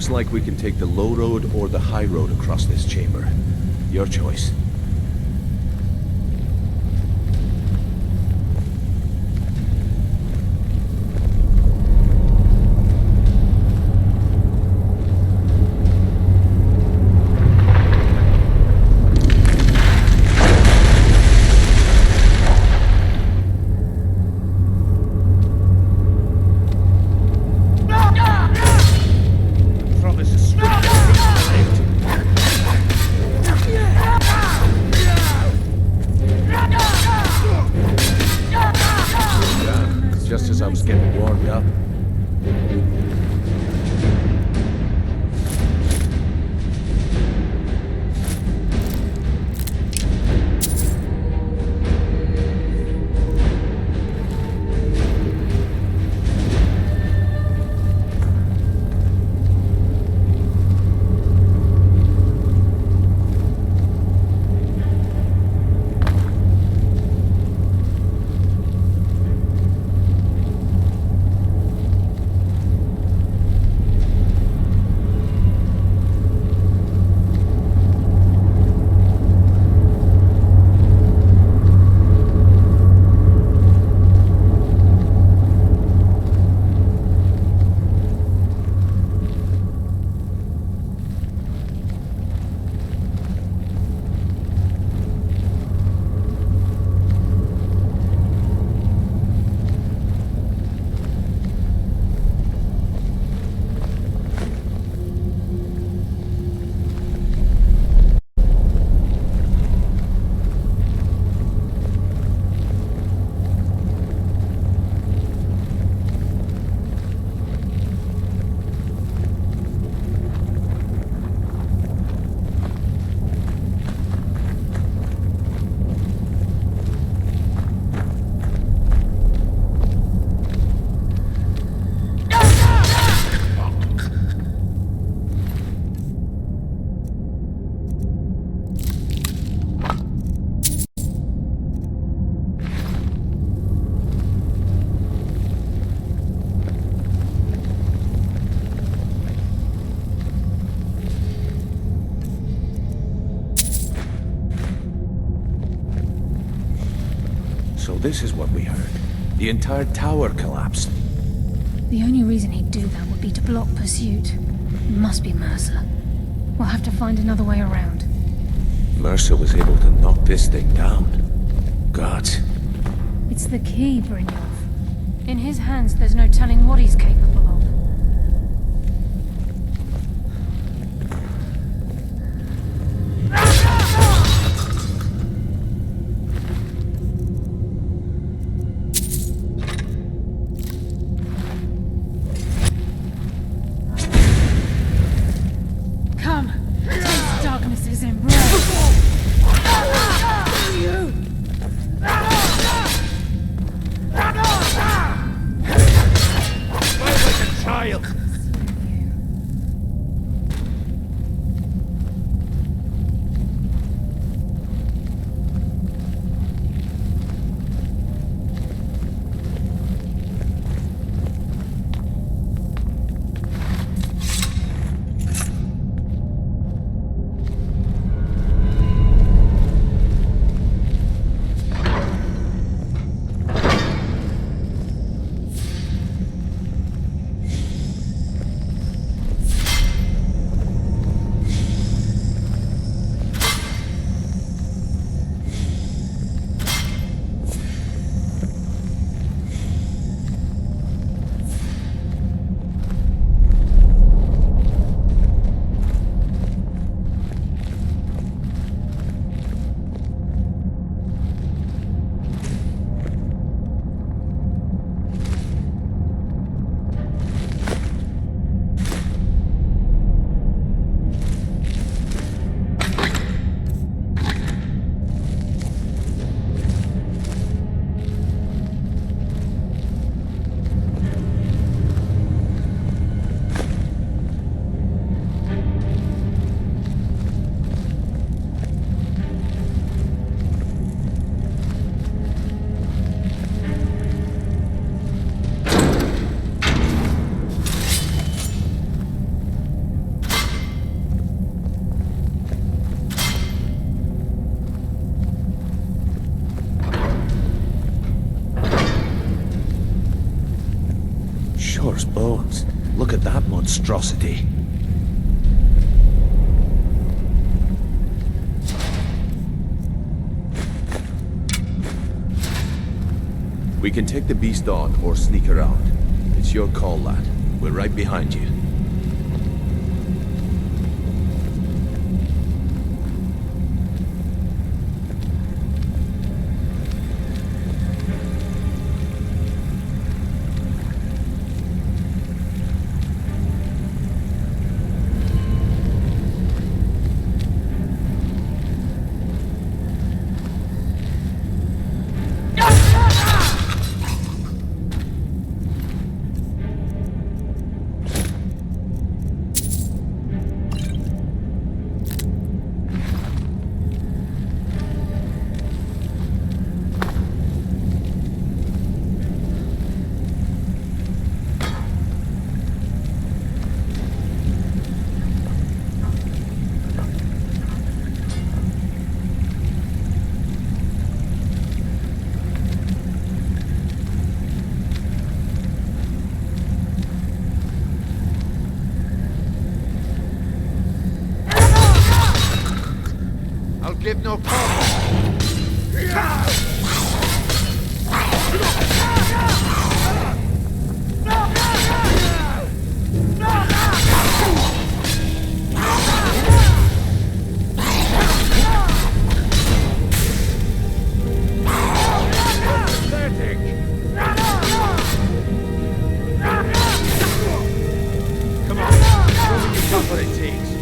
Looks like we can take the low road or the high road across this chamber. Your choice. Just as I was getting warmed up. So this is what we heard. The entire tower collapsed. The only reason he'd do that would be to block pursuit. It must be Mercer. We'll have to find another way around. Mercer was able to knock this thing down. Gods. It's the key, Brynjolf. In his hands, there's no telling what he's capable of. monstrosity. We can take the beast on or sneak around. It's your call, lad. We're right behind you. Give no call. Come on, show me you got what it takes.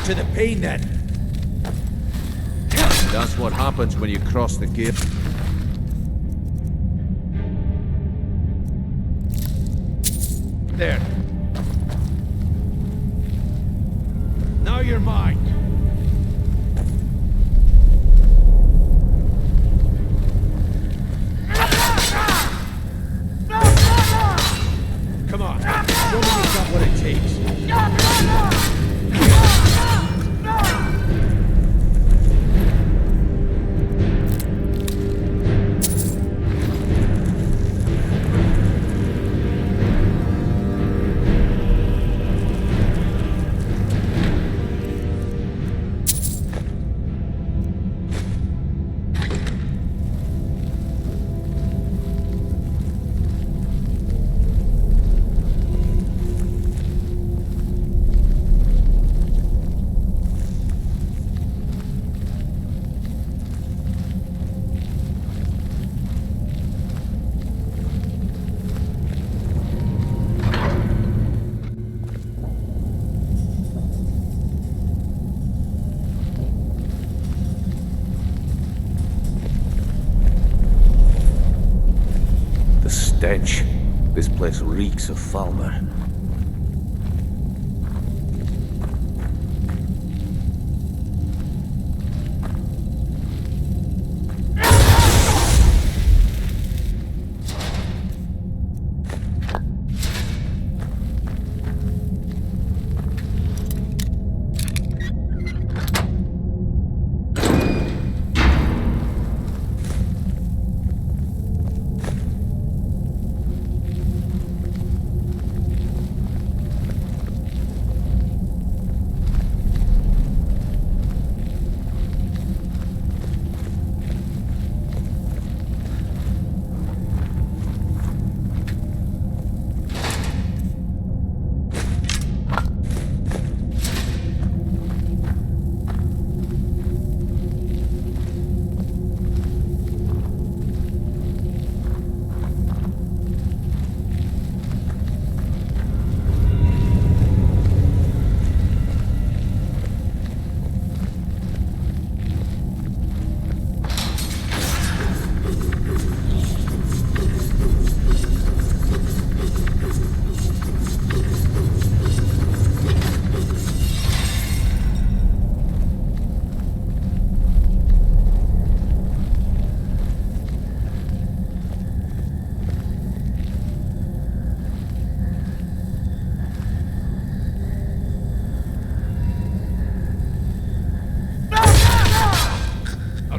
to the pain then. That's what happens when you cross the gate. There. Now you're mine. Come on. Show me you've got what it takes. Stench. This place reeks of Falmer.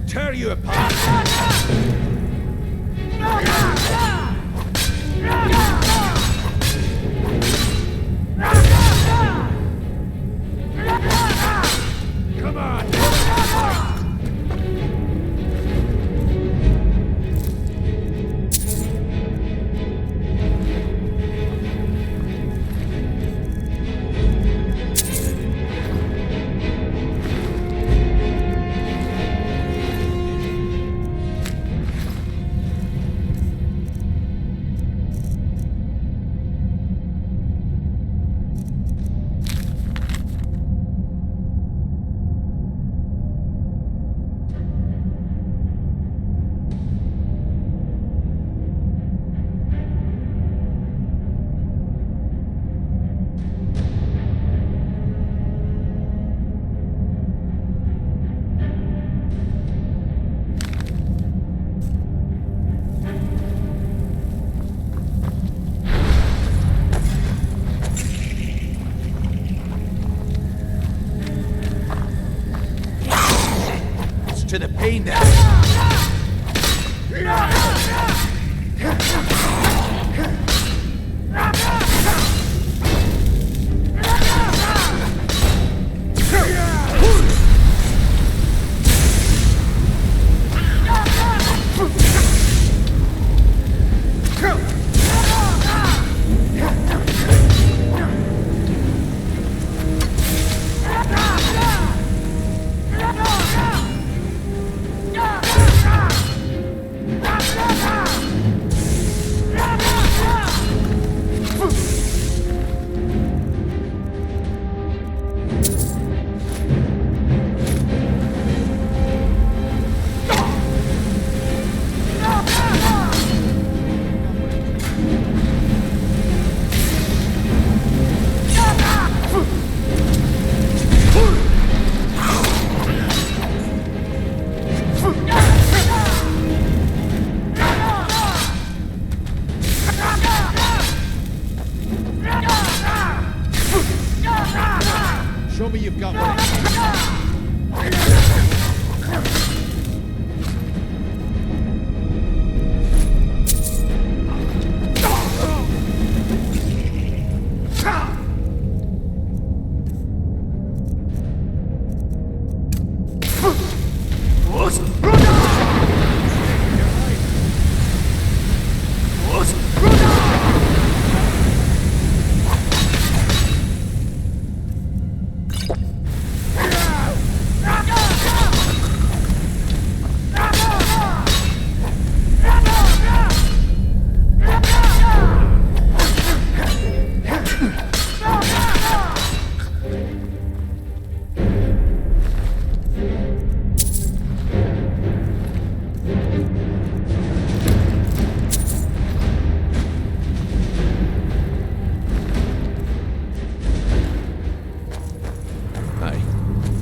Tear you apart! Come on! To the pain now. Show me you've got one.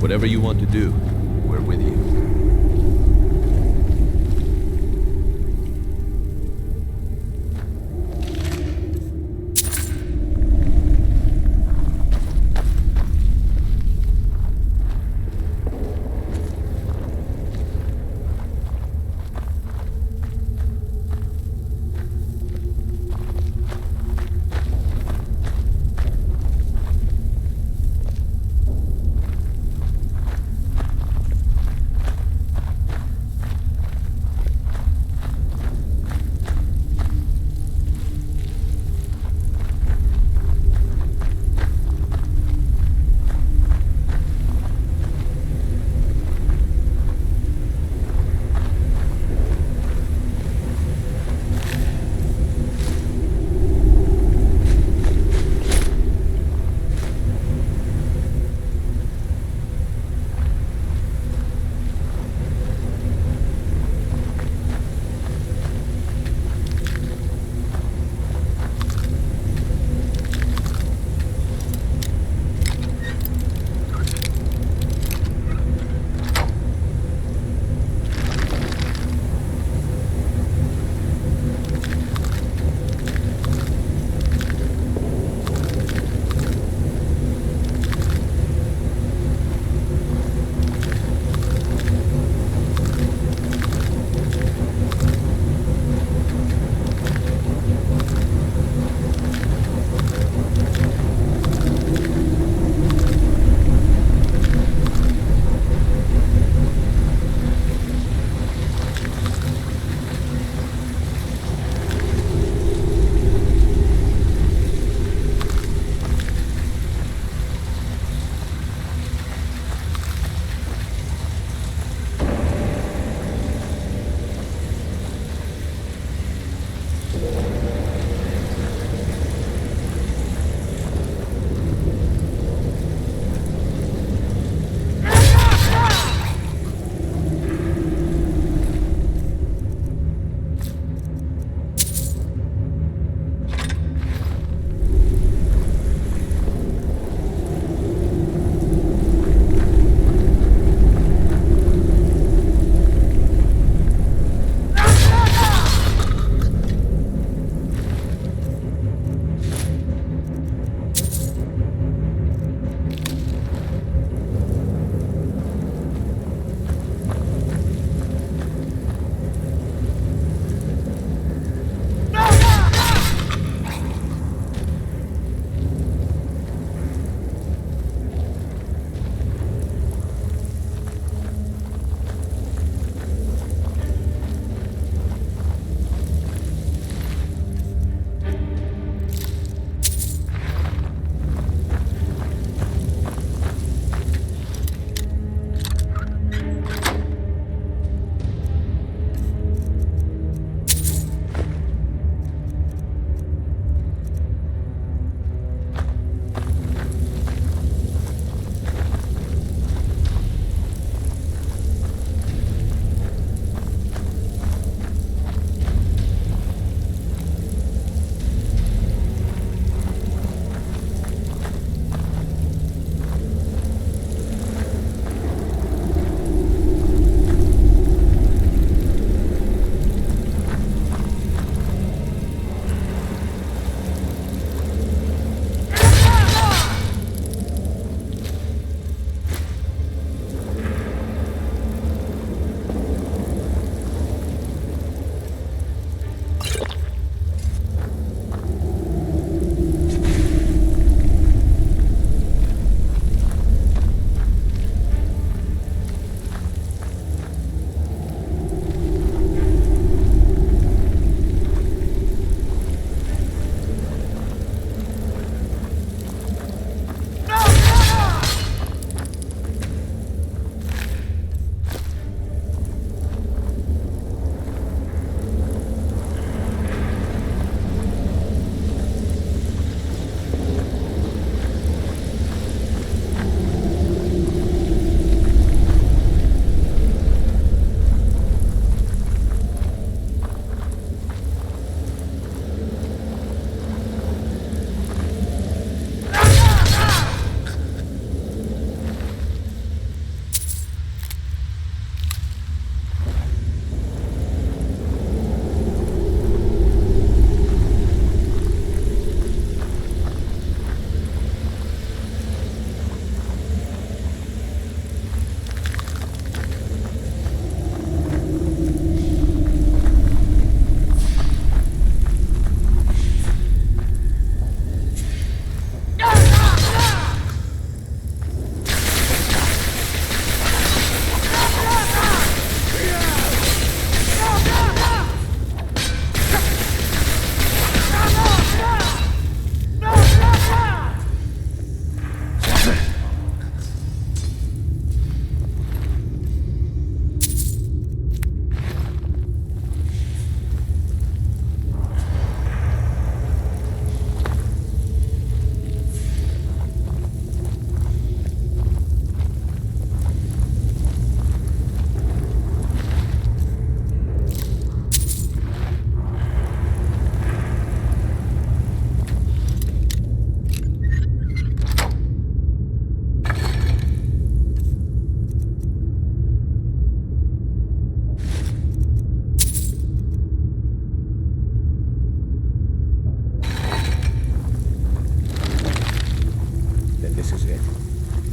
Whatever you want to do, we're with you.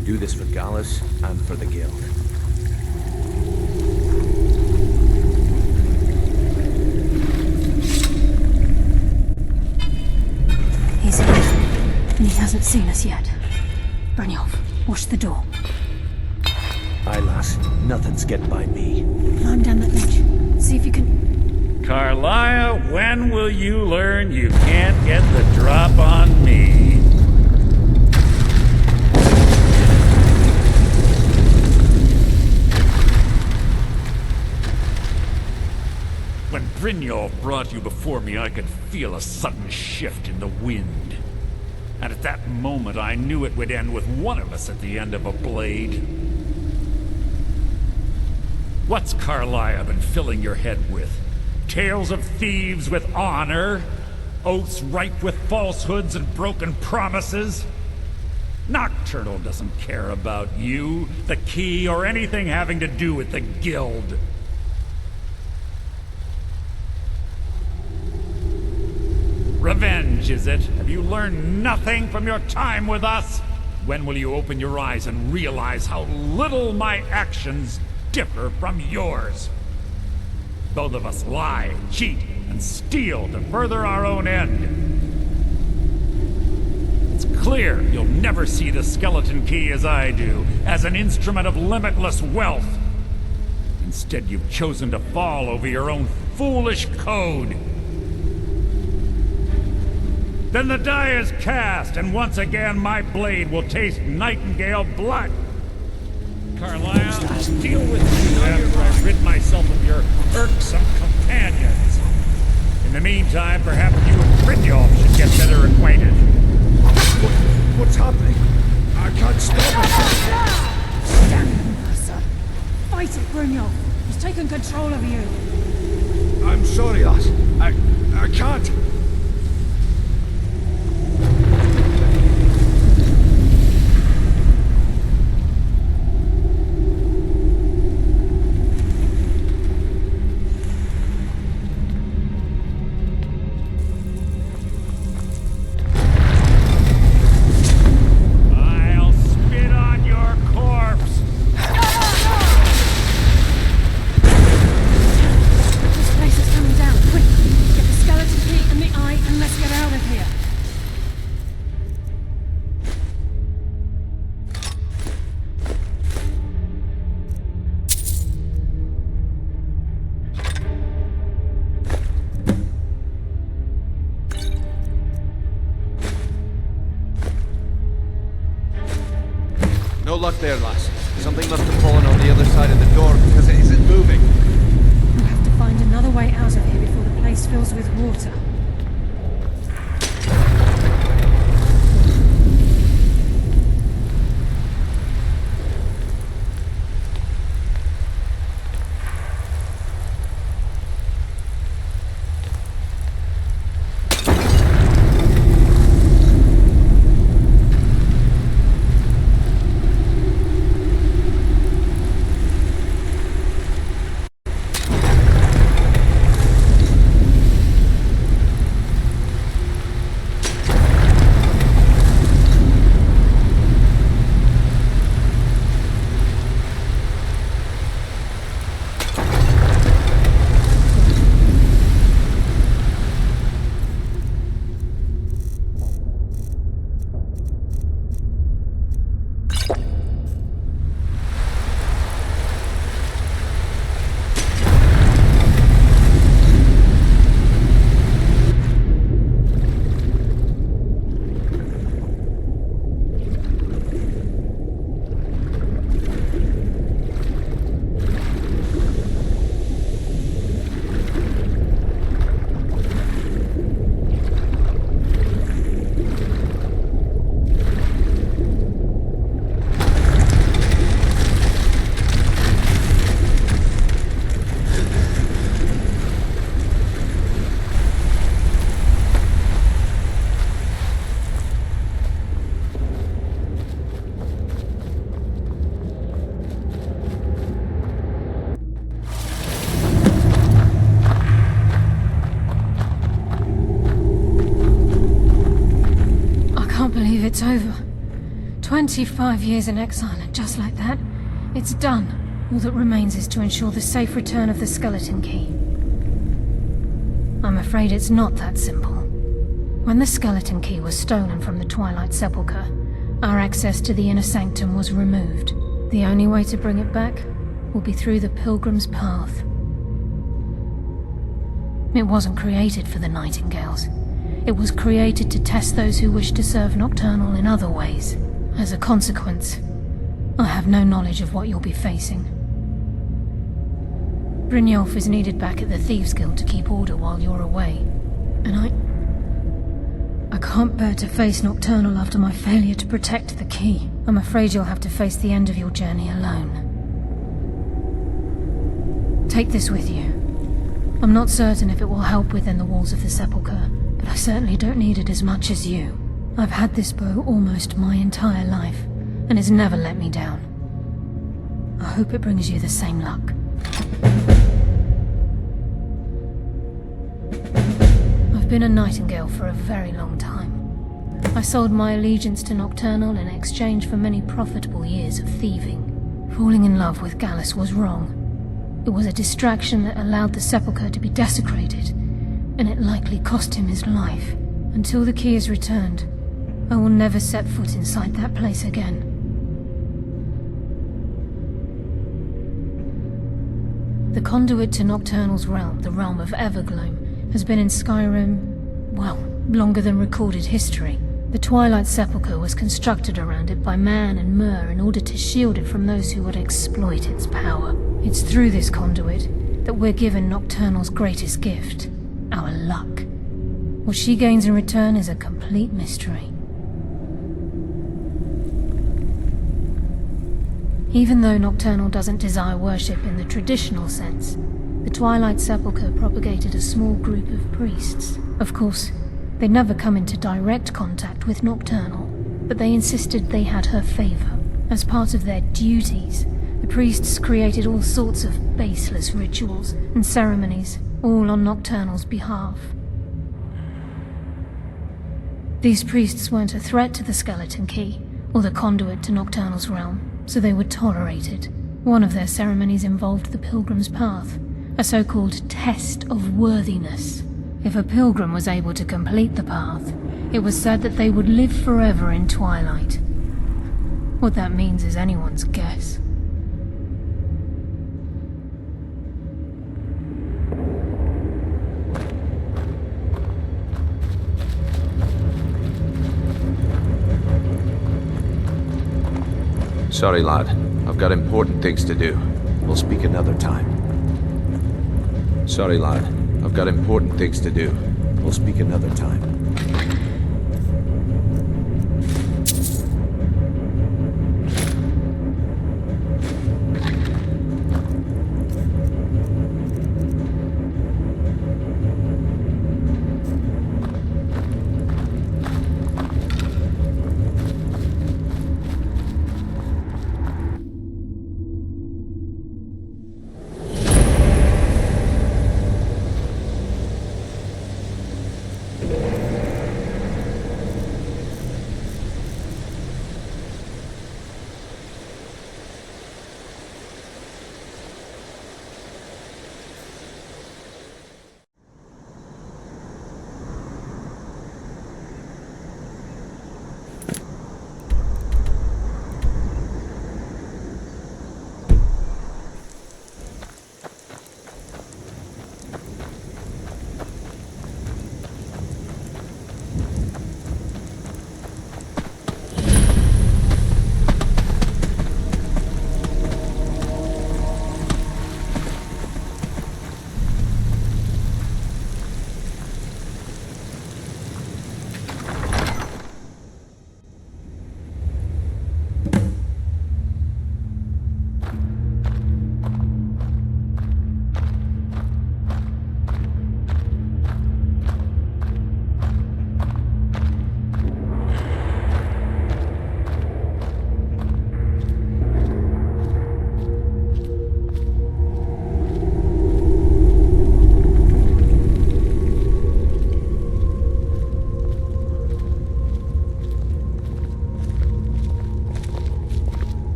We do this for Gallus and for the Guild. He's here, and he hasn't seen us yet. Brynjolf, watch the door. Aye, lass. Nothing's getting by me. Climb down that ledge. See if you can... Carlia, when will you learn you can't get the drop on me? When Brynjolf brought you before me, I could feel a sudden shift in the wind. And at that moment, I knew it would end with one of us at the end of a blade. What's Carlia been filling your head with? Tales of thieves with honor? Oaths ripe with falsehoods and broken promises? Nocturnal doesn't care about you, the key, or anything having to do with the Guild. Revenge, is it? Have you learned nothing from your time with us? When will you open your eyes and realize how little my actions differ from yours? Both of us lie, cheat, and steal to further our own end. It's clear you'll never see the skeleton key as I do, as an instrument of limitless wealth. Instead, you've chosen to fall over your own foolish code. Then the die is cast, and once again my blade will taste Nightingale blood. Carlia, I'll deal with you after I rid myself of your irksome companions. In the meantime, perhaps you and Brynjolf should get better acquainted. What's happening? I can't stop it. Damn you, Mercer. Fight it, Brynjolf. He's taken control of you. I'm sorry, lass. I can't. No luck there, lass. Something must have fallen on the other side of the door because it isn't moving. We'll have to find another way out of here before the place fills with water. 25 years in exile, and just like that, it's done. All that remains is to ensure the safe return of the skeleton key. I'm afraid it's not that simple. When the skeleton key was stolen from the Twilight Sepulchre, our access to the inner sanctum was removed. The only way to bring it back will be through the Pilgrim's Path. It wasn't created for the Nightingales. It was created to test those who wish to serve Nocturnal in other ways. As a consequence, I have no knowledge of what you'll be facing. Brynjolf is needed back at the Thieves Guild to keep order while you're away, and I can't bear to face Nocturnal after my failure to protect the key. I'm afraid you'll have to face the end of your journey alone. Take this with you. I'm not certain if it will help within the walls of the Sepulchre, but I certainly don't need it as much as you. I've had this bow almost my entire life, and it's never let me down. I hope it brings you the same luck. I've been a Nightingale for a very long time. I sold my allegiance to Nocturnal in exchange for many profitable years of thieving. Falling in love with Gallus was wrong. It was a distraction that allowed the Sepulchre to be desecrated, and it likely cost him his life. Until the key is returned, I will never set foot inside that place again. The conduit to Nocturnal's realm, the realm of Evergloam, has been in Skyrim, well, longer than recorded history. The Twilight Sepulchre was constructed around it by Man and Mer in order to shield it from those who would exploit its power. It's through this conduit that we're given Nocturnal's greatest gift, our luck. What she gains in return is a complete mystery. Even though Nocturnal doesn't desire worship in the traditional sense, the Twilight Sepulchre propagated a small group of priests. Of course, they'd never come into direct contact with Nocturnal, but they insisted they had her favor. As part of their duties, the priests created all sorts of baseless rituals and ceremonies, all on Nocturnal's behalf. These priests weren't a threat to the skeleton key, or the conduit to Nocturnal's realm, so they were tolerated. One of their ceremonies involved the Pilgrim's Path, a so-called test of worthiness. If a pilgrim was able to complete the path, it was said that they would live forever in Twilight. What that means is anyone's guess. Sorry, lad. I've got important things to do. We'll speak another time. Sorry, lad. I've got important things to do. We'll speak another time.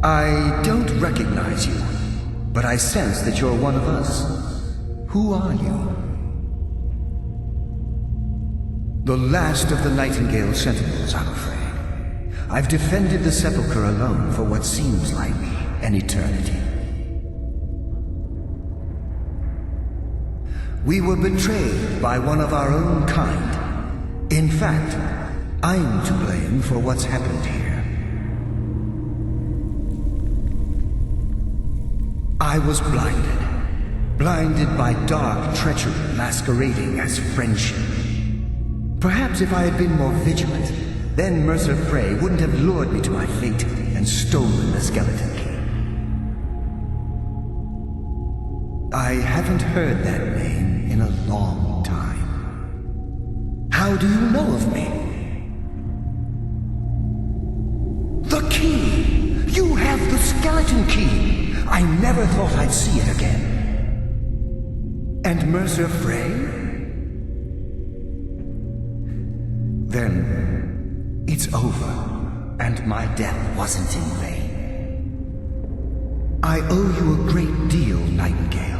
I don't recognize you, but I sense that you're one of us. Who are you? The last of the Nightingale Sentinels, I'm afraid. I've defended the Sepulchre alone for what seems like an eternity. We were betrayed by one of our own kind. In fact, I'm to blame for what's happened here. I was blinded by dark treachery masquerading as friendship. Perhaps if I had been more vigilant, then Mercer Frey wouldn't have lured me to my fate and stolen the skeleton key. I haven't heard that name in a long time. How do you know of me? The key! You have the skeleton key! I never thought I'd see it again. And Mercer Frey? Then it's over, and my death wasn't in vain. I owe you a great deal, Nightingale.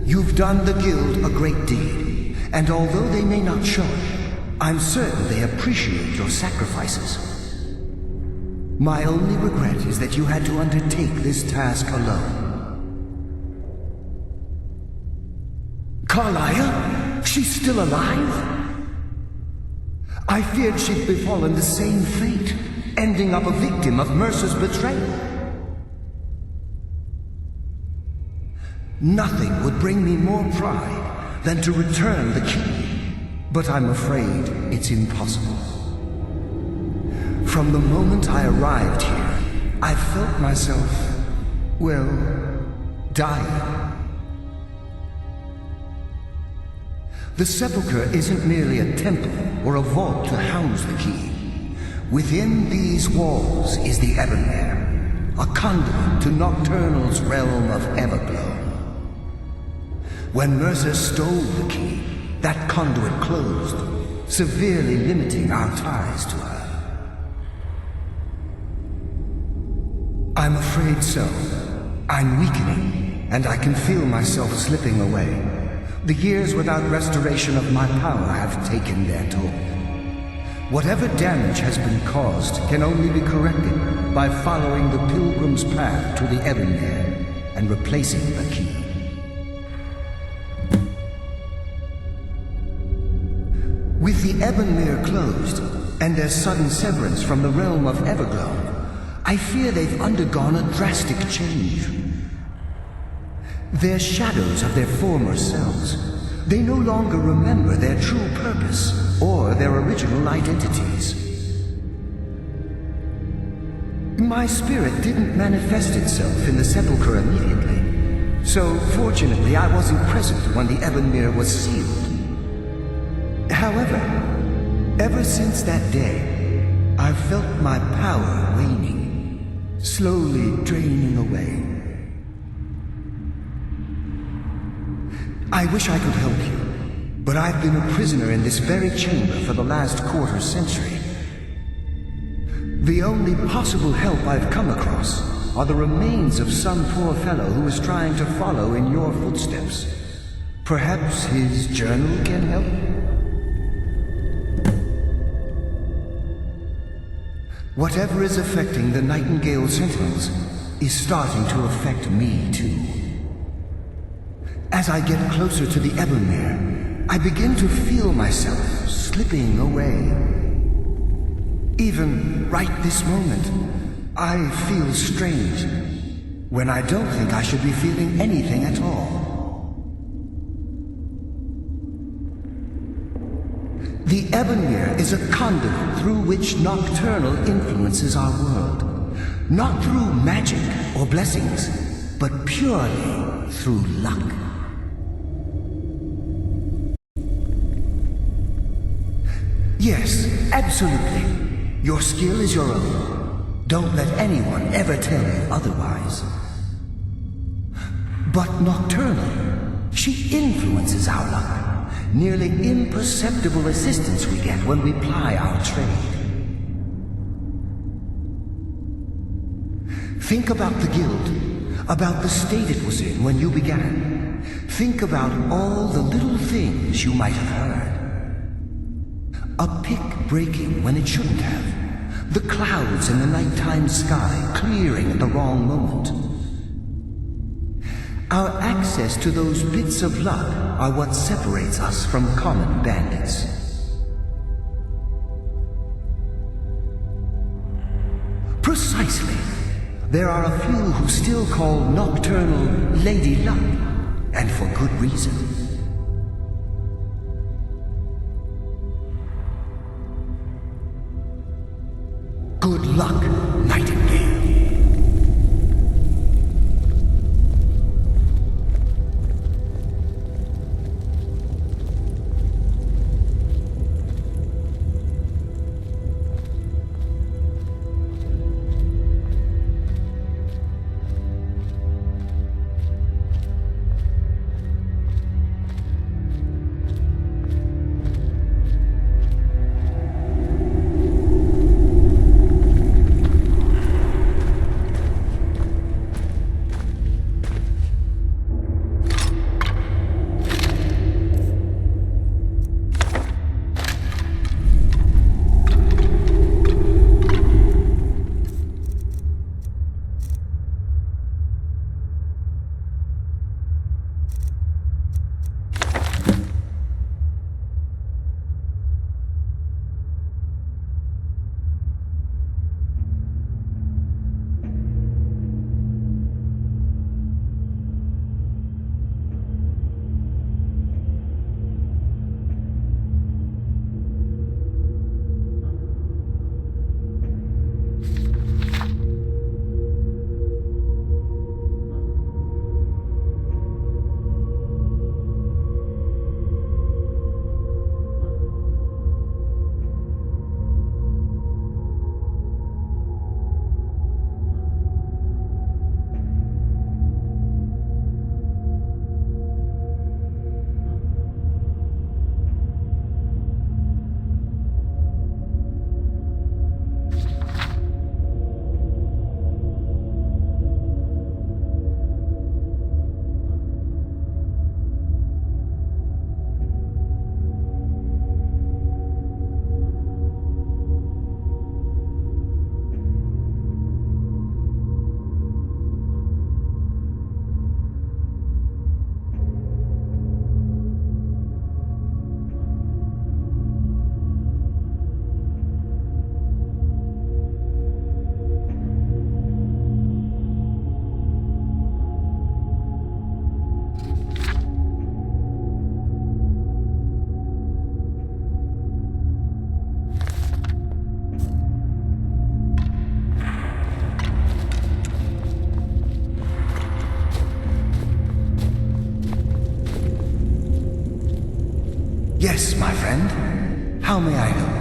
You've done the Guild a great deed, and although they may not show it, I'm certain they appreciate your sacrifices. My only regret is that you had to undertake this task alone. Carlia? She's still alive? I feared she'd befallen the same fate, ending up a victim of Mercer's betrayal. Nothing would bring me more pride than to return the key, but I'm afraid it's impossible. From the moment I arrived here, I felt myself, well, dying. The Sepulchre isn't merely a temple or a vault to house the key. Within these walls is the Ebonmere, a conduit to Nocturnal's realm of Everglow. When Mercer stole the key, that conduit closed, severely limiting our ties to her. I'm afraid so. I'm weakening, and I can feel myself slipping away. The years without restoration of my power have taken their toll. Whatever damage has been caused can only be corrected by following the pilgrim's path to the Ebonmere and replacing the key. With the Ebonmere closed, and their sudden severance from the realm of Everglow, I fear they've undergone a drastic change. They're shadows of their former selves. They no longer remember their true purpose or their original identities. My spirit didn't manifest itself in the Sepulchre immediately, so fortunately I wasn't present when the Ebonmere was sealed. However, ever since that day, I've felt my power waning, slowly draining away. I wish I could help you, but I've been a prisoner in this very chamber for the last quarter century. The only possible help I've come across are the remains of some poor fellow who is trying to follow in your footsteps. Perhaps his journal can help? Whatever is affecting the Nightingale Sentinels is starting to affect me too. As I get closer to the Ebonmere, I begin to feel myself slipping away. Even right this moment, I feel strange, when I don't think I should be feeling anything at all. The Ebonmere is a conduit through which Nocturnal influences our world. Not through magic or blessings, but purely through luck. Yes, absolutely. Your skill is your own. Don't let anyone ever tell you otherwise. But Nocturnal, she influences our luck. Nearly imperceptible assistance we get when we ply our trade. Think about the guild, about the state it was in when you began. Think about all the little things you might have heard. A pick breaking when it shouldn't have. The clouds in the nighttime sky clearing at the wrong moment. Our access to those bits of luck are what separates us from common bandits. Precisely. There are a few who still call Nocturnal Lady Luck, and for good reason. Good luck, Nightingale. Yes, my friend. How may I help?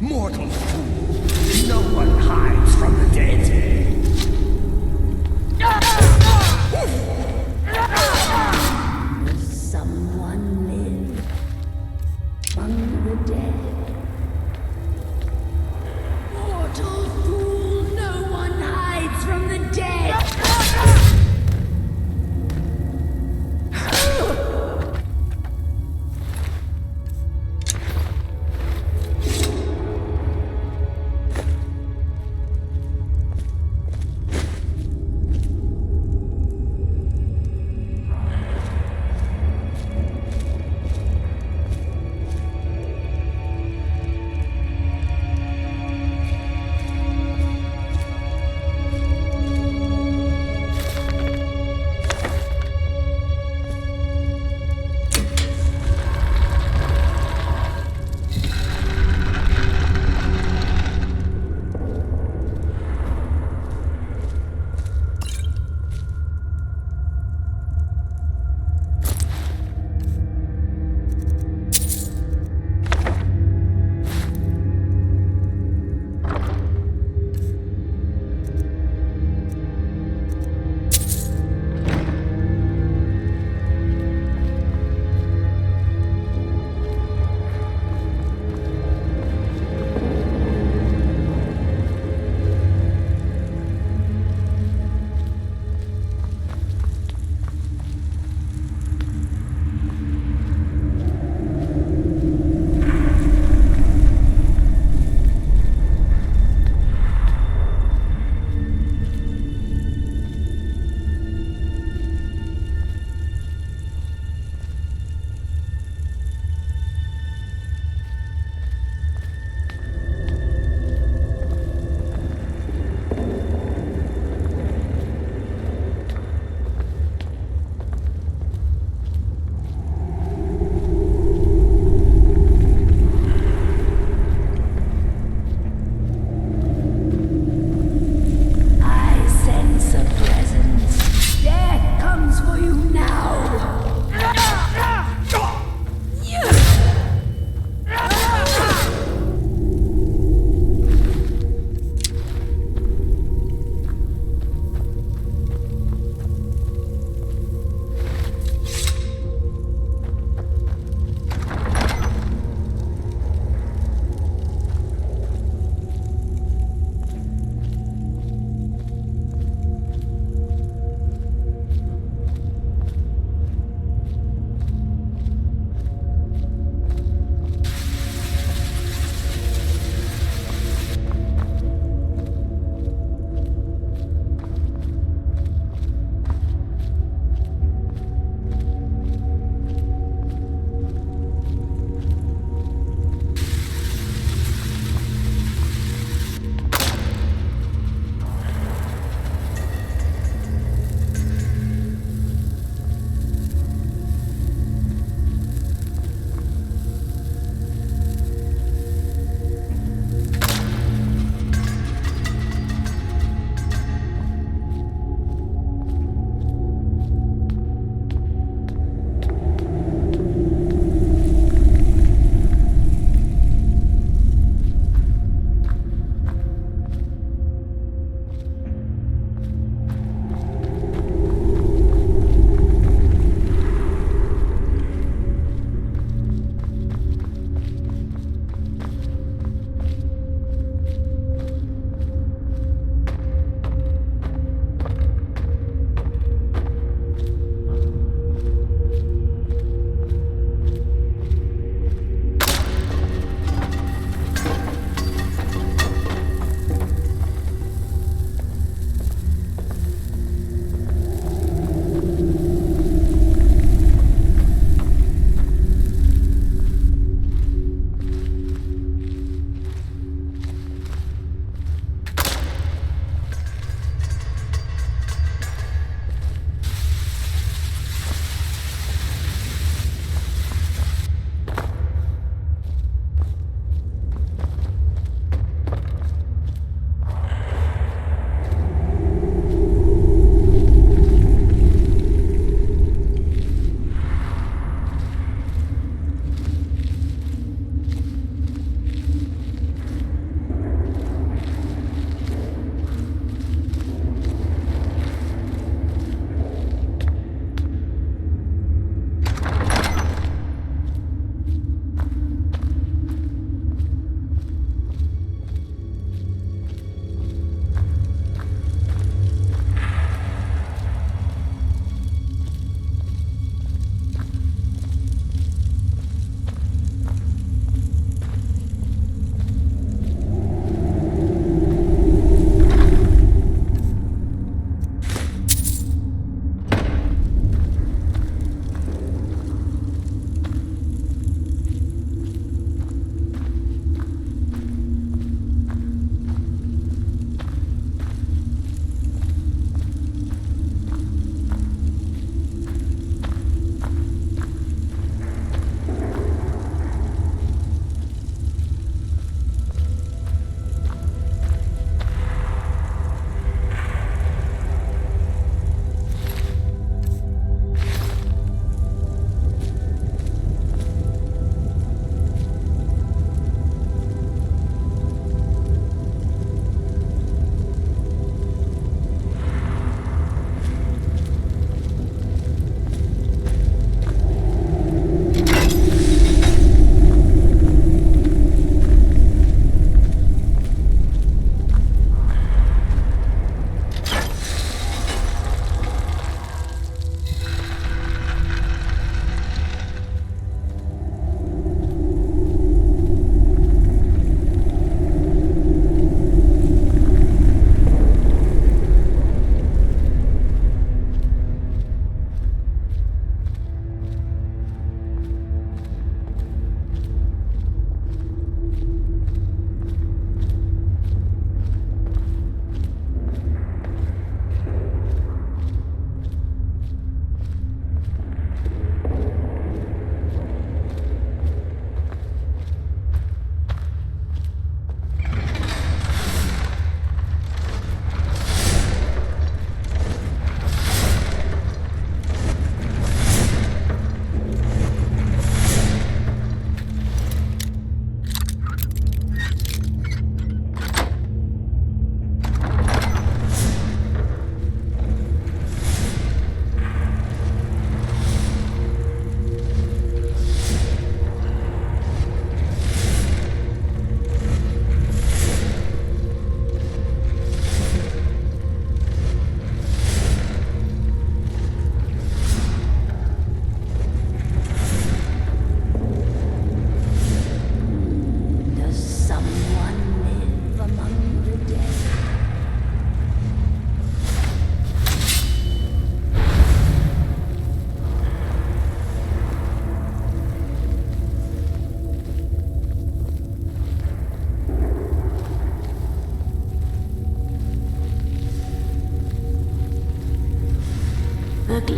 Mortal fool, no one hides from the dead. Will someone live among the dead? Mortal fool, no one hides from the dead.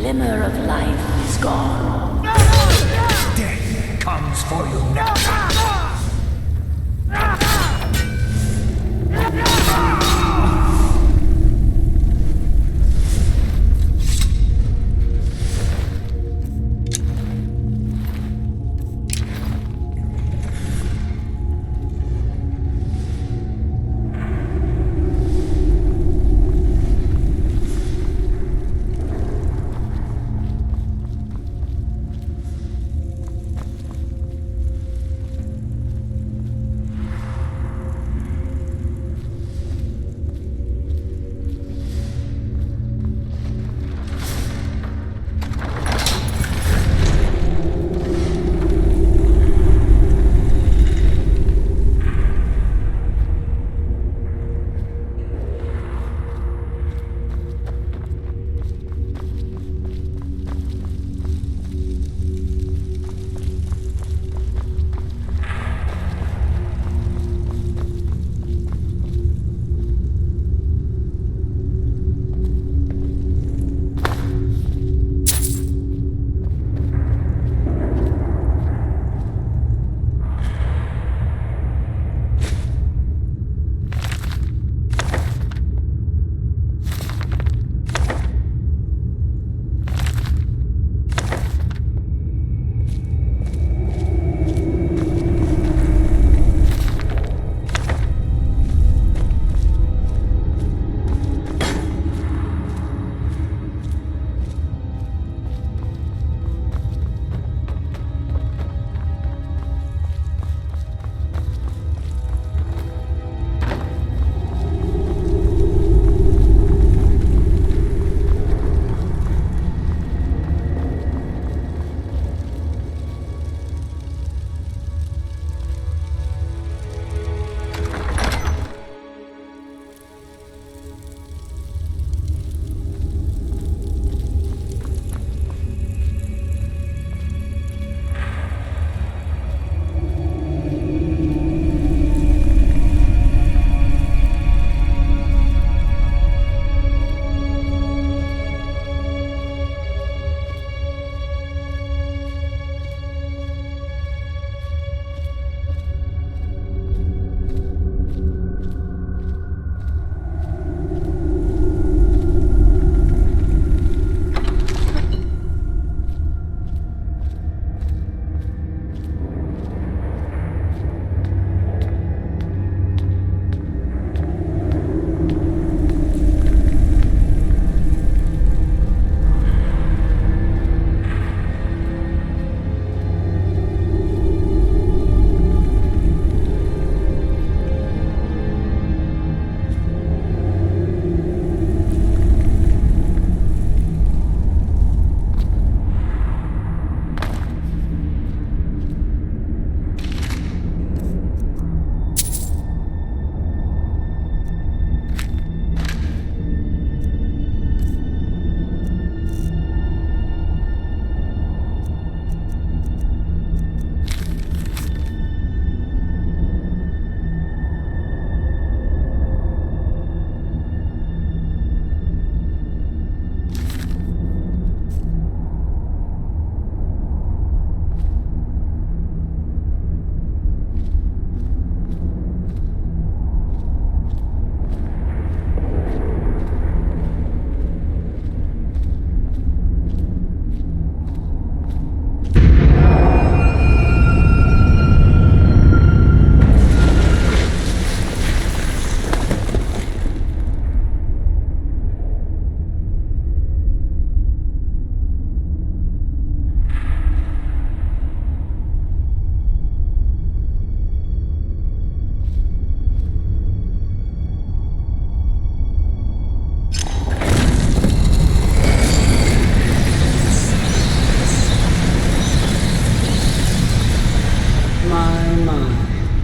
glimmer of life is gone. Death comes for you now.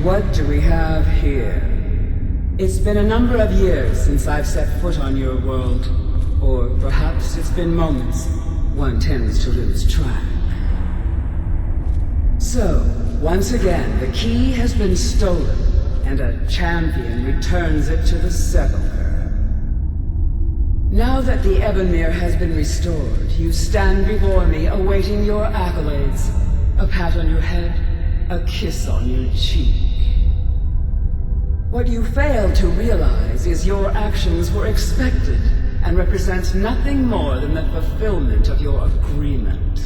What do we have here? It's been a number of years since I've set foot on your world. Or perhaps it's been moments. One tends to lose track. So, once again, the key has been stolen, and a champion returns it to the Sepulchre. Now that the Ebonmere has been restored, you stand before me awaiting your accolades. A pat on your head, a kiss on your cheek. What you fail to realize is your actions were expected and represent nothing more than the fulfillment of your agreement.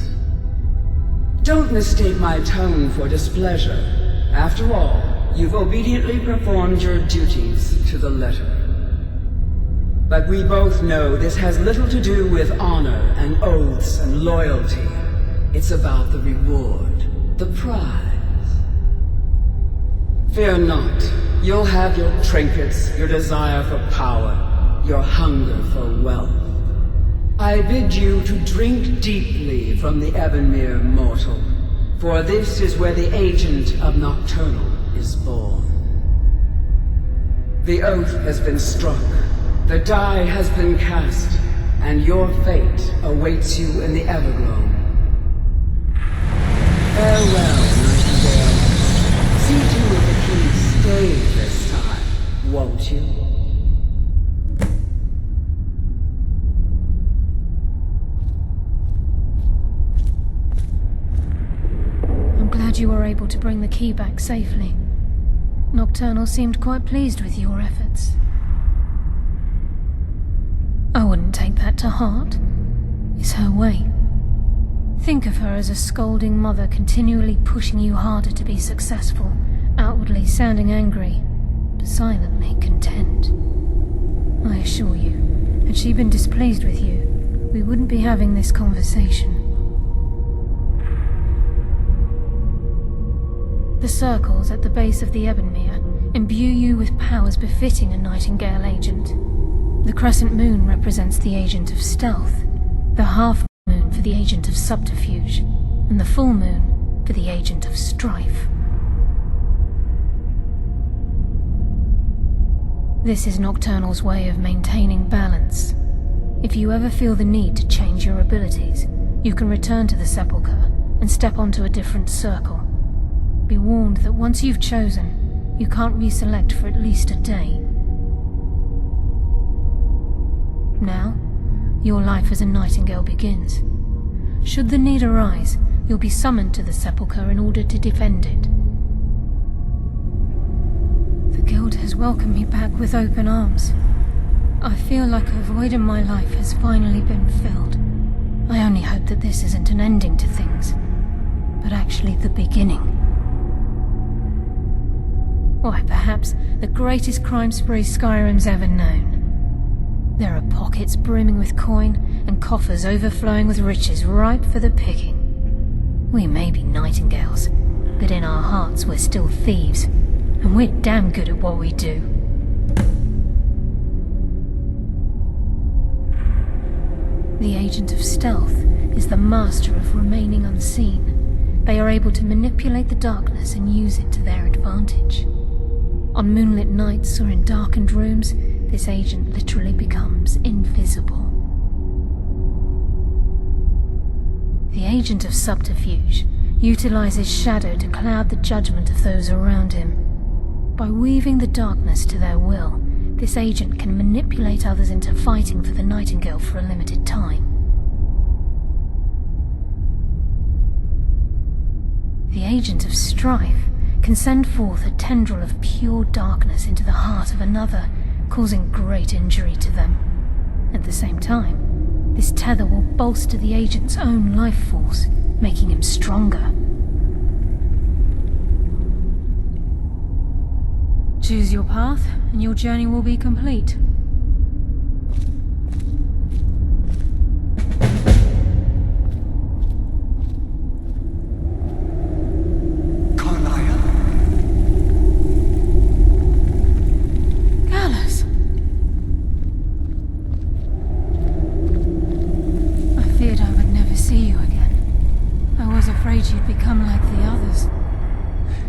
Don't mistake my tone for displeasure. After all, you've obediently performed your duties to the letter. But we both know this has little to do with honor and oaths and loyalty. It's about the reward, the prize. Fear not. You'll have your trinkets, your desire for power, your hunger for wealth. I bid you to drink deeply from the Ebonmere mortal, for this is where the agent of Nocturnal is born. The oath has been struck, the die has been cast, and your fate awaits you in the Everglow. Farewell, Nightingale. See to it that he stays this time, won't you? I'm glad you were able to bring the key back safely. Nocturnal seemed quite pleased with your efforts. I wouldn't take that to heart. It's her way. Think of her as a scolding mother continually pushing you harder to be successful, outwardly sounding angry, but silently content. I assure you, had she been displeased with you, we wouldn't be having this conversation. The circles at the base of the Ebonmere imbue you with powers befitting a Nightingale agent. The crescent moon represents the agent of stealth, the half moon for the agent of subterfuge, and the full moon for the agent of strife. This is Nocturnal's way of maintaining balance. If you ever feel the need to change your abilities, you can return to the Sepulchre and step onto a different circle. Be warned that once you've chosen, you can't reselect for at least a day. Now, your life as a Nightingale begins. Should the need arise, you'll be summoned to the Sepulchre in order to defend it. The Guild has welcomed me back with open arms. I feel like a void in my life has finally been filled. I only hope that this isn't an ending to things, but actually the beginning. Why, perhaps the greatest crime spree Skyrim's ever known. There are pockets brimming with coin, and coffers overflowing with riches ripe for the picking. We may be Nightingales, but in our hearts we're still thieves, and we're damn good at what we do. The Agent of Stealth is the master of remaining unseen. They are able to manipulate the darkness and use it to their advantage. On moonlit nights or in darkened rooms, this agent literally becomes invisible. The Agent of Subterfuge utilizes shadow to cloud the judgment of those around him. By weaving the darkness to their will, this agent can manipulate others into fighting for the Nightingale for a limited time. The Agent of Strife can send forth a tendril of pure darkness into the heart of another, causing great injury to them. At the same time, this tether will bolster the agent's own life force, making him stronger. Choose your path, and your journey will be complete. Gallus! I feared I would never see you again. I was afraid you'd become like the others.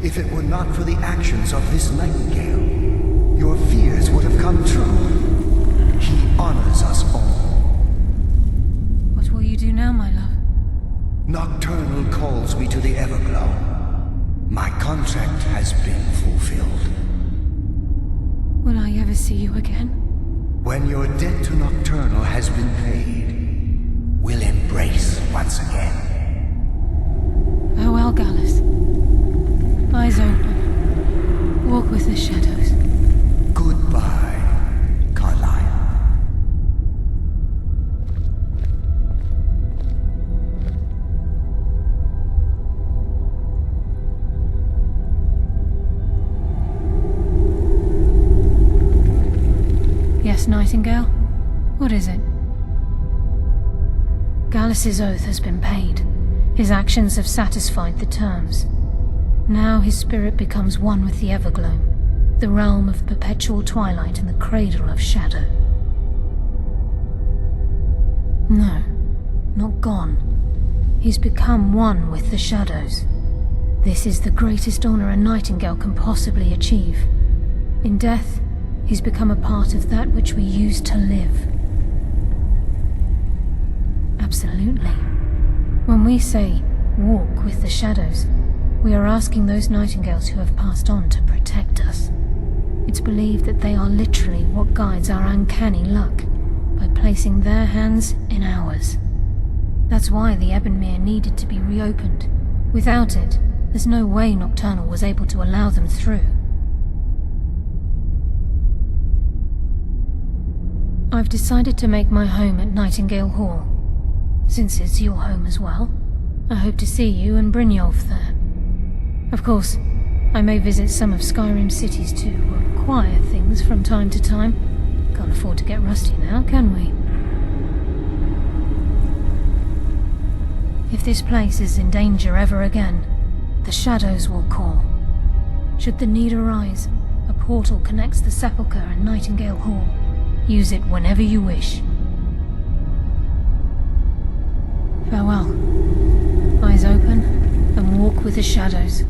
If it were not for the actions of this Nightingale, your fears would have come true. He honors us all. What will you do now, my love? Nocturnal calls me to the Everglow. My contract has been fulfilled. Will I ever see you again? When your debt to Nocturnal has been paid, we'll embrace once again. Farewell, Gallus. Eyes open. Walk with the shadows. Goodbye, Carlyle. Yes, Nightingale? What is it? Gallus's oath has been paid. His actions have satisfied the terms. Now his spirit becomes one with the Evergloam, the realm of perpetual twilight and the cradle of shadow. No, not gone. He's become one with the shadows. This is the greatest honor a Nightingale can possibly achieve. In death, he's become a part of that which we used to live. Absolutely. When we say, walk with the shadows, we are asking those Nightingales who have passed on to protect us. It's believed that they are literally what guides our uncanny luck, by placing their hands in ours. That's why the Ebonmere needed to be reopened. Without it, there's no way Nocturnal was able to allow them through. I've decided to make my home at Nightingale Hall. Since it's your home as well, I hope to see you and Brynjolf there. Of course, I may visit some of Skyrim's cities to acquire things from time to time. Can't afford to get rusty now, can we? If this place is in danger ever again, the shadows will call. Should the need arise, a portal connects the Sepulchre and Nightingale Hall. Use it whenever you wish. Farewell. Eyes open, and walk with the shadows.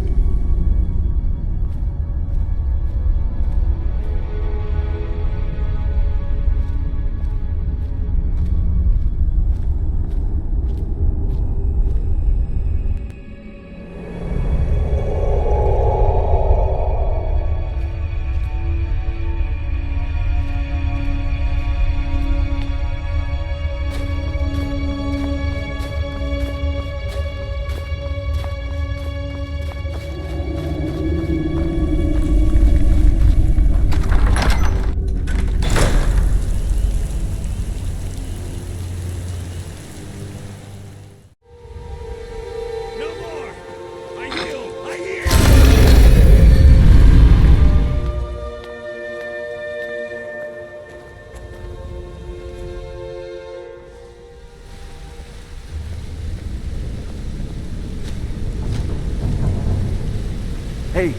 Hey,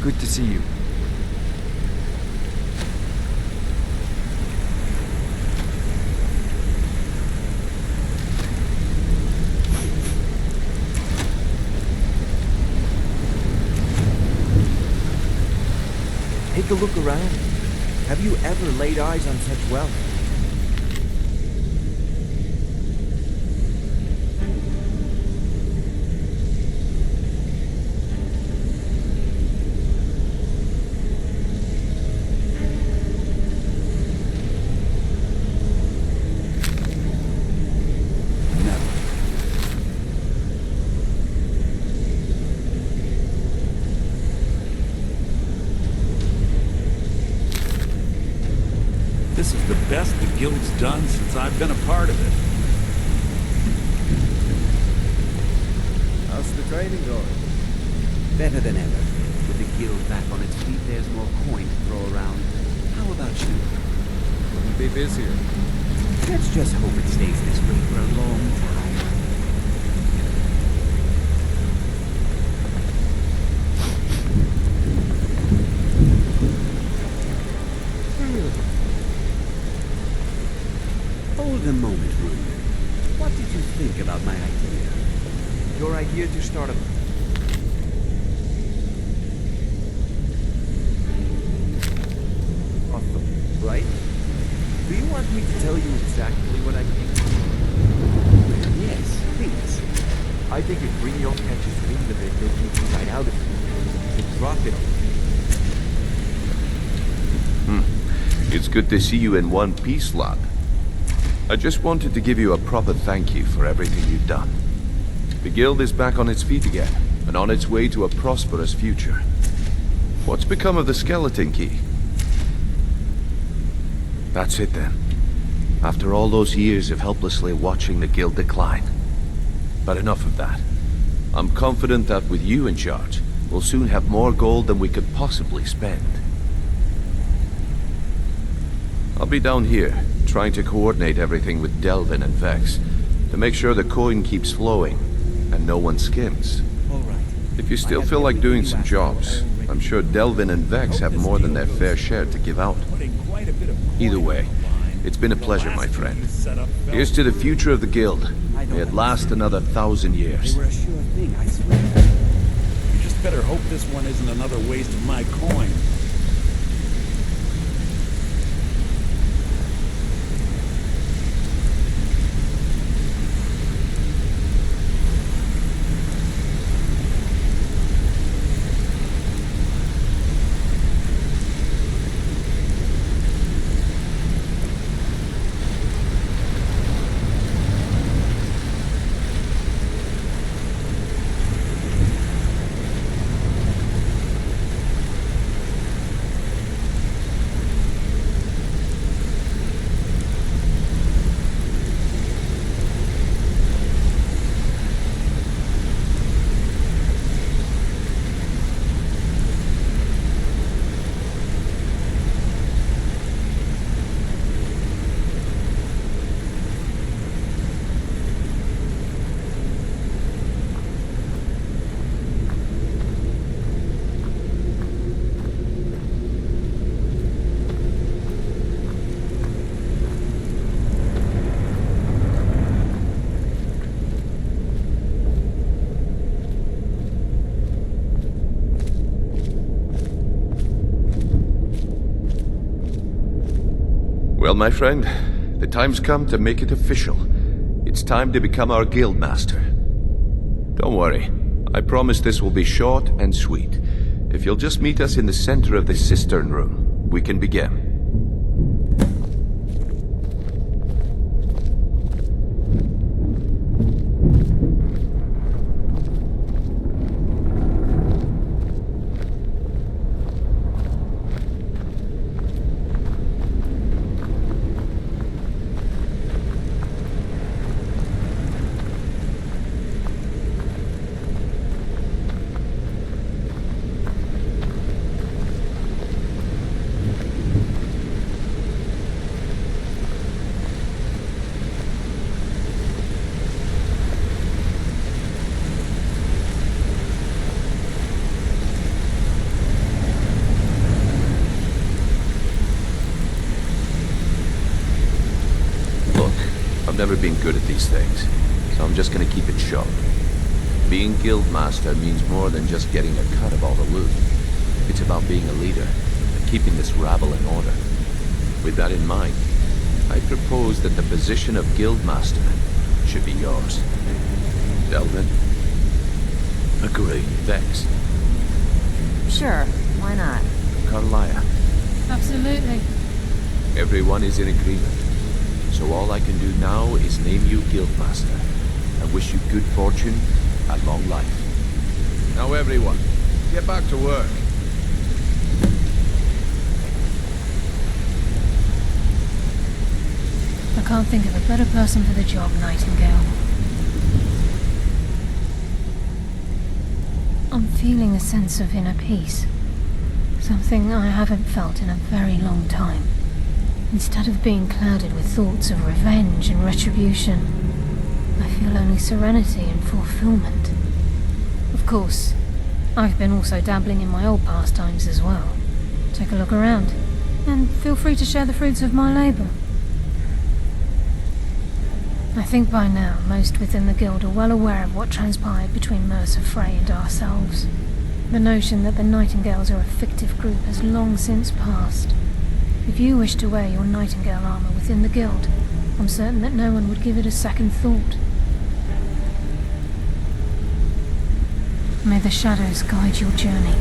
good to see you. Take a look around. Have you ever laid eyes on such wealth? This is the best the Guild's done since I've been a part of it. How's the training going? Better than ever. With the Guild back on its feet, there's more coin to throw around. How about you? Couldn't be busier. Let's just hope it stays this way for a long time. Hold a moment, Rune. What did you think about my idea? Your idea to start a... Awesome, right? Do you want me to tell you exactly what I think? Yes, please. I think if Brynjolf catches wind of it, he'll keep you right out of it. He'll drop it. It's good to see you in one piece, lad. I just wanted to give you a proper thank you for everything you've done. The guild is back on its feet again, and on its way to a prosperous future. What's become of the skeleton key? That's it then. After all those years of helplessly watching the guild decline. But enough of that. I'm confident that with you in charge, we'll soon have more gold than we could possibly spend. I'll be down here, trying to coordinate everything with Delvin and Vex, to make sure the coin keeps flowing, and no one skims. If you still feel like doing some jobs, I'm sure Delvin and Vex have more than their fair share to give out. Either way, it's been a pleasure, my friend. Here's to the future of the guild. May it last another 1,000 years. You just better hope this one isn't another waste of my coin. Well, my friend, the time's come to make it official. It's time to become our guild master. Don't worry, I promise this will be short and sweet. If you'll just meet us in the center of the cistern room, we can begin. I've never been good at these things, so I'm just gonna keep it short. Being guild master means more than just getting a cut of all the loot. It's about being a leader and keeping this rabble in order. With that in mind, I propose that the position of guild master should be yours. Delvin? Agree. Vex? Sure, why not? Carlia? Absolutely. Everyone is in agreement. So all I can do now is name you Guildmaster. I wish you good fortune and long life. Now everyone, get back to work. I can't think of a better person for the job, Nightingale. I'm feeling a sense of inner peace. Something I haven't felt in a very long time. Instead of being clouded with thoughts of revenge and retribution, I feel only serenity and fulfillment. Of course, I've been also dabbling in my old pastimes as well. Take a look around, and feel free to share the fruits of my labor. I think by now, most within the guild are well aware of what transpired between Mercer Frey and ourselves. The notion that the Nightingales are a fictive group has long since passed. If you wish to wear your Nightingale armor within the guild, I'm certain that no one would give it a second thought. May the shadows guide your journey.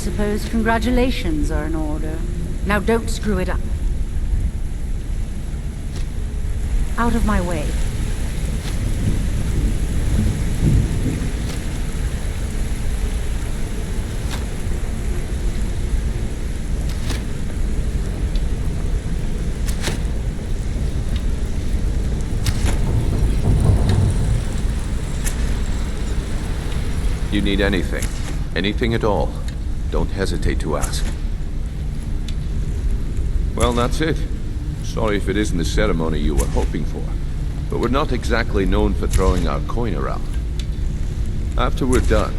suppose congratulations are in order. Now don't screw it up. Out of my way. You need anything. Anything at all. Don't hesitate to ask. Well, that's it. Sorry if it isn't the ceremony you were hoping for, but we're not exactly known for throwing our coin around. After we're done,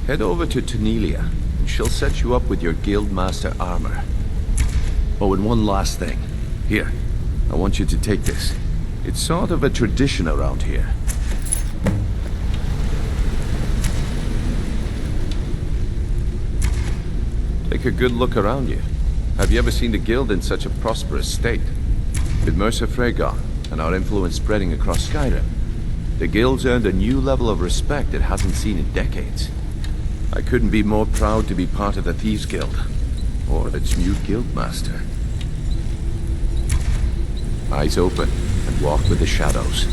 head over to Tanelia, and she'll set you up with your Guildmaster armor. Oh, and one last thing. Here, I want you to take this. It's sort of a tradition around here. Take a good look around you. Have you ever seen the Guild in such a prosperous state? With Mercer Frey gone, and our influence spreading across Skyrim, the Guild's earned a new level of respect it hasn't seen in decades. I couldn't be more proud to be part of the Thieves Guild, or its new Guildmaster. Eyes open, and walk with the shadows.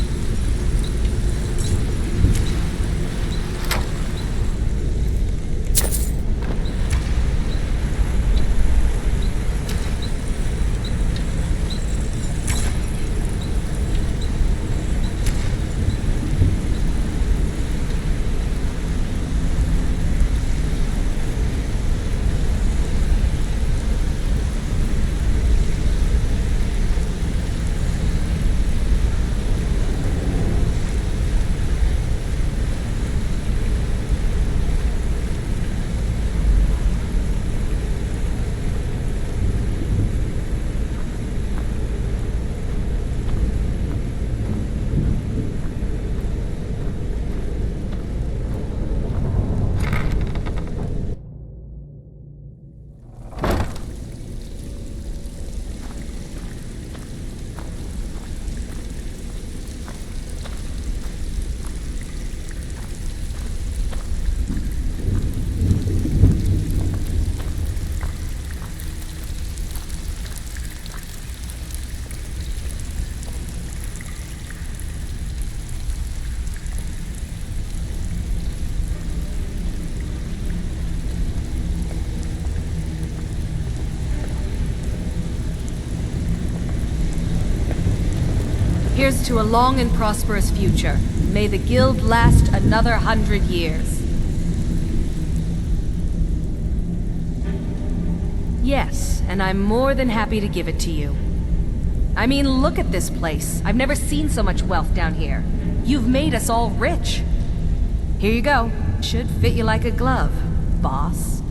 Here's to a long and prosperous future. May the Guild last another 100 years. Yes, and I'm more than happy to give it to you. I mean, look at this place. I've never seen so much wealth down here. You've made us all rich. Here you go. Should fit you like a glove, boss.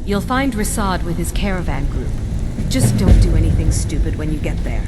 You'll find Rasad with his caravan group. Just don't do anything stupid when you get there.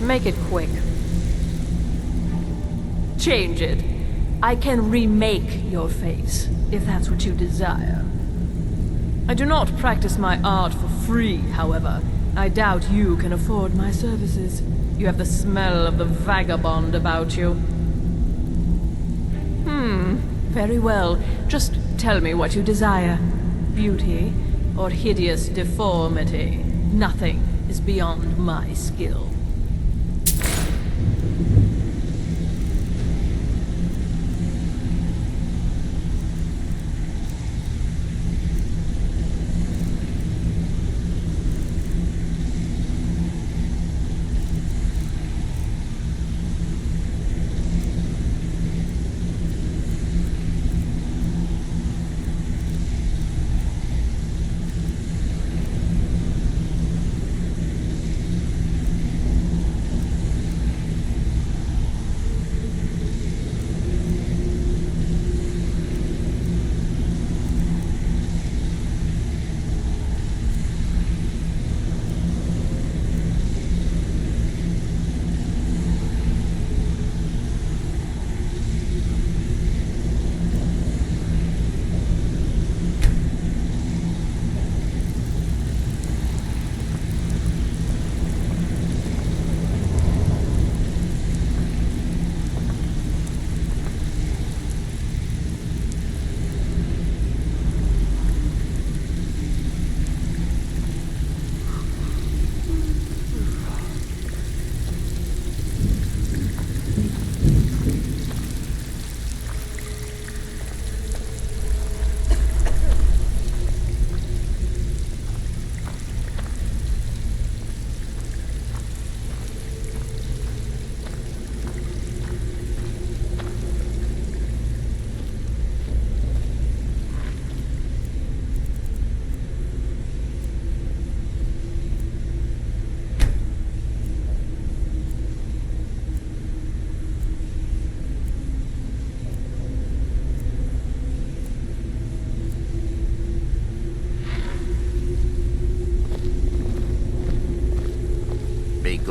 Make it quick. Change it. I can remake your face, if that's what you desire. I do not practice my art for free, however. I doubt you can afford my services. You have the smell of the vagabond about you. Very well. Just tell me what you desire. Beauty or hideous deformity. Nothing is beyond my skill.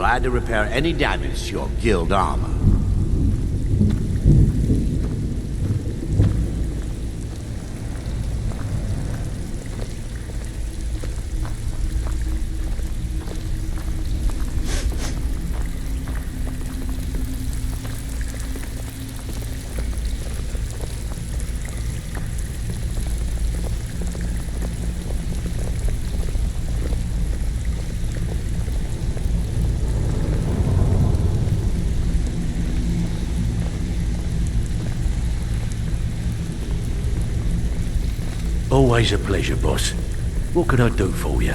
glad to repair any damage to your guild armor. Always a pleasure, boss. What can I do for you?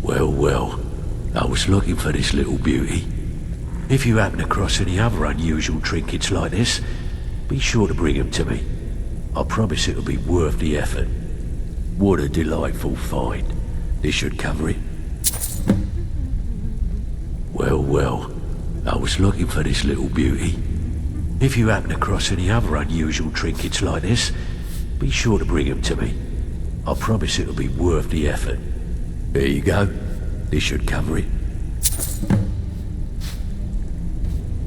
Well, I was looking for this little beauty. If you happen across any other unusual trinkets like this, be sure to bring them to me. I promise it'll be worth the effort. What a delightful find. This should cover it. Well, I was looking for this little beauty. If you happen across any other unusual trinkets like this, be sure to bring them to me. I promise it'll be worth the effort. There you go. This should cover it.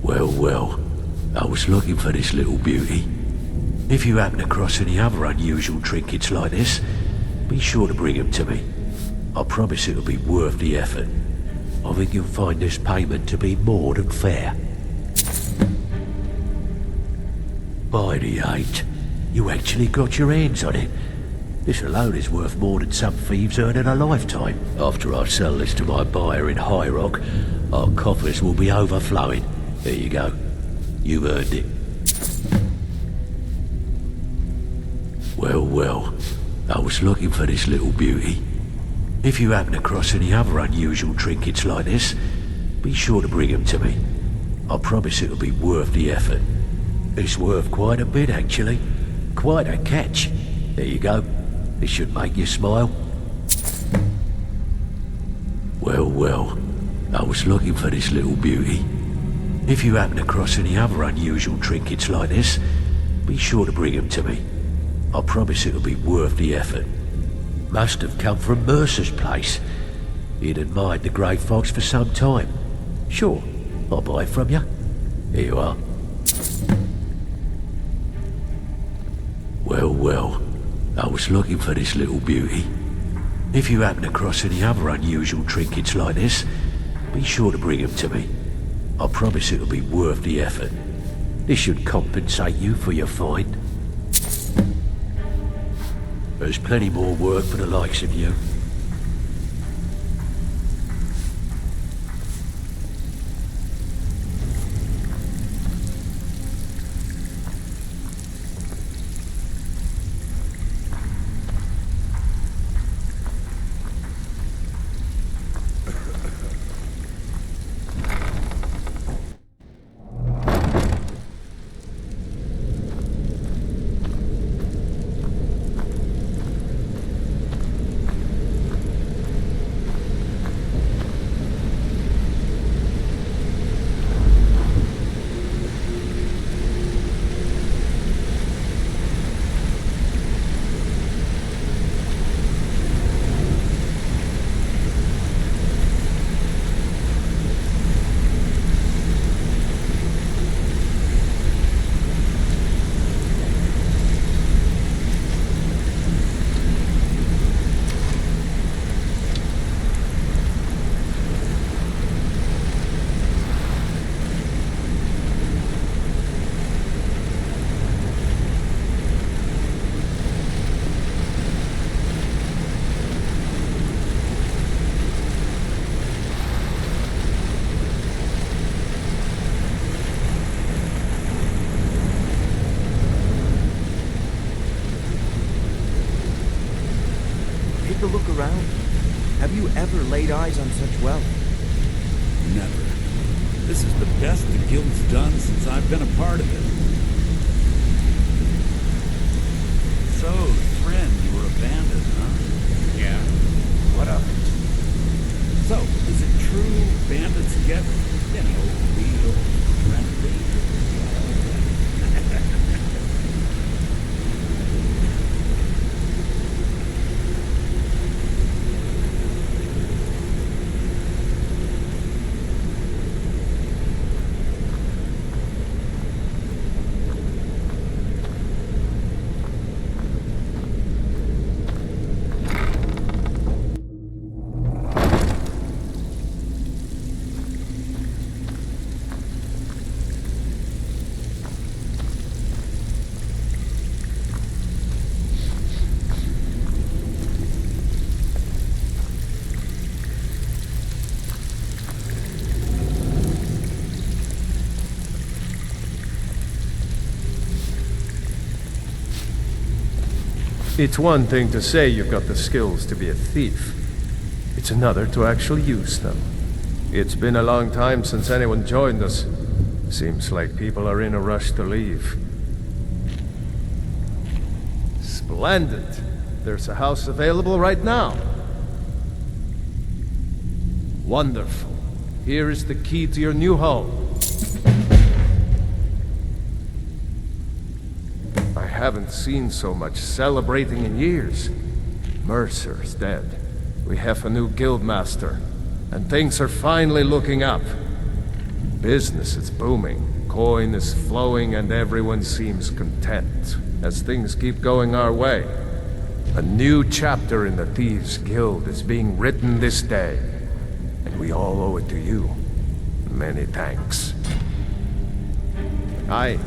Well, I was looking for this little beauty. If you happen across any other unusual trinkets like this, be sure to bring them to me. I promise it'll be worth the effort. I think you'll find this payment to be more than fair. By the 8, you actually got your hands on it. This alone is worth more than some thieves earn in a lifetime. After I sell this to my buyer in High Rock, our coffers will be overflowing. There you go. You've earned it. Well, I was looking for this little beauty. If you happen across any other unusual trinkets like this, be sure to bring them to me. I promise it'll be worth the effort. It's worth quite a bit, actually. Quite a catch. There you go. This should make you smile. Well, I was looking for this little beauty. If you happen across any other unusual trinkets like this, be sure to bring them to me. I promise it'll be worth the effort. Must have come from Mercer's place. He'd admired the grey fox for some time. Sure, I'll buy it from you. Here you are. Well, I was looking for this little beauty. If you happen across any other unusual trinkets like this, be sure to bring them to me. I promise it'll be worth the effort. This should compensate you for your find. There's plenty more work for the likes of you. Take a look around. Have you ever laid eyes on such wealth? Never. This is the best the guild's done since I've been a part of it. So, friend, you were abandoned, huh? Yeah. What of it? So, is it true bandits get, real friendly? It's one thing to say you've got the skills to be a thief. It's another to actually use them. It's been a long time since anyone joined us. Seems like people are in a rush to leave. Splendid. There's a house available right now. Wonderful. Here is the key to your new home. I haven't seen so much celebrating in years. Mercer's dead. We have a new guildmaster, and things are finally looking up. Business is booming, coin is flowing, and everyone seems content as things keep going our way. A new chapter in the Thieves Guild is being written this day, and we all owe it to you. Many thanks. Aye.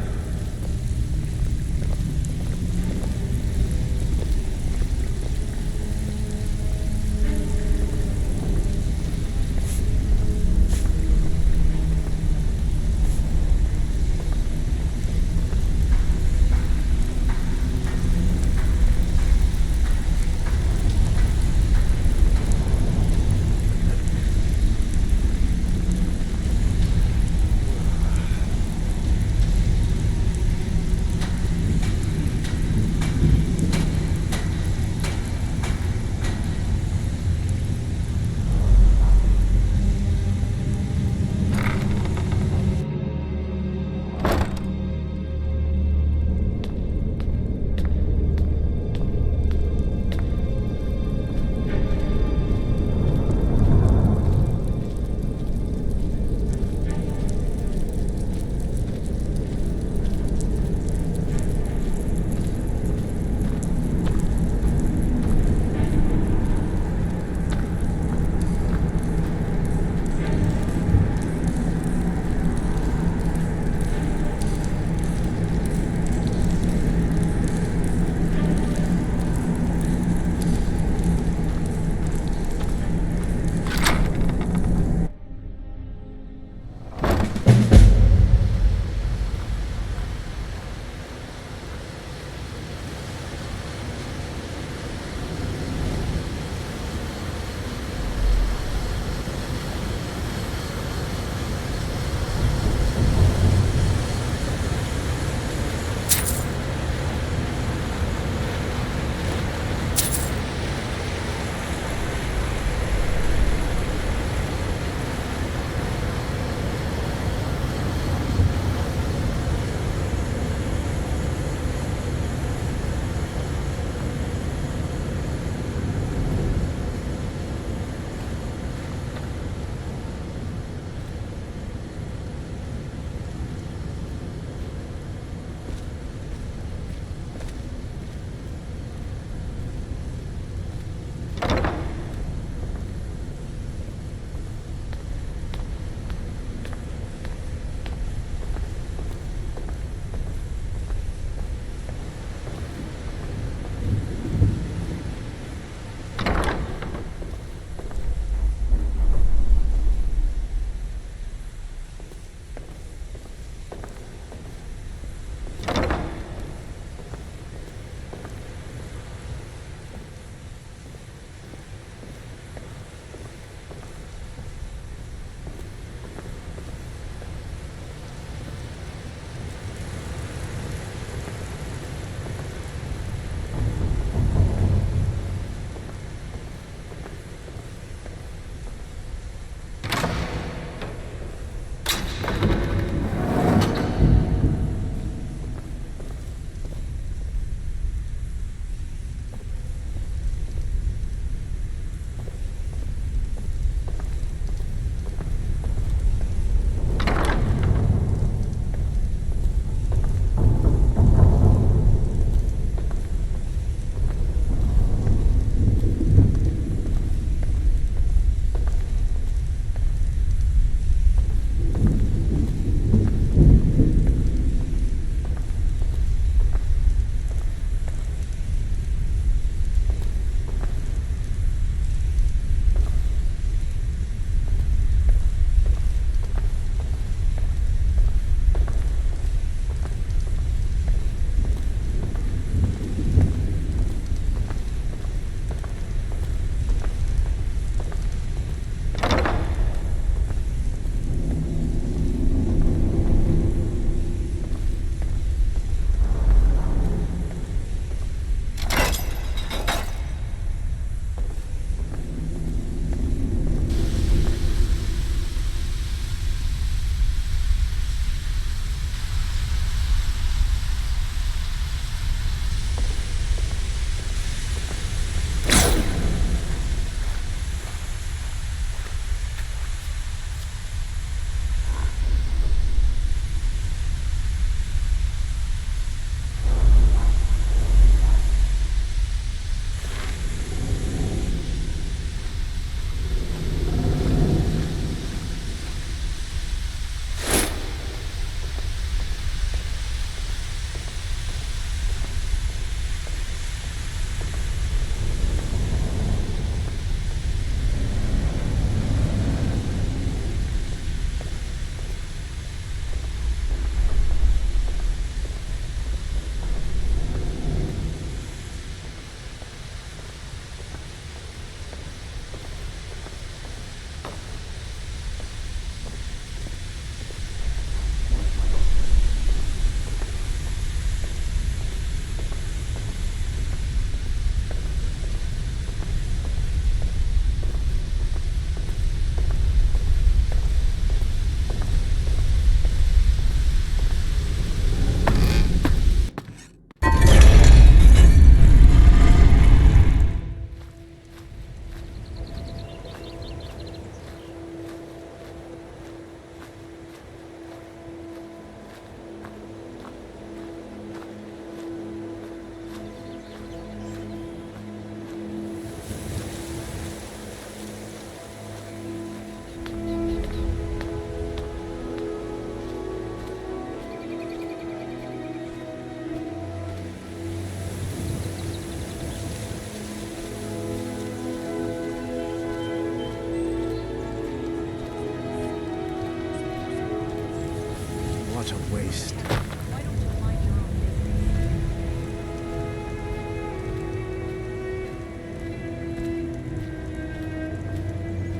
beast.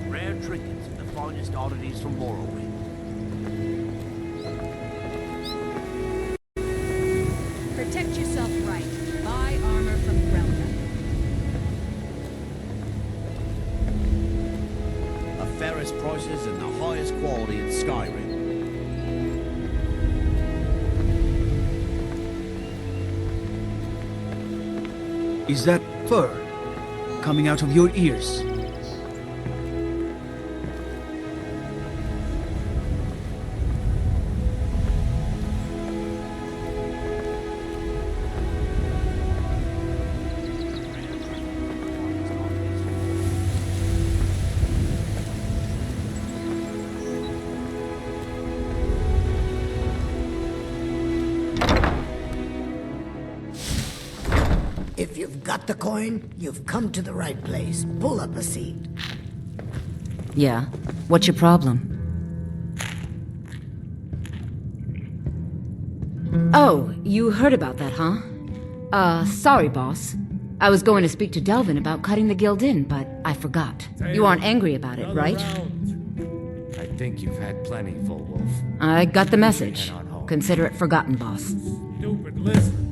Rare trinkets and the finest oddities from Morrowind. Protect yourself right. Buy armor from Relka. The fairest prices and the highest quality in Skyrim. Is that fur coming out of your ears? If you've got the coin, you've come to the right place. Pull up a seat. Yeah? What's your problem? Oh, you heard about that, huh? Sorry, boss. I was going to speak to Delvin about cutting the guild in, but I forgot. You aren't angry about it, right? I think you've had plenty, Full Wolf. I got the message. Consider it forgotten, boss. Stupid, listen.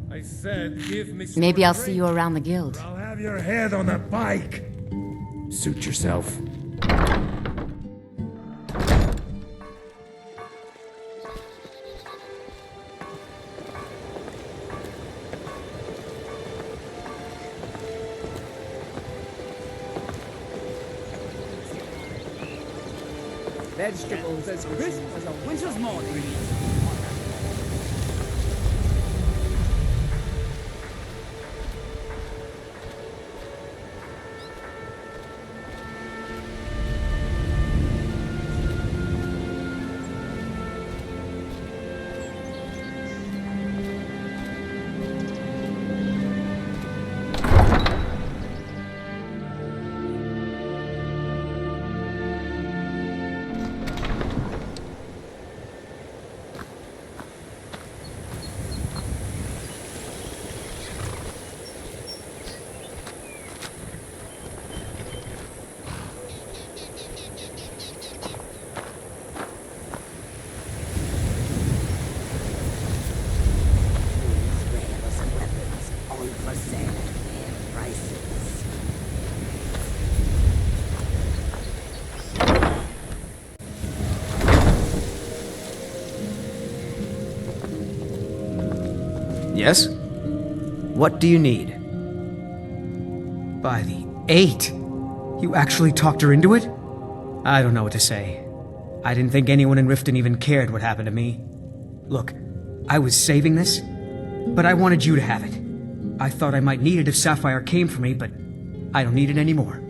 I said, give me some Maybe I'll see you around the guild. I'll have your head on a pike. Suit yourself. Vegetables as crisp as a winter's morning. Yes? What do you need? By the 8! You actually talked her into it? I don't know what to say. I didn't think anyone in Riften even cared what happened to me. Look, I was saving this, but I wanted you to have it. I thought I might need it if Sapphire came for me, but I don't need it anymore.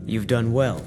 You've done well.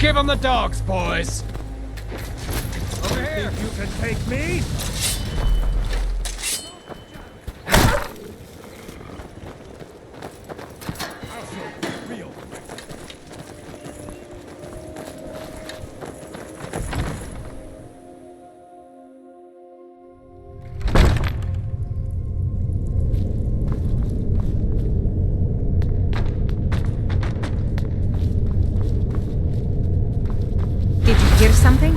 Give them the dogs, boys! Over here! You can take me? Hear something?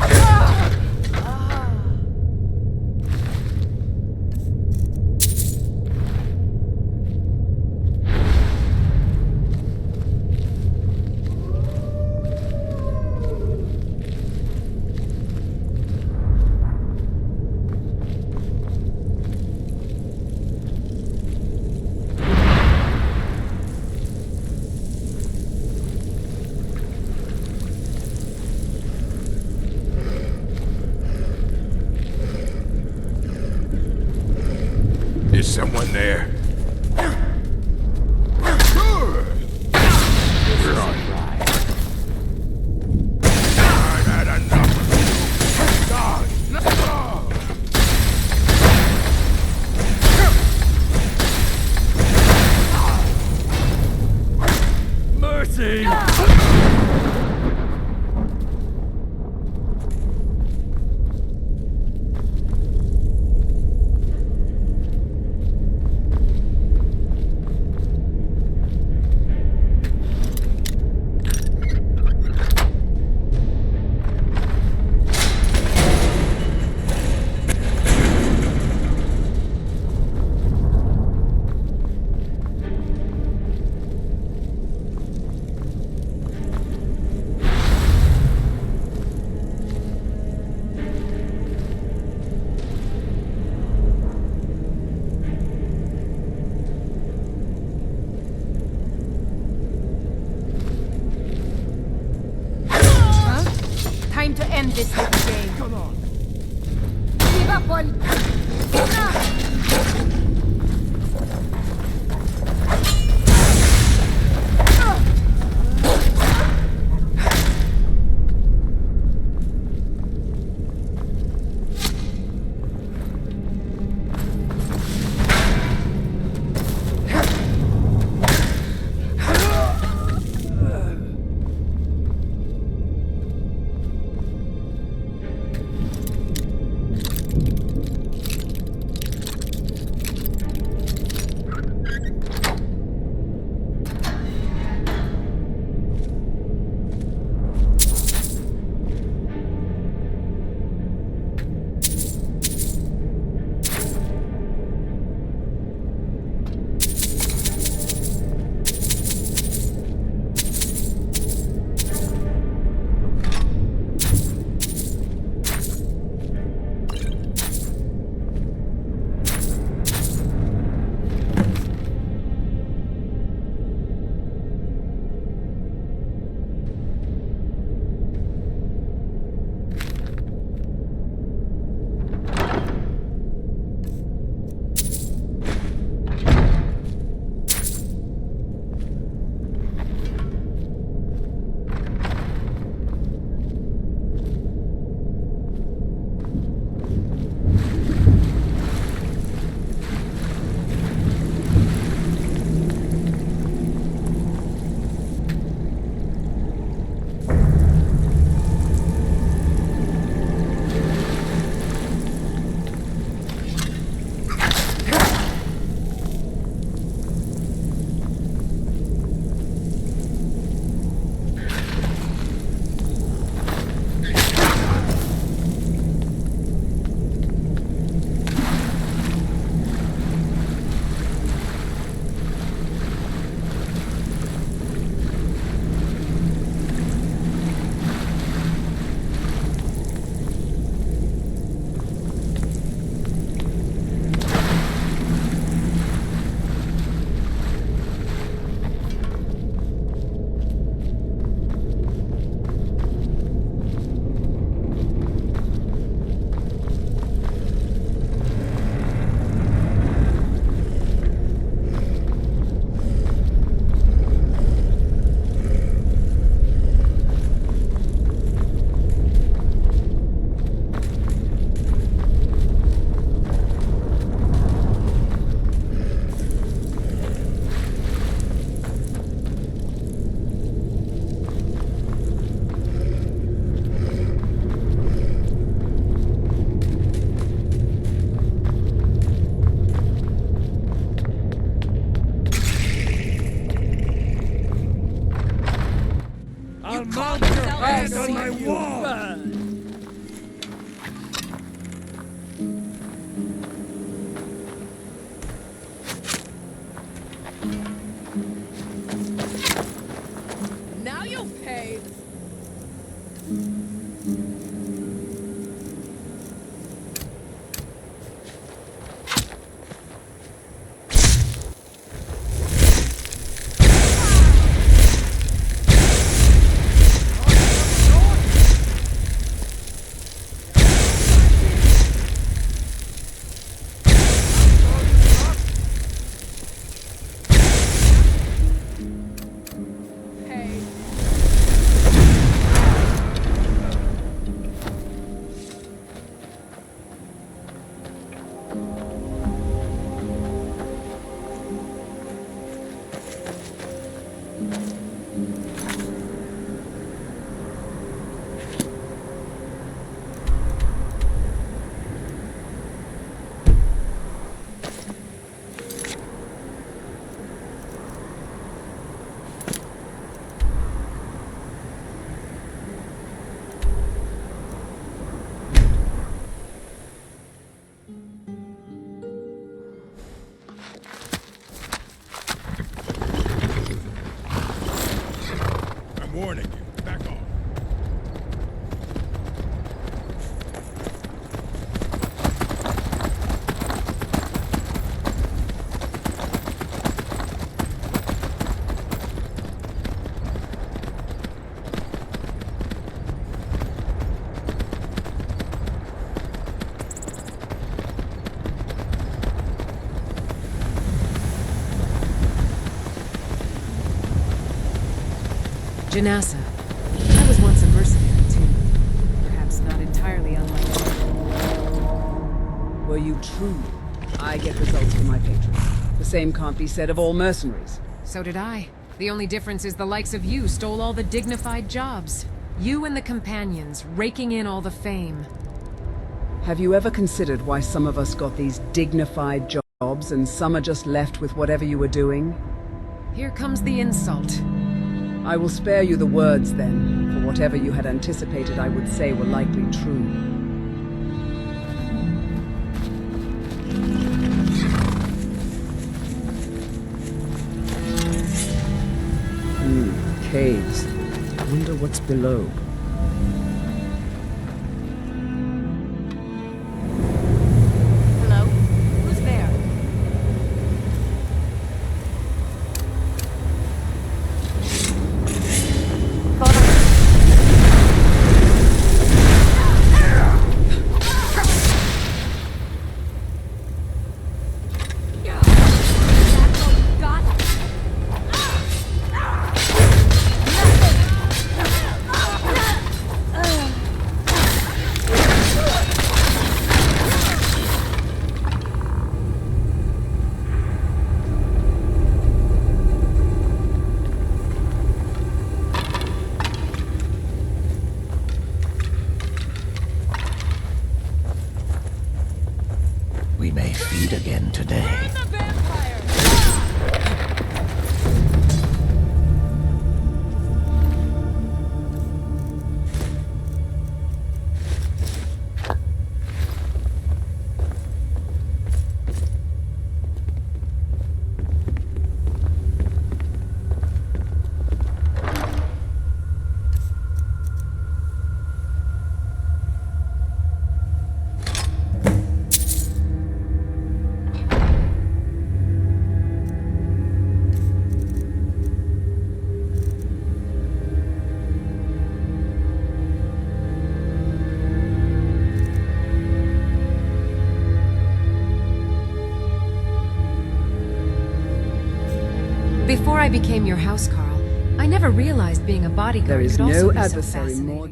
Is someone there? I've had enough of you. God, no! Mercy! Time to end this little game. Come on. Give up one. warning you. Back off. Janassa. I was once a mercenary too. Perhaps not entirely unlike you. Were you true? I get results from my patrons. The same can't be said of all mercenaries. So did I. The only difference is the likes of you stole all the dignified jobs. You and the companions, raking in all the fame. Have you ever considered why some of us got these dignified jobs and some are just left with whatever you were doing? Here comes the insult. I will spare you the words then, for whatever you had anticipated I would say were likely true. Caves. I wonder what's below. Hello? Who's there? We may feed again today. Before I became your housecarl, I never realized being a bodyguard There is could also no be so adversary fascinating. more